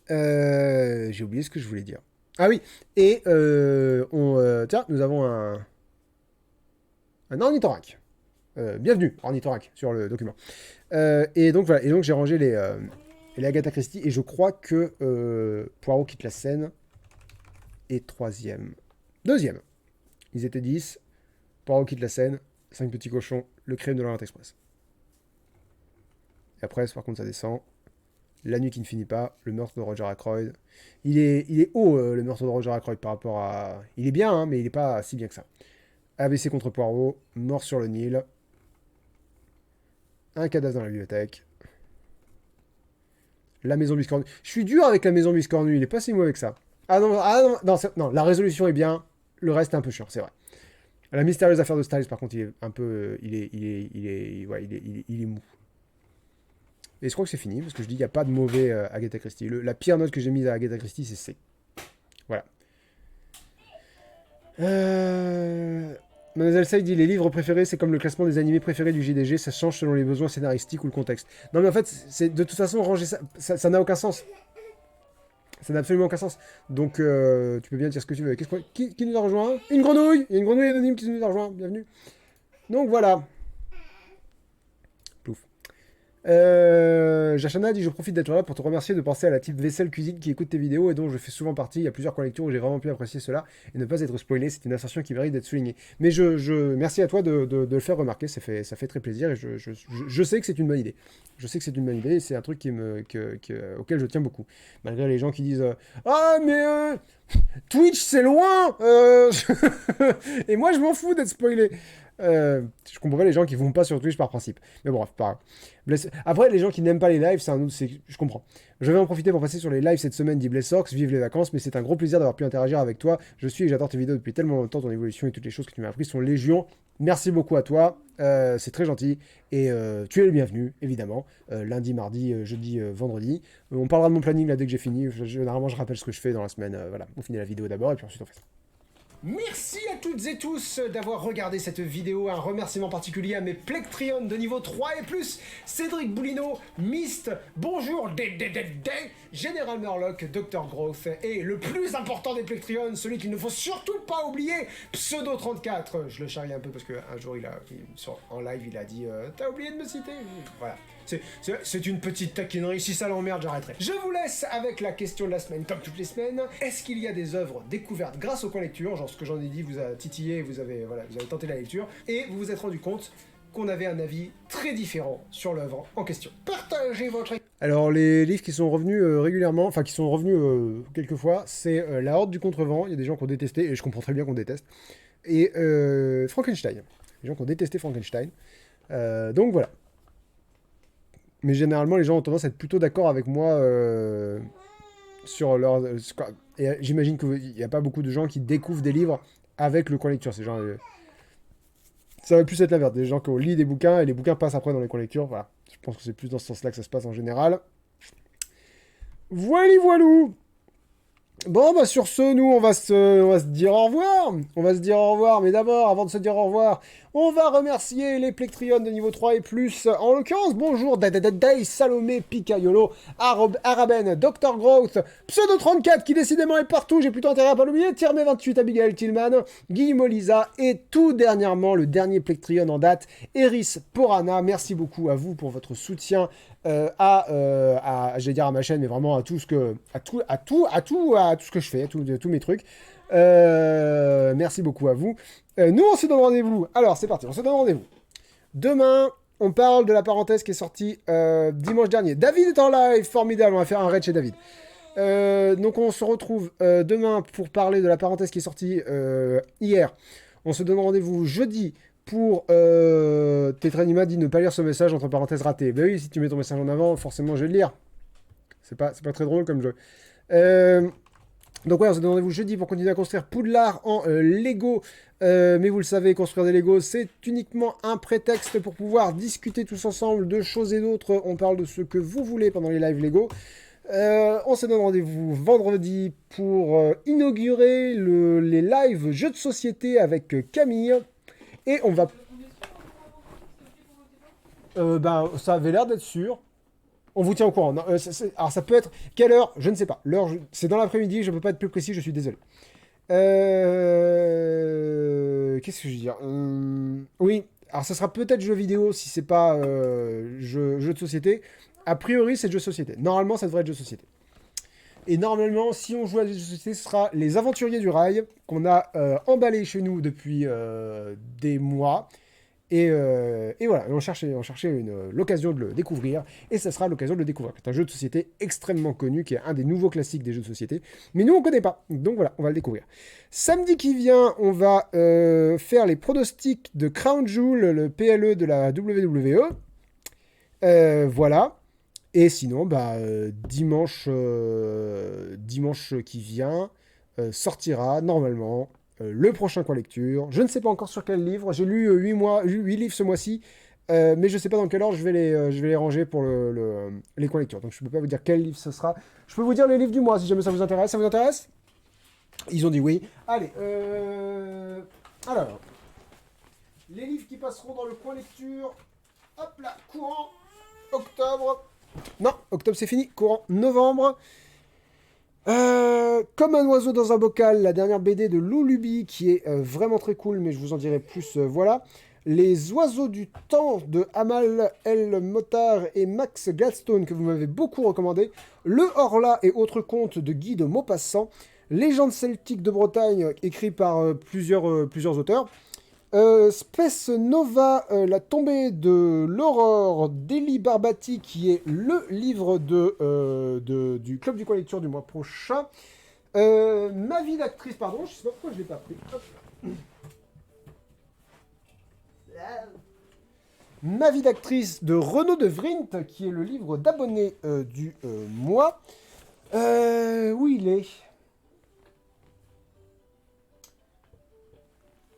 J'ai oublié ce que je voulais dire. Ah oui, et tiens, nous avons un ornithorynque. Bienvenue, ornithorynque, sur le document. Et donc voilà, j'ai rangé les Agatha Christie, et je crois que Poirot quitte la scène est 3e. 2e. Ils étaient 10. Poirot quitte la scène, 5 petits cochons, Le crime de l'Orient Express. Et après, par contre, ça descend. La nuit qui ne finit pas, Le meurtre de Roger Ackroyd. Il est haut, le meurtre de Roger Ackroyd, par rapport à... Il est bien, hein, mais il n'est pas si bien que ça. ABC contre Poirot, Mort sur le Nil. Un cadavre dans la bibliothèque. La maison biscornue. Je suis dur avec la maison biscornue, il est pas si mauvais que ça. Non, la résolution est bien, le reste est un peu chiant, c'est vrai. La mystérieuse affaire de Styles, par contre, il est un peu... Il est mou. Et je crois que c'est fini, parce que je dis, il n'y a pas de mauvais Agatha Christie. La pire note que j'ai mise à Agatha Christie, c'est C. Voilà. Mademoiselle Say dit, les livres préférés, c'est comme le classement des animés préférés du JDG, ça change selon les besoins scénaristiques ou le contexte. Non, mais en fait, de toute façon, ranger ça n'a aucun sens. Ça n'a absolument aucun sens. Donc, tu peux bien dire ce que tu veux. Qui nous a rejoint? Une grenouille! Il y a une grenouille anonyme qui nous a rejoint. Bienvenue. Donc, voilà. Plouf. Jachana dit, je profite d'être là pour te remercier de penser à la type vaisselle cuisine qui écoute tes vidéos et dont je fais souvent partie. Il y a plusieurs collections où j'ai vraiment pu apprécier cela et ne pas être spoilé. C'est une assertion qui mérite d'être soulignée. Mais merci à toi de le faire remarquer. Ça fait très plaisir et je sais que c'est une bonne idée. Je sais que c'est une bonne idée et c'est un truc auquel je tiens beaucoup. Malgré les gens qui disent ah, mais Twitch, c'est loin et moi, je m'en fous d'être spoilé. Je comprends pas les gens qui vont pas sur Twitch par principe. Mais bon, c'est pas grave. Après, les gens qui n'aiment pas les lives, c'est un autre. Je comprends. Je vais en profiter pour passer sur les lives cette semaine, dit Blessorx. Vive les vacances, mais c'est un gros plaisir d'avoir pu interagir avec toi. Je suis et j'adore tes vidéos depuis tellement longtemps. Ton évolution et toutes les choses que tu m'as appris sont légion. Merci beaucoup à toi. C'est très gentil. Et tu es le bienvenu, évidemment. Lundi, mardi, jeudi, vendredi. On parlera de mon planning là dès que j'ai fini. Généralement, je rappelle ce que je fais dans la semaine. Voilà, on finit la vidéo d'abord et puis ensuite on fait ça. Merci à toutes et tous d'avoir regardé cette vidéo. Un remerciement particulier à mes Plectrions de niveau 3 et plus. Cédric Boulino, Myst, Bonjour, Général Murloc, Dr Growth et le plus important des Plectrions, celui qu'il ne faut surtout pas oublier, Pseudo34. Je le charrie un peu parce qu'un jour, en live, il a dit « T'as oublié de me citer ?» Voilà. C'est une petite taquinerie, si ça l'emmerde, j'arrêterai. Je vous laisse avec la question de la semaine, comme toutes les semaines. Est-ce qu'il y a des œuvres découvertes grâce au coin lecture, genre ce que j'en ai dit vous a titillé, vous avez tenté la lecture, et vous vous êtes rendu compte qu'on avait un avis très différent sur l'œuvre en question. Partagez votre... Alors, les livres qui sont revenus régulièrement, enfin qui sont revenus quelques fois, c'est La Horde du Contrevent. Il y a des gens qui ont détesté, et je comprends très bien qu'on déteste. Et Frankenstein. Les gens qui ont détesté Frankenstein. Donc voilà. Mais généralement, les gens ont tendance à être plutôt d'accord avec moi sur leur... Et j'imagine qu'il n'y a pas beaucoup de gens qui découvrent des livres avec le coin lecture. C'est genre... ça va plus être l'inverse. Des gens qui lisent des bouquins et les bouquins passent après dans les coins lecture. Voilà. Je pense que c'est plus dans ce sens-là que ça se passe en général. Voilou. Bon, bah sur ce, nous, on va se dire au revoir. On va se dire au revoir, mais d'abord, avant de se dire au revoir, on va remercier les Plectrions de niveau 3 et plus. En l'occurrence, bonjour, Day, Salomé, Picayolo, Araben, Dr Growth, Pseudo34, qui décidément est partout, j'ai plutôt intérêt à pas l'oublier, Tiermé28, Abigail Tillman, Guillemot Lisa, et tout dernièrement, le dernier Plectrion en date, Eris Porana. Merci beaucoup à vous pour votre soutien j'allais dire à ma chaîne, mais vraiment à tout ce que, à tout ce que je fais, tous mes trucs. Merci beaucoup à vous. Nous, on se donne rendez-vous. Alors, c'est parti, on se donne rendez-vous. Demain, on parle de la parenthèse qui est sortie dimanche dernier. David est en live, formidable, on va faire un raid chez David. Donc on se retrouve demain pour parler de la parenthèse qui est sortie hier. On se donne rendez-vous jeudi pour... Tetranima dit ne pas lire ce message entre parenthèses raté. Ben oui, si tu mets ton message en avant, forcément je vais le lire. C'est pas très drôle comme jeu. Donc ouais, on se donne rendez-vous jeudi pour continuer à construire Poudlard en Lego. Mais vous le savez, construire des Lego, c'est uniquement un prétexte pour pouvoir discuter tous ensemble de choses et d'autres. On parle de ce que vous voulez pendant les lives Lego. On se donne rendez-vous vendredi pour inaugurer les lives jeux de société avec Camille. Et on va... ça avait l'air d'être sûr. On vous tient au courant. Non, alors ça peut être... Quelle heure? Je ne sais pas. L'heure, c'est dans l'après-midi, je ne peux pas être plus précis, je suis désolé. Qu'est-ce que je veux dire? Oui, alors ça sera peut-être jeu vidéo si c'est pas jeu de société. A priori, c'est jeu de société. Normalement, ça devrait être jeu de société. Et normalement, si on joue à des jeux de société, ce sera Les Aventuriers du Rail, qu'on a emballé chez nous depuis des mois. Et voilà, on cherchait l'occasion de le découvrir, et ça sera l'occasion de le découvrir. C'est un jeu de société extrêmement connu, qui est un des nouveaux classiques des jeux de société, mais nous on ne connaît pas, donc voilà, on va le découvrir. Samedi qui vient, on va faire les pronostics de Crown Jewel, le PLE de la WWE. Voilà. Et sinon, dimanche qui vient, sortira normalement le prochain coin lecture. Je ne sais pas encore sur quel livre. J'ai lu 8 livres ce mois-ci, mais je ne sais pas dans quel ordre je vais les ranger pour les coins lecture. Donc je ne peux pas vous dire quel livre ce sera. Je peux vous dire les livres du mois si jamais ça vous intéresse. Ça vous intéresse? Ils ont dit oui. Allez, alors, les livres qui passeront dans le coin lecture. Hop là, courant octobre. Non, octobre c'est fini. Courant novembre. Comme un oiseau dans un bocal, la dernière BD de Lou Luby qui est vraiment très cool, mais je vous en dirai plus. Voilà. Les oiseaux du temps de Amal El Motard et Max Gladstone que vous m'avez beaucoup recommandé. Le Horla et autres contes de Guy de Maupassant. Légendes celtiques de Bretagne écrit par plusieurs auteurs. Space Nova, la tombée de l'aurore d'Elie Barbati, qui est le livre du Club du Coin Lecture du mois prochain. Ma vie d'actrice, pardon, je sais pas pourquoi je l'ai pas pris. Hop. Ma vie d'actrice de Renaud de Vrint, qui est le livre d'abonné du mois. Où il est?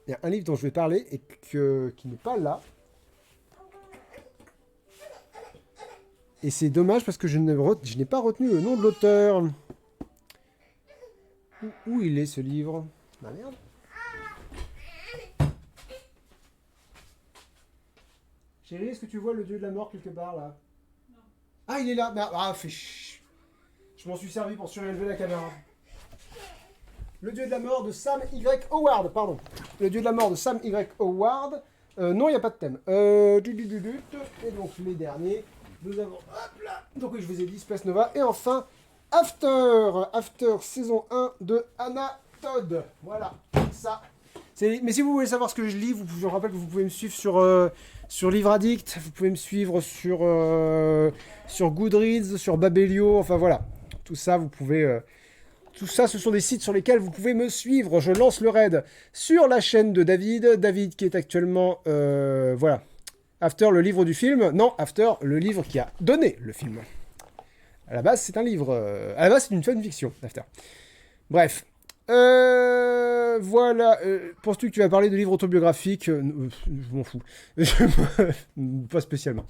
Il y a un livre dont je vais parler et qui n'est pas là. Et c'est dommage parce que je n'ai pas retenu le nom de l'auteur. Où il est ce livre? Ah merde. Chérie, est-ce que tu vois le dieu de la mort quelque part là? Non. Ah, il est là. Ah, fais chut. Je m'en suis servi pour surélever la caméra. Le dieu de la mort de Sam Y. Howard, pardon. Le dieu de la mort de Sam Y. Howard. Non, il n'y a pas de thème. Et donc, les derniers, nous avons... Hop là. Donc, oui, je vous ai dit Space Nova. Et enfin, After saison 1 de Anna Todd. Voilà, ça. Mais si vous voulez savoir ce que je lis, je vous rappelle que vous pouvez me suivre sur Livre Addict. Vous pouvez me suivre sur Goodreads, sur Babelio. Enfin, voilà. Tout ça, vous pouvez... Tout ça, ce sont des sites sur lesquels vous pouvez me suivre. Je lance le raid sur la chaîne de David. David qui est actuellement... voilà. After, le livre du film. Non, After, le livre qui a donné le film. À la base, c'est un livre... à la base, c'est une fanfiction, After. Bref. Voilà. Penses-tu que tu vas parler de livres autobiographiques? Je m'en fous. Pas spécialement.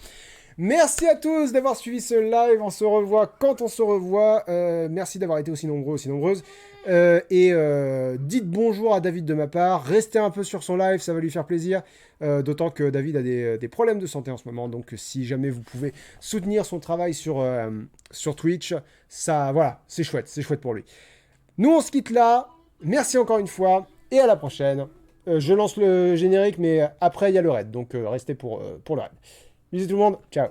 Merci à tous d'avoir suivi ce live. On se revoit quand on se revoit. Merci d'avoir été aussi nombreux, aussi nombreuses. Dites bonjour à David de ma part. Restez un peu sur son live, ça va lui faire plaisir. D'autant que David a des problèmes de santé en ce moment. Donc si jamais vous pouvez soutenir son travail sur Twitch, ça, voilà, c'est chouette pour lui. Nous, on se quitte là. Merci encore une fois. Et à la prochaine. Je lance le générique, mais après, il y a le raid. Donc restez pour le raid. Bisous tout le monde, ciao.